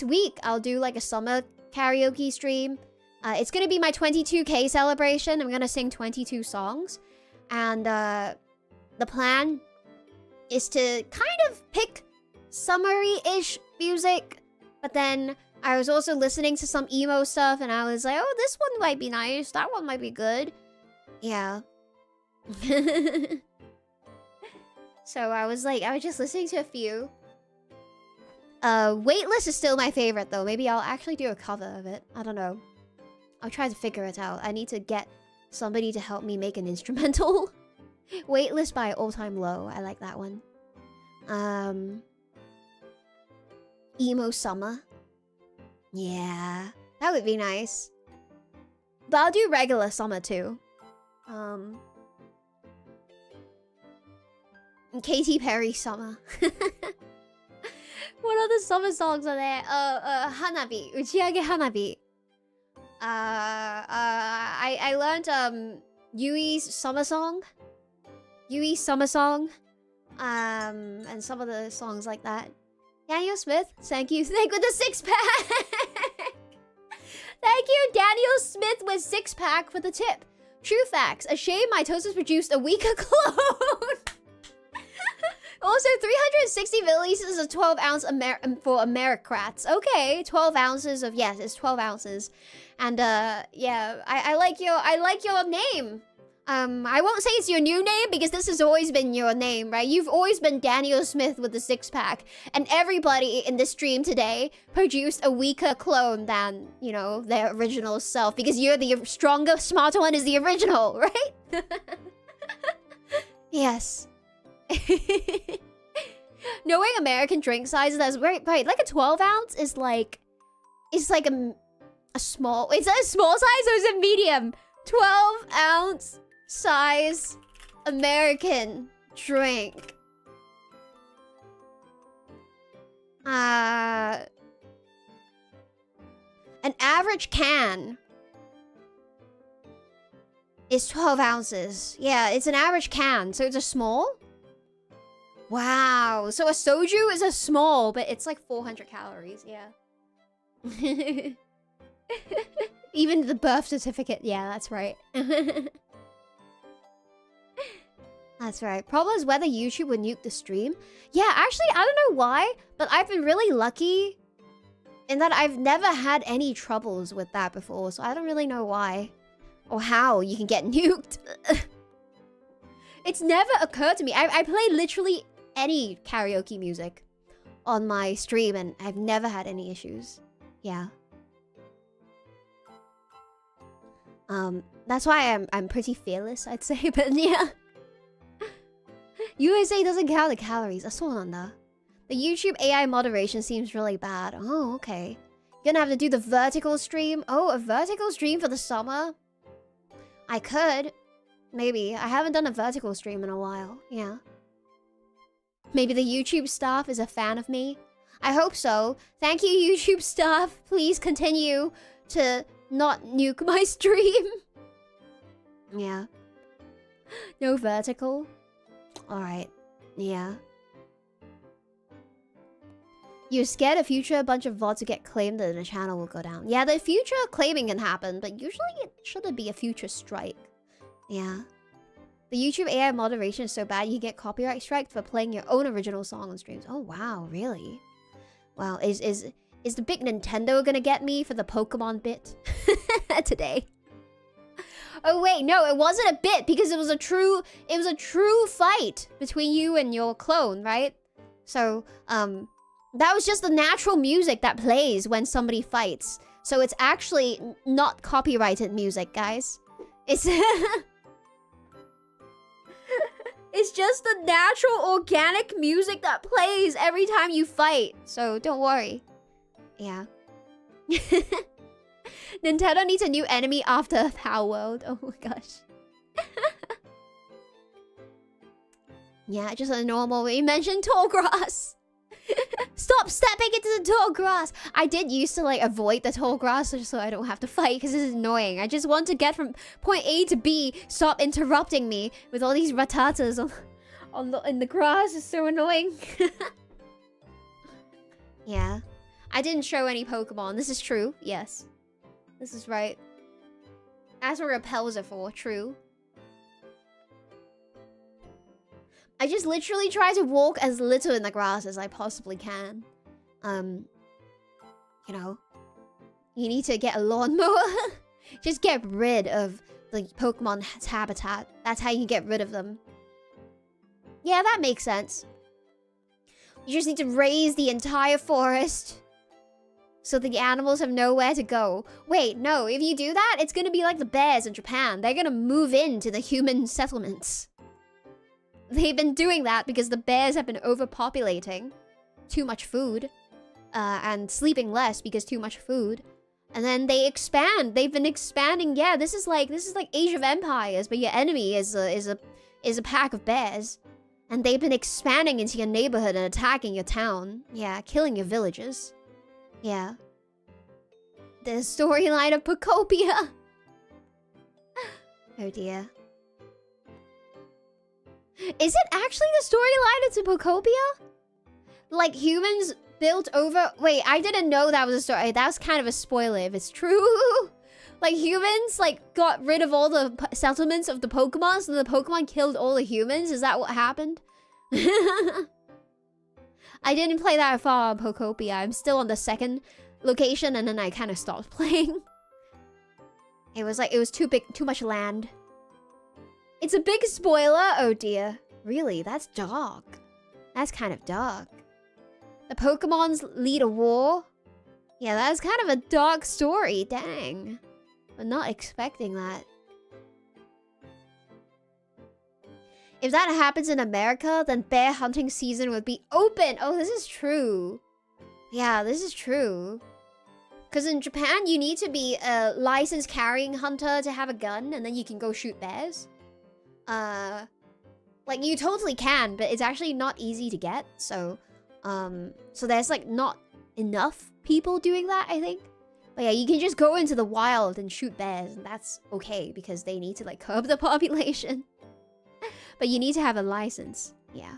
week I'll do like a summer karaoke stream. It's gonna be my 22K celebration. I'm gonna sing 22 songs and the plan is to kind of pick summery-ish music, but then I was also listening to some emo stuff, and I was like, oh, this one might be nice. That one might be good. Yeah. So I was just listening to a few. Weightless is still my favorite, though. Maybe I'll actually do a cover of it. I don't know. I'll try to figure it out. I need to get somebody to help me make an instrumental. Weightless by All Time Low. I like that one. Emo Summer. Yeah, that would be nice. But I'll do regular summer too. Katy Perry Summer. What other summer songs are there? Hanabi. Uchiage Hanabi. I learned Yui's summer song. Yui's summer song. And some of the songs like that. Daniel Smith, thank you. Thank you with the 6-pack. Thank you, Daniel Smith with 6-pack for the tip. True facts. A shame mitosis produced a weaker clone. Also, 360 milliliters of 12 ounce for Americrats. Okay, 12 ounces of, yes, it's 12 ounces. And yeah, I like your name. I won't say it's your new name because this has always been your name, right? You've always been Daniel Smith with the 6-pack. And everybody in the stream today produced a weaker clone than, you know, their original self. Because you're the stronger, smarter one is the original, right? Yes. Knowing American drink sizes, that's right. Like a 12 ounce is like... It's like a small... Is that a small size or is it medium? 12 ounce... size American drink. An average can is 12 ounces. Yeah, it's an average can, so it's a small? Wow, so a soju is a small, but it's like 400 calories, yeah. Even the birth certificate, yeah, that's right. That's right. Problem is whether YouTube would nuke the stream. Yeah, actually, I don't know why, but I've been really lucky in that I've never had any troubles with that before, so I don't really know why or how you can get nuked. It's never occurred to me. I play literally any karaoke music on my stream, and I've never had any issues. Yeah. That's why I'm pretty fearless, I'd say, but yeah. USA doesn't count the calories. I saw on that. The YouTube AI moderation seems really bad. Oh, okay. You're gonna have to do the vertical stream. Oh, a vertical stream for the summer? I could. Maybe. I haven't done a vertical stream in a while. Yeah. Maybe the YouTube staff is a fan of me. I hope so. Thank you, YouTube staff. Please continue to not nuke my stream. Yeah. No vertical. Alright. Yeah. You're scared a future bunch of VODs will get claimed and the channel will go down. Yeah, the future claiming can happen, but usually it shouldn't be a future strike. Yeah. The YouTube AI moderation is so bad you get copyright striked for playing your own original song on streams. Oh wow, really? Wow, is the big Nintendo gonna get me for the Pokemon bit today? Oh wait, no, it wasn't a bit because it was a true fight between you and your clone, right? So, that was just the natural music that plays when somebody fights. So it's actually not copyrighted music, guys. It's it's just the natural organic music that plays every time you fight. So don't worry. Yeah. Nintendo needs a new enemy after Power World. Oh my gosh. Yeah, just a normal. You mentioned tall grass. Stop stepping into the tall grass. I did used to like avoid the tall grass just so I don't have to fight because this is annoying. I just want to get from point A to B. Stop interrupting me with all these ratatas in the grass. It's so annoying. Yeah. I didn't show any Pokemon. This is true. Yes. This is right. That's what repels are for. True. I just literally try to walk as little in the grass as I possibly can. You know, you need to get a lawnmower. Just get rid of the Pokemon's habitat. That's how you get rid of them. Yeah, that makes sense. You just need to raise the entire forest so the animals have nowhere to go. Wait, no, if you do that, it's gonna be like the bears in Japan. They're gonna move into the human settlements. They've been doing that because the bears have been overpopulating. Too much food. And sleeping less because too much food. And then they expand. They've been expanding. Yeah, this is like Age of Empires, but your enemy is a pack of bears. And they've been expanding into your neighborhood and attacking your town. Yeah, killing your villages. Yeah. The storyline of Pocopia. Oh dear. Is it actually the storyline into Pokopia? Like humans built over... Wait, I didn't know that was a story. That was kind of a spoiler if it's true. Like humans like got rid of all the settlements of the Pokemon, so the Pokemon killed all the humans. Is that what happened? I didn't play that far on Pokopia. I'm still on the second location, and then I kind of stopped playing. It was too big, too much land. It's a big spoiler. Oh dear. Really? That's dark. That's kind of dark. The Pokemons lead a war. Yeah, that's kind of a dark story. Dang. I'm not expecting that. If that happens in America, then bear hunting season would be open. Oh, this is true. Yeah, this is true. Because in Japan, you need to be a licensed carrying hunter to have a gun, and then you can go shoot bears. Like, you totally can, but it's actually not easy to get, so there's, like, not enough people doing that, I think. But yeah, you can just go into the wild and shoot bears, and that's okay, because they need to, like, curb the population. But you need to have a license, yeah.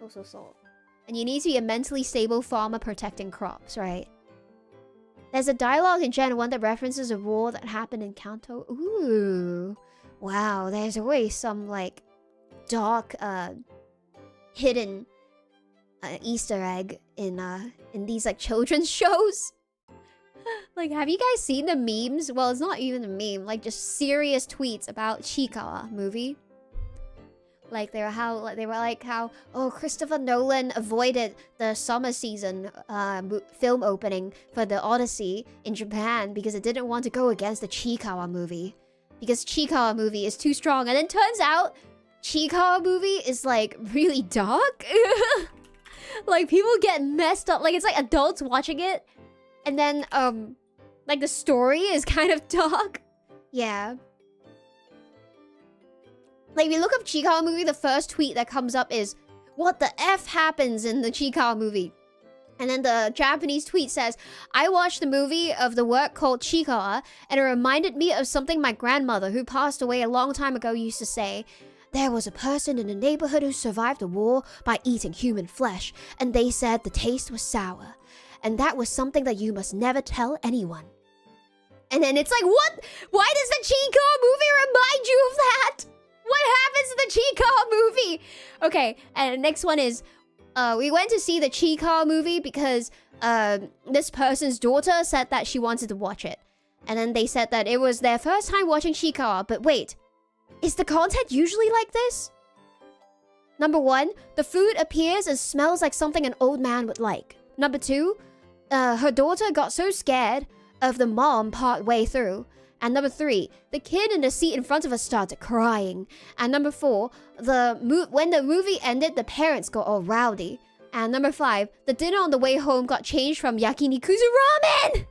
So. And you need to be a mentally stable farmer protecting crops, right? There's a dialogue in Gen 1 that references a war that happened in Kanto. Ooh. Wow, there's always some, like, dark, hidden Easter egg in these, like, children's shows. Like, have you guys seen the memes? Well, it's not even a meme. Like, just serious tweets about Chikawa movie. Like, they were how, oh, Christopher Nolan avoided the summer season film opening for the Odyssey in Japan because it didn't want to go against the Chikawa movie. Because Chikawa movie is too strong. And then turns out, Chikawa movie is, like, really dark. Like, people get messed up. Like, it's like adults watching it. And then, like, the story is kind of dark. Yeah. Like, if you look up Chikawa movie, the first tweet that comes up is, what the F happens in the Chikawa movie? And then the Japanese tweet says, I watched the movie of the work called Chikawa, and it reminded me of something my grandmother, who passed away a long time ago, used to say. There was a person in the neighborhood who survived the war by eating human flesh, and they said the taste was sour. And that was something that you must never tell anyone. And then it's like, what? Why does the Chikawa movie remind you of that? What happens in the Chikawa movie? Okay, and the next one is, we went to see the Chikawa movie because this person's daughter said that she wanted to watch it. And then they said that it was their first time watching Chikawa, but wait, is the content usually like this? Number 1, the food appears and smells like something an old man would like. Number 2, her daughter got so scared of the mom part way through. And number 3, the kid in the seat in front of us started crying. And number 4, when the movie ended, the parents got all rowdy. And number 5, the dinner on the way home got changed from yakiniku to ramen!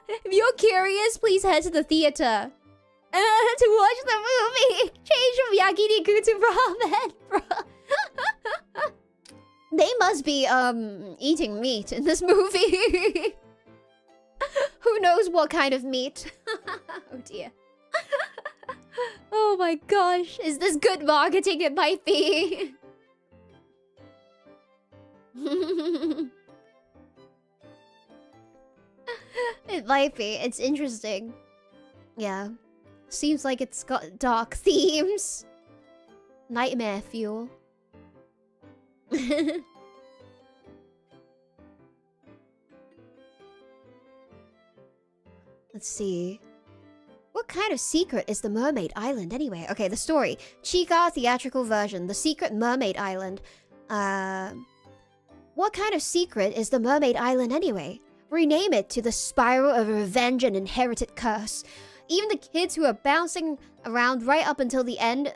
If you're curious, please head to the theater to watch the movie. Change from yakiniku to ramen, bro. They must be, eating meat in this movie. Who knows what kind of meat? Oh dear. Oh my gosh. Is this good marketing? It might be. It might be. It's interesting. Yeah. Seems like it's got dark themes. Nightmare fuel. Let's see. What kind of secret is the Mermaid Island anyway? Okay, the story. Chica theatrical version. The Secret Mermaid Island. What kind of secret is the Mermaid Island anyway? Rename it to the Spiral of Revenge and Inherited Curse. Even the kids who are bouncing around right up until the end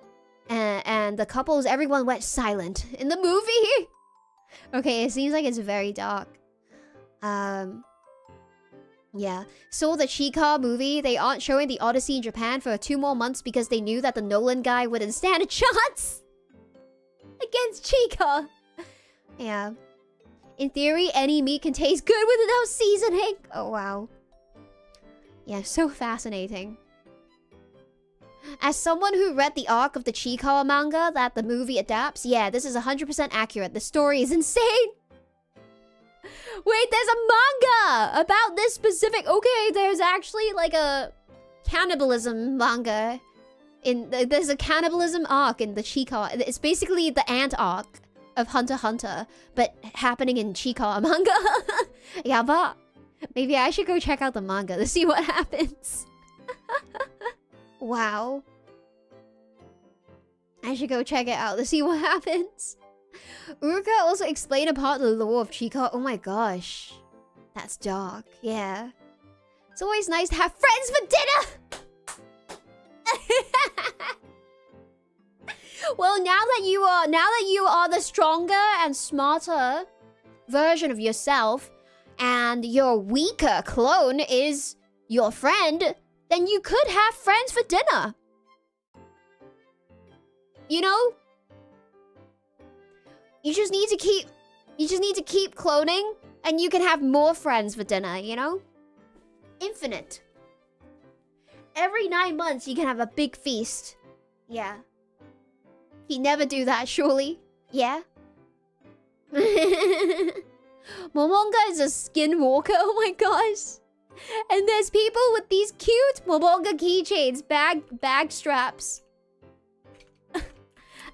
and the couples, everyone went silent in the movie. Okay, it seems like it's very dark. Yeah. So the Chika movie, they aren't showing the Odyssey in Japan for 2 more months because they knew that the Nolan guy wouldn't stand a chance against Chika. Yeah. In theory, any meat can taste good with enough seasoning. Oh, wow. Yeah, so fascinating. As someone who read the arc of the Chikawa manga that the movie adapts, yeah, this is 100% accurate. The story is insane. Wait, there's a manga about this specific... Okay, there's actually like a cannibalism manga. There's a cannibalism arc in the Chikawa. It's basically the ant arc of Hunter x Hunter, but happening in Chikawa manga. Yaba. Maybe I should go check out the manga to see what happens. Wow. I should go check it out to see what happens. Uruka also explained a part of the lore of Chikawa. Oh my gosh. That's dark. Yeah. It's always nice to have friends for dinner! Well, now that you are the stronger and smarter version of yourself, and your weaker clone is your friend, then you could have friends for dinner. You know? You just need to keep cloning, and you can have more friends for dinner, you know? Infinite. Every 9 months, you can have a big feast. Yeah. You never do that, surely. Yeah? Momonga is a skinwalker, oh my gosh. And there's people with these cute Momonga keychains, bag straps.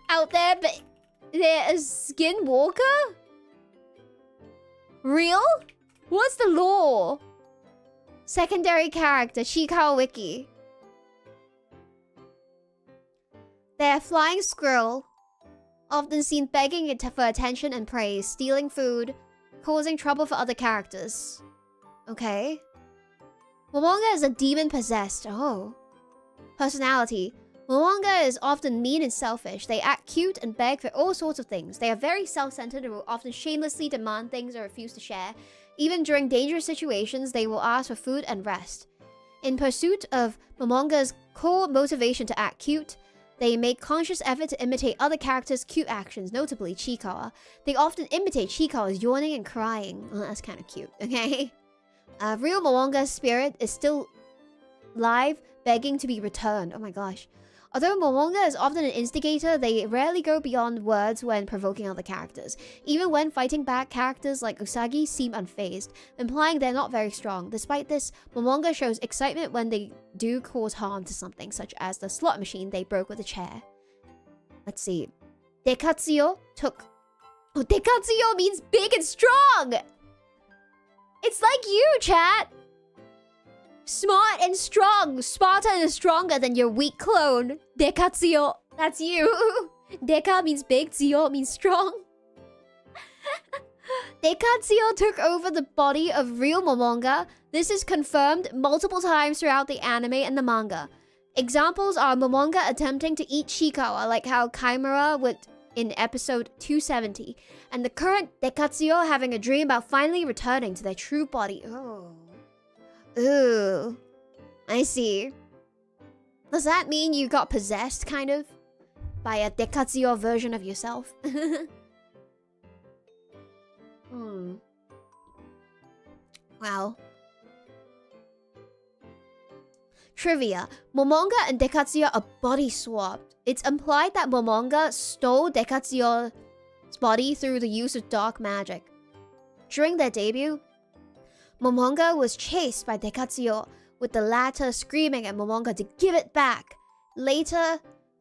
Out there, but they're a skinwalker? Real? What's the lore? Secondary character, Chikawa Wiki. They're a flying squirrel, often seen begging it for attention and praise, stealing food, causing trouble for other characters. Okay. Momonga is a demon possessed. Oh. Personality. Momonga is often mean and selfish. They act cute and beg for all sorts of things. They are very self-centered and will often shamelessly demand things or refuse to share. Even during dangerous situations, they will ask for food and rest. In pursuit of Momonga's core motivation to act cute, they make conscious effort to imitate other characters' cute actions, notably Chikawa. They often imitate Chikawa's yawning and crying. Oh, that's kind of cute, okay? Real Momonga's spirit is still live, begging to be returned. Oh my gosh. Although Momonga is often an instigator, they rarely go beyond words when provoking other characters. Even when fighting back, characters like Usagi seem unfazed, implying they're not very strong. Despite this, Momonga shows excitement when they do cause harm to something, such as the slot machine they broke with a chair. Let's see. Dekatsuyo took... Oh, Dekatsuyo means big and strong! It's like you, chat! Smart and strong. Smarter and stronger than your weak clone. Dekatsuyo. That's you. Deka means big. Tsuyo means strong. Dekatsuyo took over the body of real Momonga. This is confirmed multiple times throughout the anime and the manga. Examples are Momonga attempting to eat Chikawa, like how Chimera would in episode 270. And the current Dekatsuyo having a dream about finally returning to their true body. Oh. Ooh, I see. Does that mean you got possessed, kind of? By a Dekatsuyo version of yourself? Wow. Trivia. Momonga and Dekatsuyo are body swapped. It's implied that Momonga stole Dekatsuyo's body through the use of dark magic. During their debut, Momonga was chased by Dekatsuyo, with the latter screaming at Momonga to give it back. Later,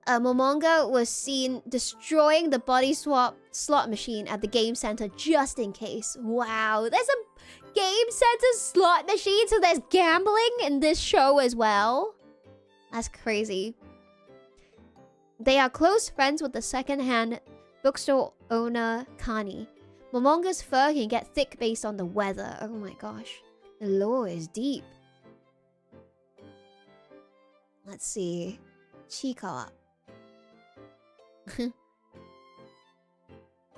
Momonga was seen destroying the body swap slot machine at the game center just in case. Wow, there's a game center slot machine, so there's gambling in this show as well? That's crazy. They are close friends with the second-hand bookstore owner Kani. Momonga's fur can get thick based on the weather. Oh my gosh. The lore is deep. Let's see. Chikawa.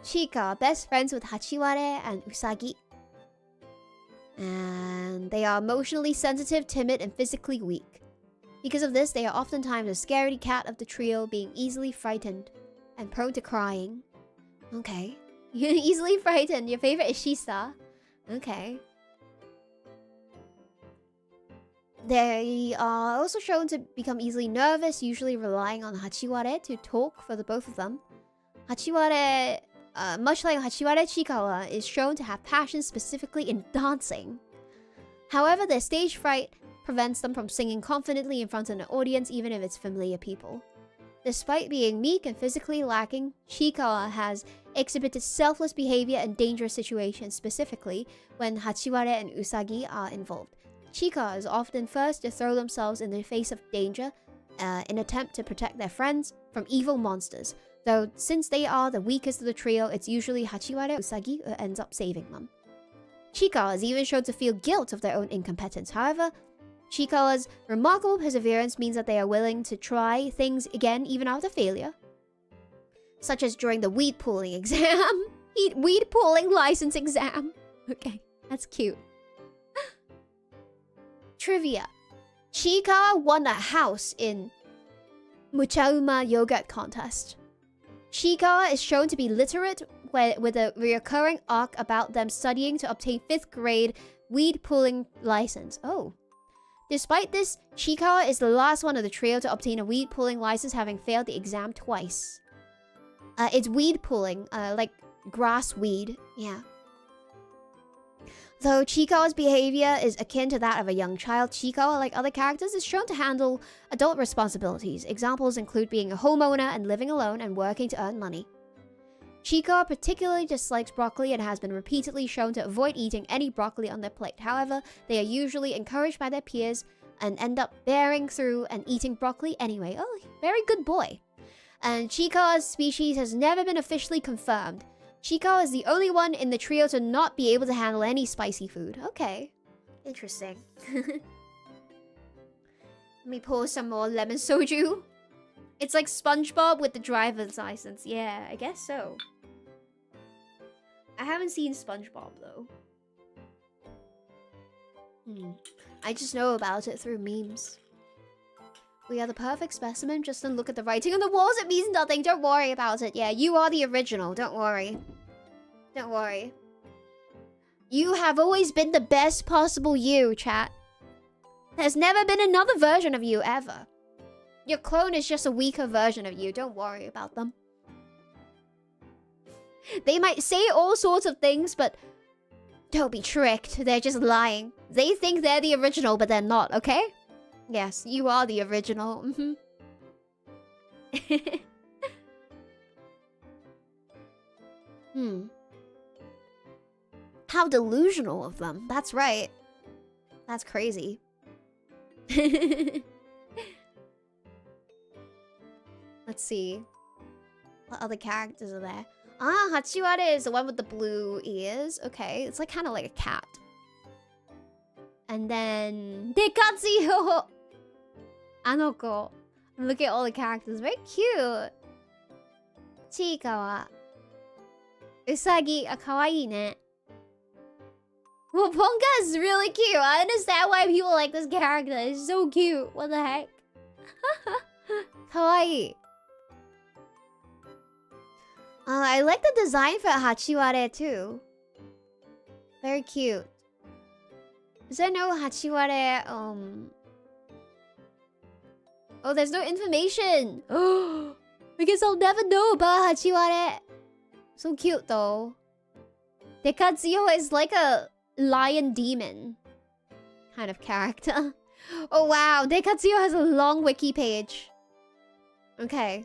Chikawa, best friends with Hachiware and Usagi. And they are emotionally sensitive, timid, and physically weak. Because of this, they are oftentimes a scaredy cat of the trio, being easily frightened and prone to crying. Okay. You're easily frightened. Your favorite is Shisa. Okay. They are also shown to become easily nervous, usually relying on Hachiware to talk for the both of them. Hachiware, much like Hachiware, Chikawa is shown to have passion specifically in dancing. However, their stage fright prevents them from singing confidently in front of an audience, even if it's familiar people. Despite being meek and physically lacking, Chikawa has exhibited selfless behavior in dangerous situations, specifically when Hachiware and Usagi are involved. Chikawa is often first to throw themselves in the face of danger in an attempt to protect their friends from evil monsters. Though, since they are the weakest of the trio, it's usually Hachiware Usagi who ends up saving them. Chikawa is even shown to feel guilt of their own incompetence. However, Chikawa's remarkable perseverance means that they are willing to try things again even after failure. Such as during the weed pulling exam. Weed pulling license exam. Okay, that's cute. Trivia. Chikawa won a house in Muchauma yogurt contest. Chikawa is shown to be literate with a reoccurring arc about them studying to obtain 5th grade weed pulling license. Oh. Despite this, Chikawa is the last one of the trio to obtain a weed pulling license, having failed the exam twice. It's weed pulling, like grass weed. Yeah. Though Chikawa's behavior is akin to that of a young child, Chikawa, like other characters, is shown to handle adult responsibilities. Examples include being a homeowner and living alone and working to earn money. Chikawa particularly dislikes broccoli and has been repeatedly shown to avoid eating any broccoli on their plate. However, they are usually encouraged by their peers and end up bearing through and eating broccoli anyway. Oh, very good boy. And Chikawa's species has never been officially confirmed. Chikawa is the only one in the trio to not be able to handle any spicy food. Okay. Interesting. Let me pour some more lemon soju. It's like SpongeBob with the driver's license. Yeah, I guess so. I haven't seen SpongeBob, though. I just know about it through memes. We are the perfect specimen. Just don't look at the writing on the walls. It means nothing. Don't worry about it. Yeah, you are the original. Don't worry. Don't worry. You have always been the best possible you, chat. There's never been another version of you, ever. Your clone is just a weaker version of you. Don't worry about them. They might say all sorts of things, but don't be tricked. They're just lying. They think they're the original, but they're not, okay? Yes, you are the original. How delusional of them. That's right. That's crazy. Let's see. What other characters are there? Ah, Hachiware is the one with the blue ears. Okay, it's like kind of like a cat. And then Dekatsuyo! Anoko. Look at all the characters. Very cute. Chikawa. Usagi. Kawaii ne. Well, Ponga is really cute. I understand why people like this character. It's so cute. What the heck? Kawaii. I like the design for Hachiware too. Very cute. Is there no Hachiware, Oh, there's no information! Oh, I guess I'll never know about Hachiware. So cute though. Dekatsuyo is like a lion demon kind of character. Oh wow, Dekatsuyo has a long wiki page. Okay.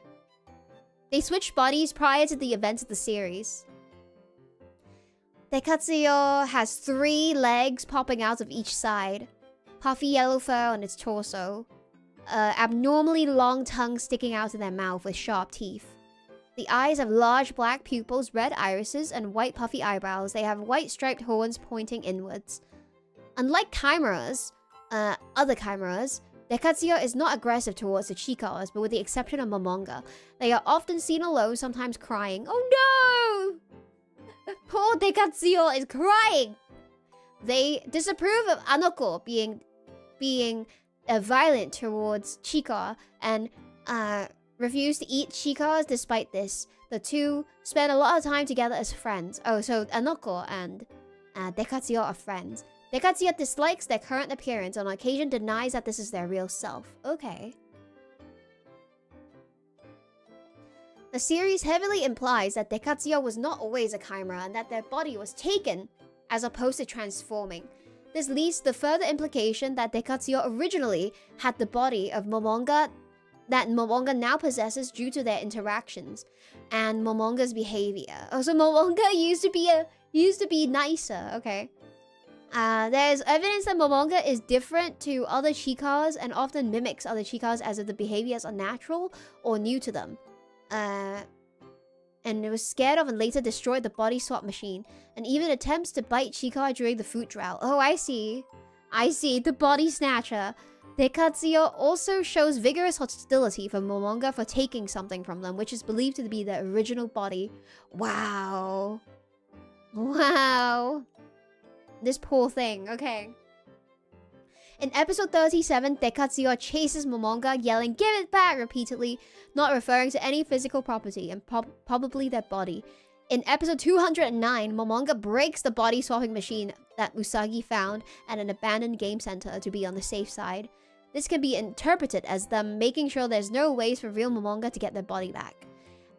They switched bodies prior to the events of the series. Dekatsuyo has 3 legs popping out of each side. Puffy yellow fur on its torso. Abnormally long tongue sticking out of their mouth with sharp teeth. The eyes have large black pupils, red irises, and white puffy eyebrows. They have white striped horns pointing inwards. Unlike chimeras, other chimeras, Dekatsuyo is not aggressive towards the Chikawas, but with the exception of Momonga. They are often seen alone, sometimes crying. Oh no! Poor Dekatsuyo is crying! They disapprove of Anoko being violent towards Chikawa and refuse to eat Chikawas despite this. The two spend a lot of time together as friends. Oh, so Anoko and Dekatsuyo are friends. Dekatsuyo dislikes their current appearance and on occasion denies that this is their real self. Okay. The series heavily implies that Dekatsuyo was not always a chimera and that their body was taken as opposed to transforming. This leads to the further implication that Dekatsuyo originally had the body of Momonga that Momonga now possesses due to their interactions and Momonga's behavior. Oh, so Momonga used to be nicer, okay. There's evidence that Momonga is different to other Chikawas and often mimics other Chikawas as if the behaviors are natural or new to them. And it was scared of and later destroyed the body swap machine and even attempts to bite Chikawa during the food drought. Oh, I see. The body snatcher. Dekatsuyo also shows vigorous hostility for Momonga for taking something from them, which is believed to be the original body. Wow. This poor thing, okay. In episode 37, Dekatsuyo chases Momonga, yelling, "Give it back!" repeatedly, not referring to any physical property and probably their body. In episode 209, Momonga breaks the body swapping machine that Usagi found at an abandoned game center to be on the safe side. This can be interpreted as them making sure there's no ways for real Momonga to get their body back.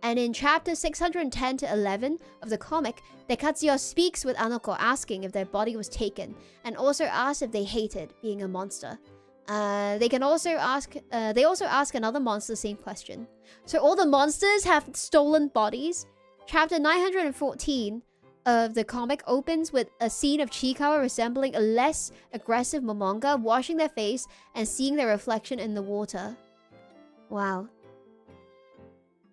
And in chapters 610 to 11 of the comic, Dekatsuyo speaks with Anoko asking if their body was taken, and also asks if they hated being a monster. They also ask another monster the same question. So all the monsters have stolen bodies. Chapter 914 of the comic opens with a scene of Chikawa resembling a less aggressive Momonga washing their face and seeing their reflection in the water. Wow.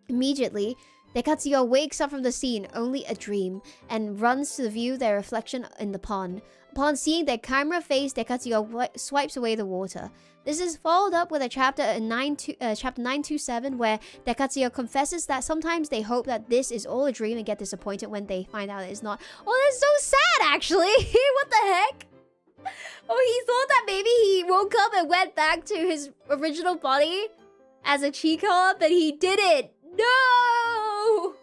Immediately, Dekatsuyo wakes up from the scene, only a dream, and runs to view their reflection in the pond. Upon seeing their chimera face, Dekatsuyo swipes away the water. This is followed up with a chapter 927 where Dekatsuyo confesses that sometimes they hope that this is all a dream and get disappointed when they find out it's not. Oh, that's so sad, actually. What the heck? Oh, he thought that maybe he woke up and went back to his original body as a Chikawa, but he didn't. No!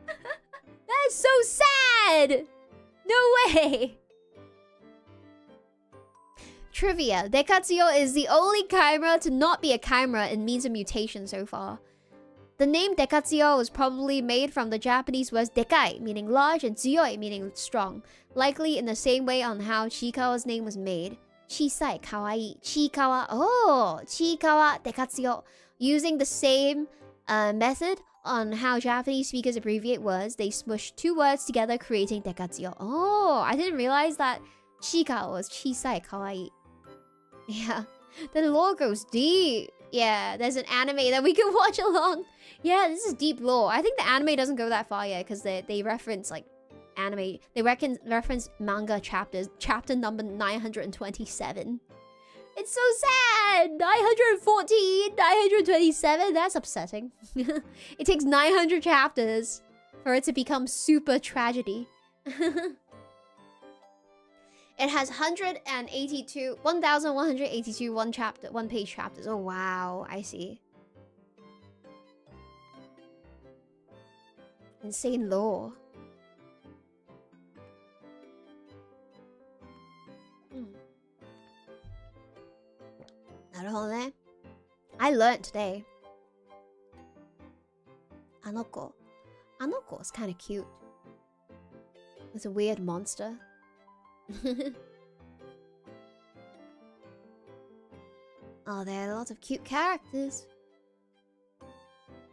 That's so sad! No way! Trivia. Dekatsuyo is the only chimera to not be a chimera in means of mutation so far. The name Dekatsuyo was probably made from the Japanese words dekai, meaning large, and tsuyoi, meaning strong. Likely in the same way on how Chikawa's name was made. Chisai kawaii. Chikawa. Oh! Chikawa Dekatsuyo. Using the same method on how Japanese speakers abbreviate words, they smush two words together, creating Dekatsuyo. Oh, I didn't realize that Chika was Chisai kawaii. Yeah, the lore goes deep. Yeah, there's an anime that we can watch along. Yeah, this is deep lore. I think the anime doesn't go that far yet because they reference like anime. They reference manga chapters. Chapter number 927. It's so sad! 914, 927, that's upsetting. It takes 900 chapters for it to become super tragedy. It has 1,182 one-page chapters. Oh wow, I see. Insane lore. I learned today. Anoko. Anoko is kind of cute. It's a weird monster. Oh, there are lots of cute characters.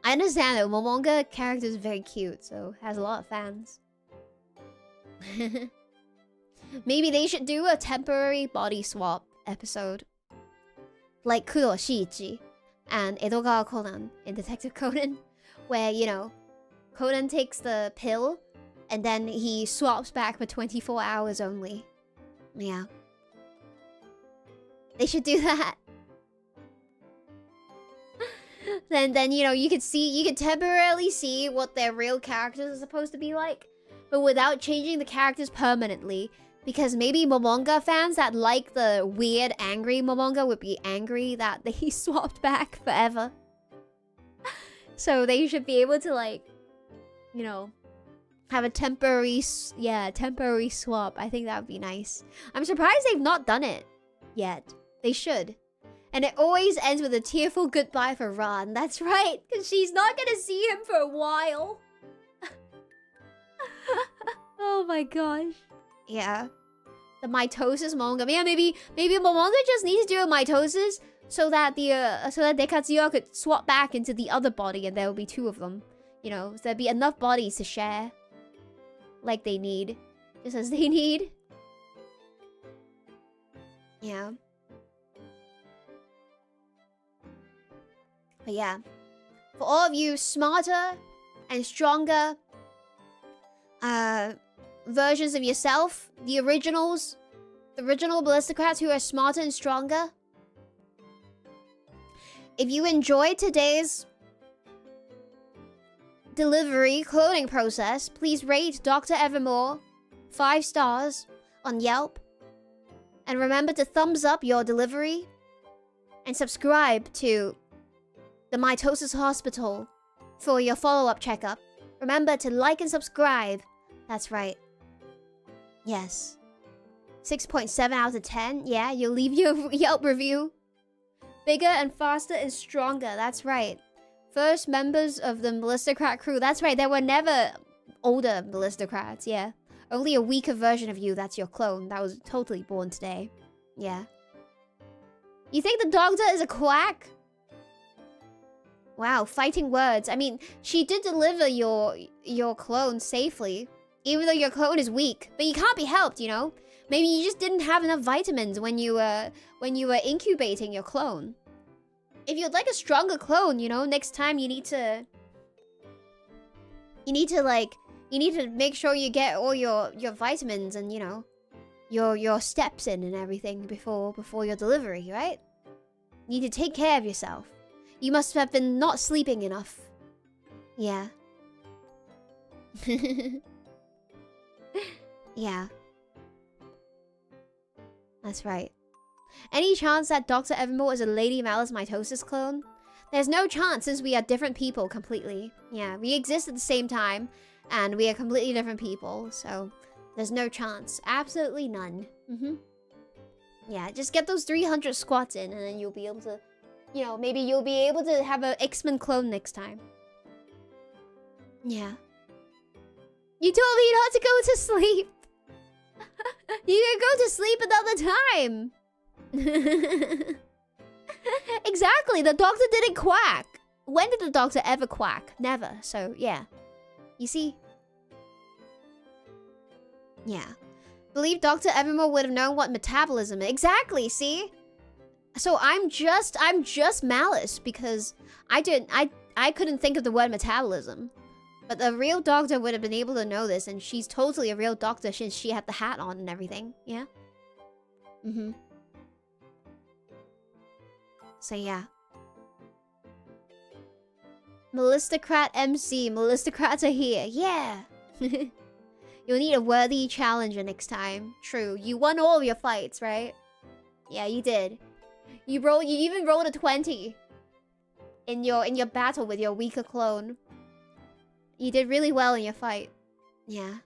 I understand that Momonga character is very cute, so has a lot of fans. Maybe they should do a temporary body swap episode. Like Kuro Shiichi and Edogawa Conan in Detective Conan, where, you know, Conan takes the pill and then he swaps back for 24 hours only. Yeah. They should do that. Then you know, you can temporarily see what their real characters are supposed to be like, but without changing the characters permanently. Because maybe Momonga fans that like the weird, angry Momonga would be angry that they swapped back forever. So they should be able to, like, you know, have a temporary swap. I think that would be nice. I'm surprised they've not done it yet. They should. And it always ends with a tearful goodbye for Ran. That's right, because she's not gonna see him for a while. Oh my gosh. Yeah. The mitosis manga. Yeah, maybe Momonga just needs to do a mitosis so that Dekatsuya could swap back into the other body and there will be two of them. You know, so there'd be enough bodies to share. Like they need. Just as they need. Yeah. But yeah. For all of you smarter and stronger versions of yourself, the original Ballistocrats who are smarter and stronger. If you enjoyed today's delivery cloning process, please rate Dr. Evermore 5 stars on Yelp. And remember to thumbs up your delivery and subscribe to the Mitosis Hospital for your follow-up checkup. Remember to like and subscribe. That's right. Yes. 6.7 out of 10. Yeah, you'll leave your Yelp review. Bigger and faster and stronger. That's right. First members of the Ballistocrat crew. That's right, there were never older Ballistocrats, yeah. Only a weaker version of you that's your clone. That was totally born today. Yeah. You think the doctor is a quack? Wow, fighting words. I mean, she did deliver your clone safely. Even though your clone is weak. But you can't be helped, you know? Maybe you just didn't have enough vitamins when you were incubating your clone. If you'd like a stronger clone, you know, next time you need to make sure you get all your vitamins and, you know, your steps in and everything before your delivery, right? You need to take care of yourself. You must have been not sleeping enough. Yeah. Yeah. That's right. Any chance that Dr. Evermore is a Lady Malice mitosis clone? There's no chance since we are different people completely. Yeah, we exist at the same time, and we are completely different people, so there's no chance. Absolutely none. Yeah, just get those 300 squats in, and then you'll be able to, you know, maybe you'll be able to have an X-Men clone next time. Yeah. You told me not to go to sleep. You can go to sleep another time. Exactly, the doctor didn't quack. When did the doctor ever quack? Never, so yeah. You see? Yeah. Believe Dr. Evermore would have known what metabolism is. Exactly, see? So I'm just Malice because I couldn't think of the word metabolism. But the real doctor would have been able to know this, and she's totally a real doctor since she had the hat on and everything. Yeah? So yeah. Ballistocrat MC. Ballistocrats are here. Yeah! You'll need a worthy challenger next time. True. You won all of your fights, right? Yeah, you did. You even rolled a 20 in your battle with your weaker clone. You did really well in your fight. Yeah.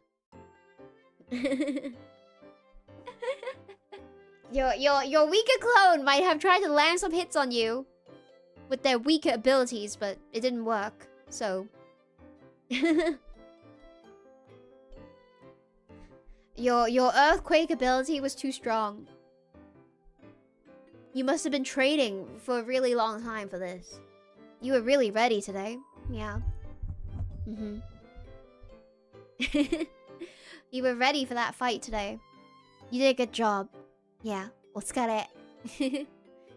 Your weaker clone might have tried to land some hits on you with their weaker abilities, but it didn't work. So your earthquake ability was too strong. You must have been training for a really long time for this. You were really ready today. Yeah. You were ready for that fight today. You did a good job. Yeah. Otsukare.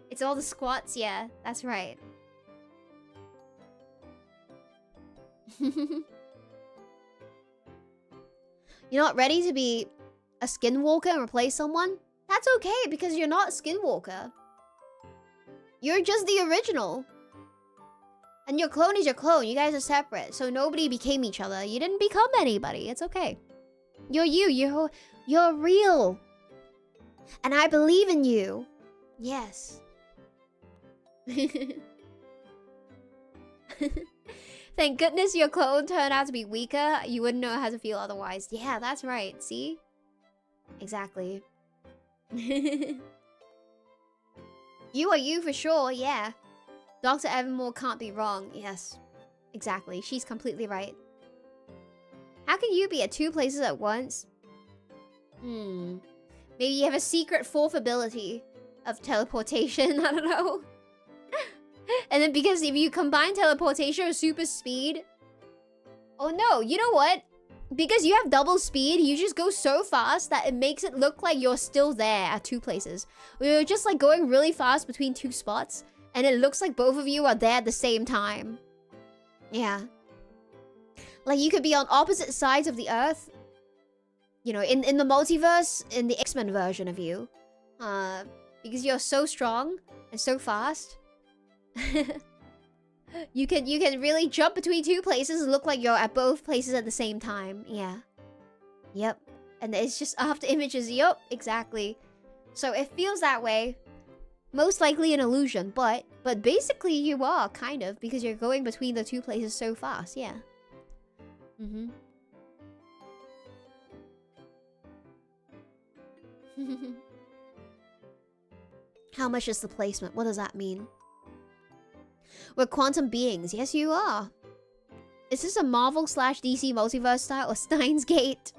It's all the squats, yeah. That's right. You're not ready to be a skinwalker and replace someone? That's okay, because you're not a skinwalker. You're just the original. And your clone is your clone. You guys are separate, so nobody became each other. You didn't become anybody. It's okay. You're you. You're real. And I believe in you. Yes. Thank goodness your clone turned out to be weaker. You wouldn't know how to feel otherwise. Yeah, that's right. See? Exactly. You are you for sure, yeah. Dr. Evermore can't be wrong. Yes. Exactly. She's completely right. How can you be at 2 places at once? Maybe you have a secret 4th ability of teleportation. I don't know. And then because if you combine teleportation with super speed... Oh no, you know what? Because you have double speed, you just go so fast that it makes it look like you're still there at 2 places. You're just like going really fast between 2 spots, and it looks like both of you are there at the same time. Yeah. Like you could be on opposite sides of the earth. You know, in the multiverse, in the X-Men version of you. Because you're so strong and so fast. You can really jump between 2 places and look like you're at both places at the same time. Yeah. Yep. And it's just after images. Yup, exactly. So it feels that way. Most likely an illusion, but basically you are, kind of, because you're going between the 2 places so fast, yeah. How much is the placement? What does that mean? We're quantum beings. Yes, you are. Is this a Marvel/DC multiverse style or Steins Gate?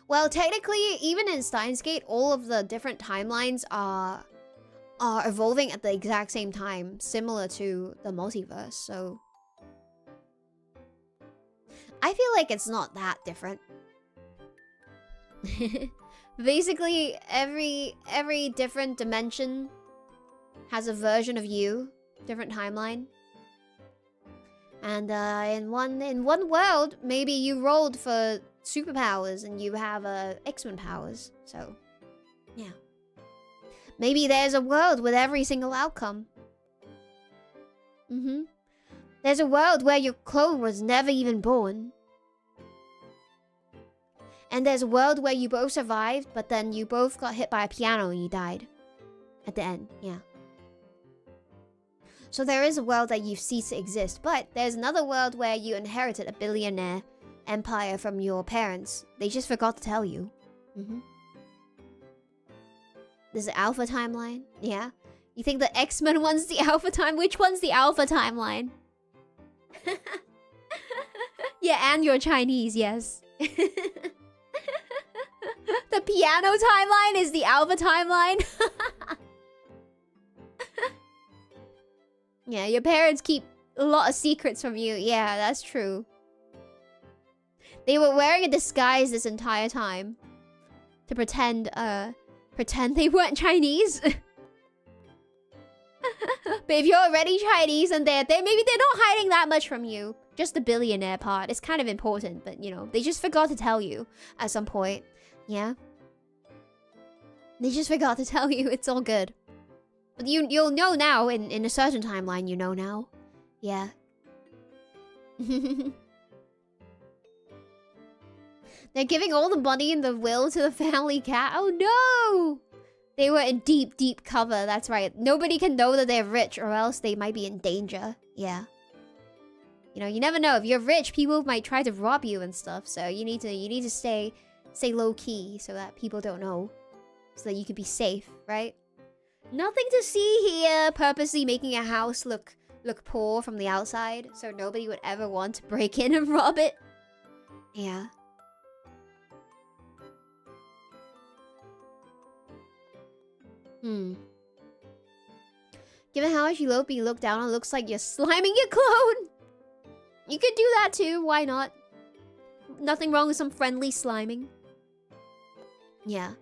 Well, technically, even in Steins Gate, all of the different timelines are evolving at the exact same time, similar to the multiverse, so... I feel like it's not that different. Basically, every different dimension has a version of you, different timeline. And in one world, maybe you rolled for superpowers and you have X-Men powers. So, yeah. Maybe there's a world with every single outcome. There's a world where your clone was never even born. And there's a world where you both survived, but then you both got hit by a piano and you died. At the end, yeah. So there is a world that you've ceased to exist, but there's another world where you inherited a billionaire empire from your parents. They just forgot to tell you. There's the alpha timeline, yeah. You think the X-Men one's the alpha time? Which one's the alpha timeline? Yeah, and you're Chinese, yes. The piano timeline is the alpha timeline. Yeah, your parents keep a lot of secrets from you. Yeah, that's true. They were wearing a disguise this entire time. To pretend they weren't Chinese. But if you're already Chinese and maybe they're not hiding that much from you. Just the billionaire part. It's kind of important, but you know, they just forgot to tell you at some point. Yeah. They just forgot to tell you. It's all good. But you'll know now in a certain timeline, you know now. Yeah. They're giving all the money and the will to the family cat. Oh no! They were in deep, deep cover. That's right. Nobody can know that they're rich or else they might be in danger. Yeah. You know, you never know. If you're rich, people might try to rob you and stuff. So you need to stay low key so that people don't know. So that you can be safe, right? Nothing to see here. Purposely making a house look poor from the outside, so nobody would ever want to break in and rob it. Yeah. Given how much you look down on, looks like you're sliming your clone. You could do that too. Why not? Nothing wrong with some friendly sliming. Yeah.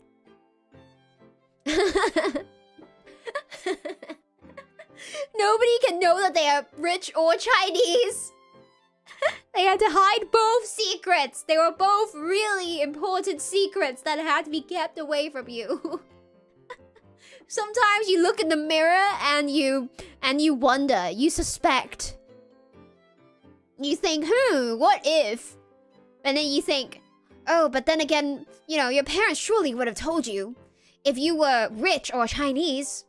Nobody can know that they are rich or Chinese. They had to hide both secrets. They were both really important secrets that had to be kept away from you. Sometimes you look in the mirror and you wonder, you suspect. You think, what if? And then you think, oh, but then again, you know, your parents surely would have told you if you were rich or Chinese.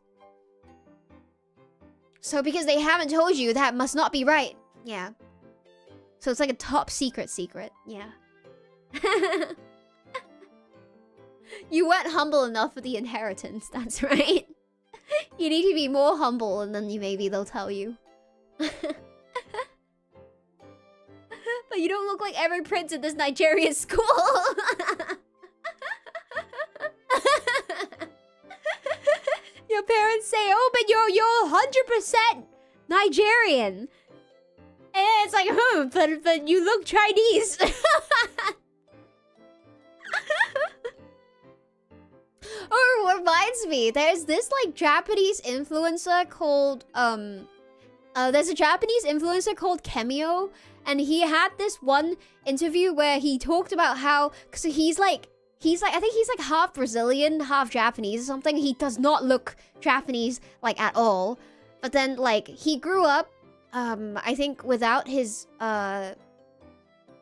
So because they haven't told you, that must not be right. Yeah. So it's like a top secret. Yeah. You weren't humble enough for the inheritance. That's right. You need to be more humble, and then maybe they'll tell you. But you don't look like every prince in this Nigerian school. Your parents say, "Oh, but you're 100% Nigerian." And it's like, but you look Chinese. Oh, it reminds me, there's this like Japanese influencer called there's a Japanese influencer called Kemio, and he had this one interview where he talked about how, cause he's like I think he's like half Brazilian, half Japanese or something. He does not look Japanese like at all. But then like he grew up I think without his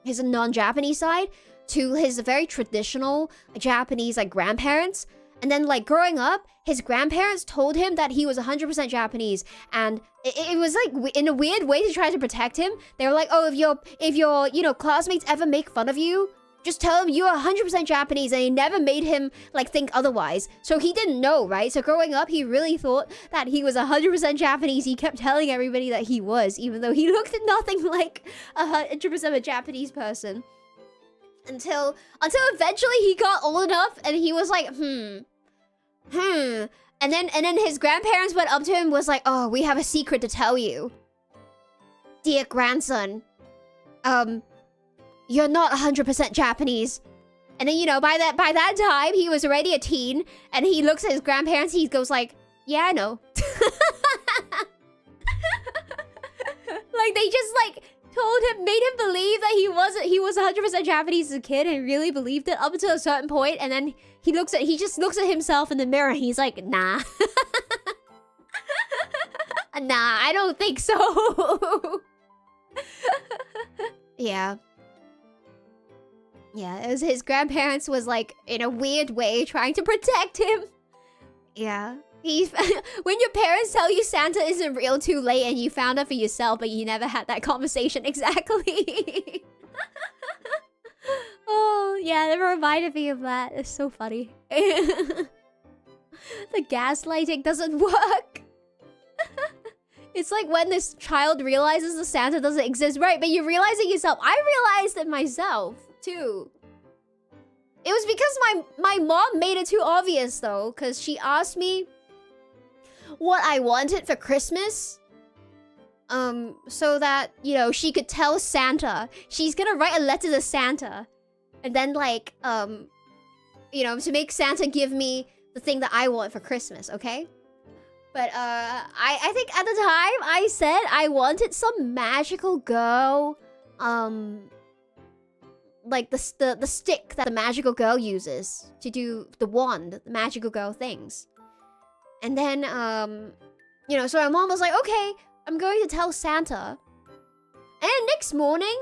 non-Japanese side to his very traditional Japanese like grandparents. And then like growing up, his grandparents told him that he was 100% Japanese, and it was like in a weird way to try to protect him. They were like, "Oh, if your you know classmates ever make fun of you, just tell them you're 100% Japanese," and they never made him like think otherwise. So he didn't know, right? So growing up, he really thought that he was 100% Japanese. He kept telling everybody that he was, even though he looked nothing like 100% a Japanese person. Until eventually he got old enough and he was like, and then his grandparents went up to him and was like, "Oh, we have a secret to tell you. Dear grandson, you're not 100% Japanese." And then, you know, by that time, he was already a teen, and he looks at his grandparents, he goes like, "Yeah, I know." Like, they just, like, told him, made him believe that he was 100% Japanese as a kid, and really believed it up until a certain point, and then he just looks at himself in the mirror, and he's like, "Nah." Nah, I don't think so. Yeah. Yeah, it was his grandparents was like, in a weird way, trying to protect him. Yeah. When your parents tell you Santa isn't real too late and you found out for yourself, but you never had that conversation exactly. Oh, yeah, that reminded me of that. It's so funny. The gaslighting doesn't work. It's like when this child realizes the Santa doesn't exist, right? But you realize it yourself. I realized it myself, too. It was because my mom made it too obvious, though, because she asked me what I wanted for Christmas. So that, you know, she could tell Santa. She's gonna write a letter to Santa. And then, like, you know, to make Santa give me the thing that I want for Christmas, okay? But, I think at the time, I said I wanted some magical girl, like the stick that the magical girl uses to do the wand, the magical girl things. And then, you know, so my mom was like, "Okay, I'm going to tell Santa." And next morning,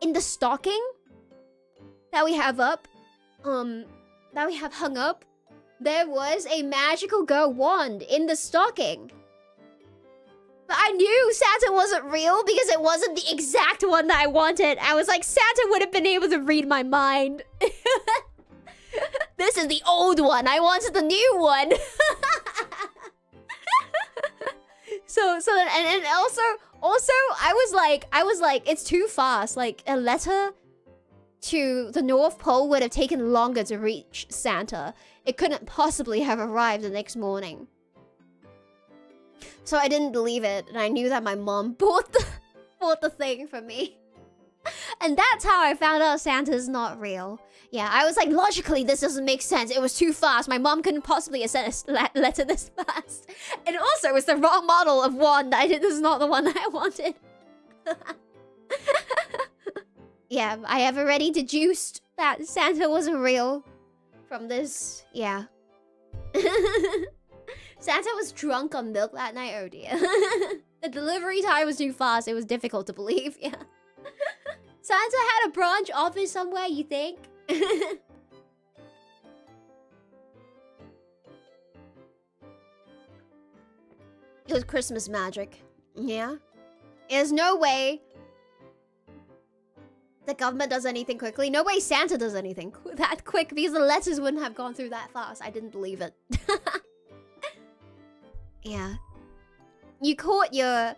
in the stocking that we have up, that we have hung up, there was a magical girl wand in the stocking. But I knew Santa wasn't real because it wasn't the exact one that I wanted. I was like, Santa would have been able to read my mind. This is the old one. I wanted the new one. And also, I was like, it's too fast. Like, a letter to the North Pole would have taken longer to reach Santa. It couldn't possibly have arrived the next morning. So I didn't believe it, and I knew that my mom bought the thing for me. And that's how I found out Santa's not real. Yeah, I was like, logically, this doesn't make sense. It was too fast. My mom couldn't possibly have sent a letter this fast. And also, it was the wrong model of wand. This is not the one that I wanted. Yeah, I have already deduced that Santa wasn't real from this. Yeah. Santa was drunk on milk that night. Oh dear. The delivery time was too fast. It was difficult to believe. Yeah. Santa had a branch office somewhere, you think? It was Christmas magic. Yeah. There's no way the government does anything quickly. No way Santa does anything that quick because the letters wouldn't have gone through that fast. I didn't believe it. Yeah. You caught your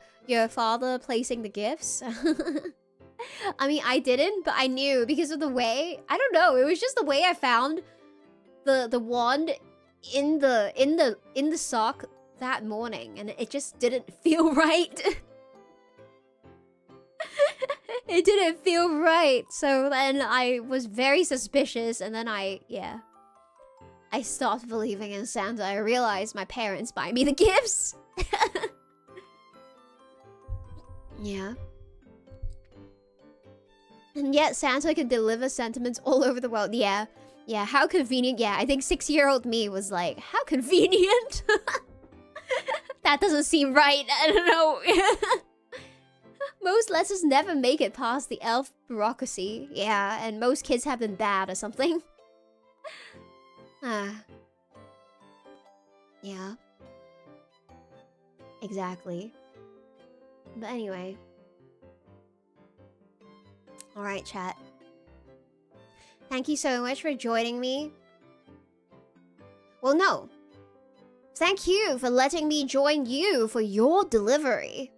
father placing the gifts. I mean, I didn't, but I knew because of the way. I don't know. It was just the way I found the wand in the sock that morning, and it just didn't feel right. It didn't feel right. So then I was very suspicious, and then I stopped believing in Santa. I realized my parents buy me the gifts. Yeah. And yet Santa can deliver sentiments all over the world. Yeah. Yeah, how convenient. Yeah, I think 6-year-old me was like, how convenient? That doesn't seem right. I don't know. Most letters never make it past the elf bureaucracy. Yeah, and most kids have been bad or something. Yeah. Exactly. But anyway. Alright, chat. Thank you so much for joining me. Well, no. Thank you for letting me join you for your delivery.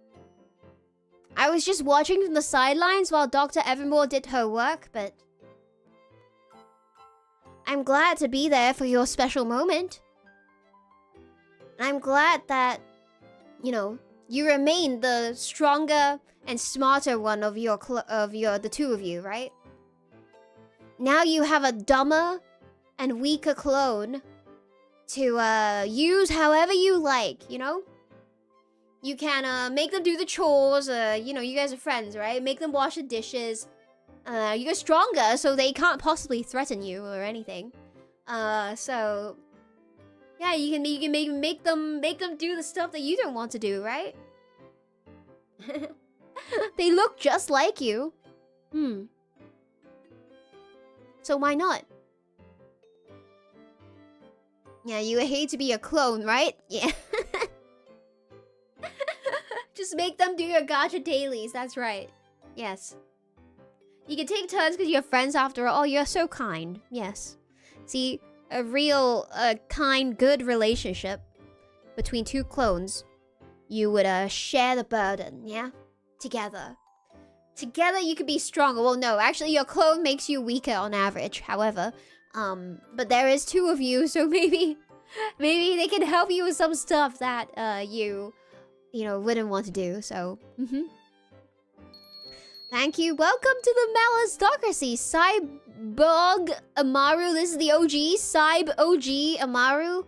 I was just watching from the sidelines while Dr. Evermore did her work, but I'm glad to be there for your special moment. I'm glad that, you know, you remain the stronger and smarter one of the two of you, right? Now you have a dumber and weaker clone to use however you like, you know? You can make them do the chores, you know, you guys are friends, right? Make them wash the dishes. You're stronger, so they can't possibly threaten you or anything. So yeah, you can make them do the stuff that you don't want to do, right? They look just like you. So why not? Yeah, you would hate to be a clone, right? Yeah. Just make them do your gacha dailies, that's right. Yes. You can take turns because you're friends after all. Oh, you're so kind. Yes. See, a real, kind, good relationship between two clones. You would, share the burden, yeah? Together. Together you could be stronger. Well, no, actually your clone makes you weaker on average, however. But there is two of you, so maybe they can help you with some stuff that, you know, wouldn't want to do, so... Thank you. Welcome to the Malistocracy. Cyborg Amaru. This is the OG. Cyb OG Amaru.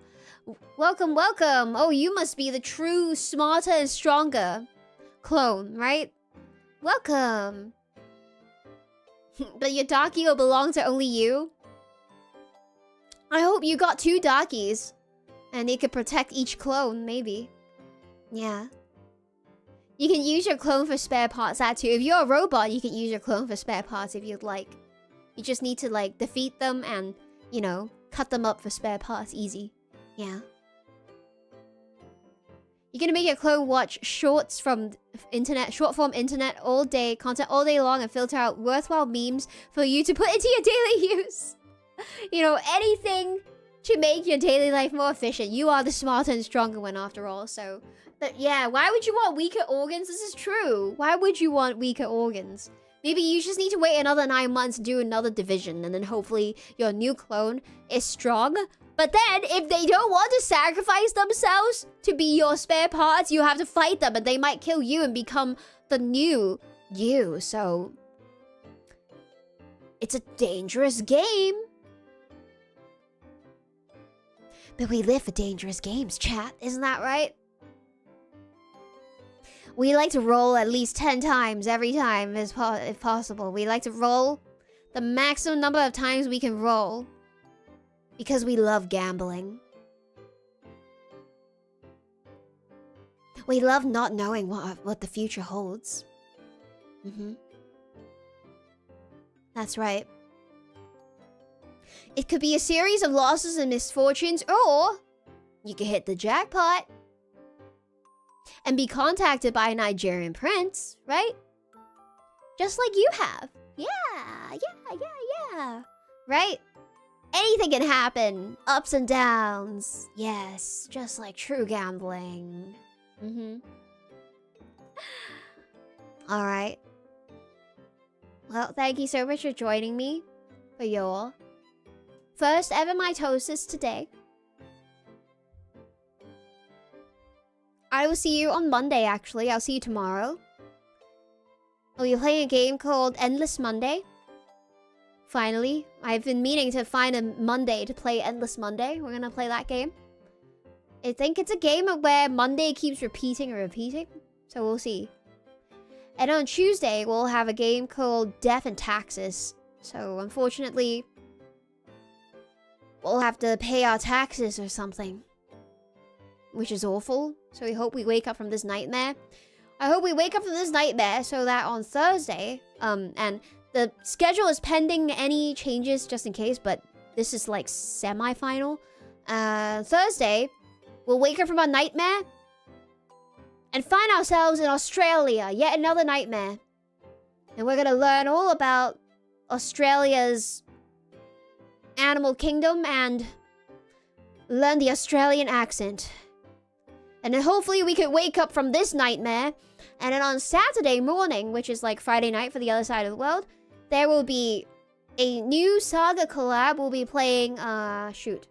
Welcome, welcome. Oh, you must be the true, smarter and stronger clone, right? Welcome. But your Darkie will belong to only you. I hope you got 2 Darkies. And they could protect each clone, maybe. Yeah. You can use your clone for spare parts, that too. If you're a robot, you can use your clone for spare parts if you'd like. You just need to, like, defeat them and, you know, cut them up for spare parts. Easy. Yeah. You're gonna make your clone watch shorts from internet, short form internet all day, content all day long, and filter out worthwhile memes for you to put into your daily use. You know, anything to make your daily life more efficient. You are the smarter and stronger one after all, so... But yeah, why would you want weaker organs? This is true. Why would you want weaker organs? Maybe you just need to wait another 9 months to do another division, and then hopefully your new clone is strong. But then, if they don't want to sacrifice themselves to be your spare parts, you have to fight them, and they might kill you and become the new you, so... It's a dangerous game. But we live for dangerous games, chat. Isn't that right? We like to roll at least 10 times every time, if possible. We like to roll the maximum number of times we can roll. Because we love gambling. We love not knowing what the future holds. That's right. It could be a series of losses and misfortunes, or you could hit the jackpot. and be contacted by a Nigerian prince, right? Just like you have. Yeah. Right? Anything can happen. Ups and downs. Yes, just like true gambling. Alright. Well, thank you so much for joining me for your first ever mitosis today. I will see you on Monday, actually. I'll see you tomorrow. I'll be playing a game called Endless Monday. Finally. I've been meaning to find a Monday to play Endless Monday. We're gonna play that game. I think it's a game where Monday keeps repeating and repeating. So we'll see. And on Tuesday, we'll have a game called Death and Taxes. So unfortunately, we'll have to pay our taxes or something. Which is awful. So we hope we wake up from this nightmare. I hope we wake up from this nightmare so that on Thursday, and the schedule is pending any changes just in case, but this is like semi-final. Thursday, we'll wake up from our nightmare and find ourselves in Australia. Yet another nightmare. And we're gonna learn all about Australia's animal kingdom and learn the Australian accent. And then hopefully we could wake up from this nightmare. And then on Saturday morning, which is like Friday night for the other side of the world, there will be a new Saga collab. We'll be playing, shoot.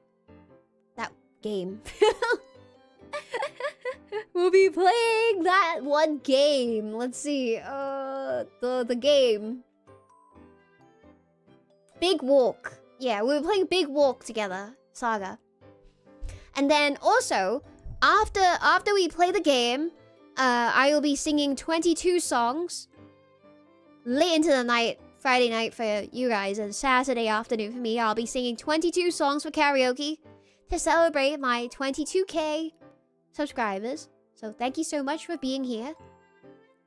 That game. We'll be playing that one game. Let's see. The game. Big Walk. Yeah, we'll be playing Big Walk together. Saga. And then also, after we play the game, I will be singing 22 songs late into the night, Friday night for you guys, and Saturday afternoon for me. I'll be singing 22 songs for karaoke to celebrate my 22K subscribers. So thank you so much for being here.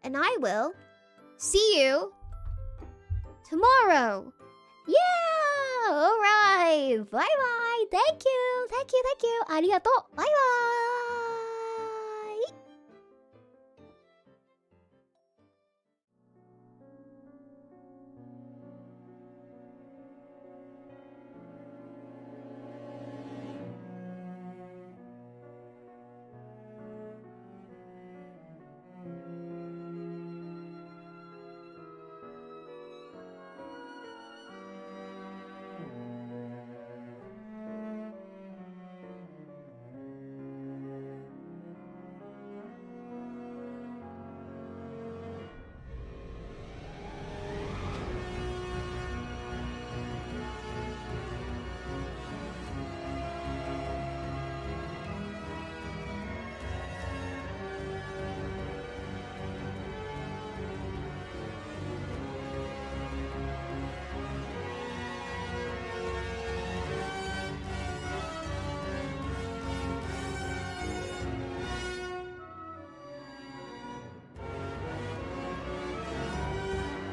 And I will see you tomorrow. Yeah! Alright. Bye-bye. Thank you. Arigato. Bye-bye.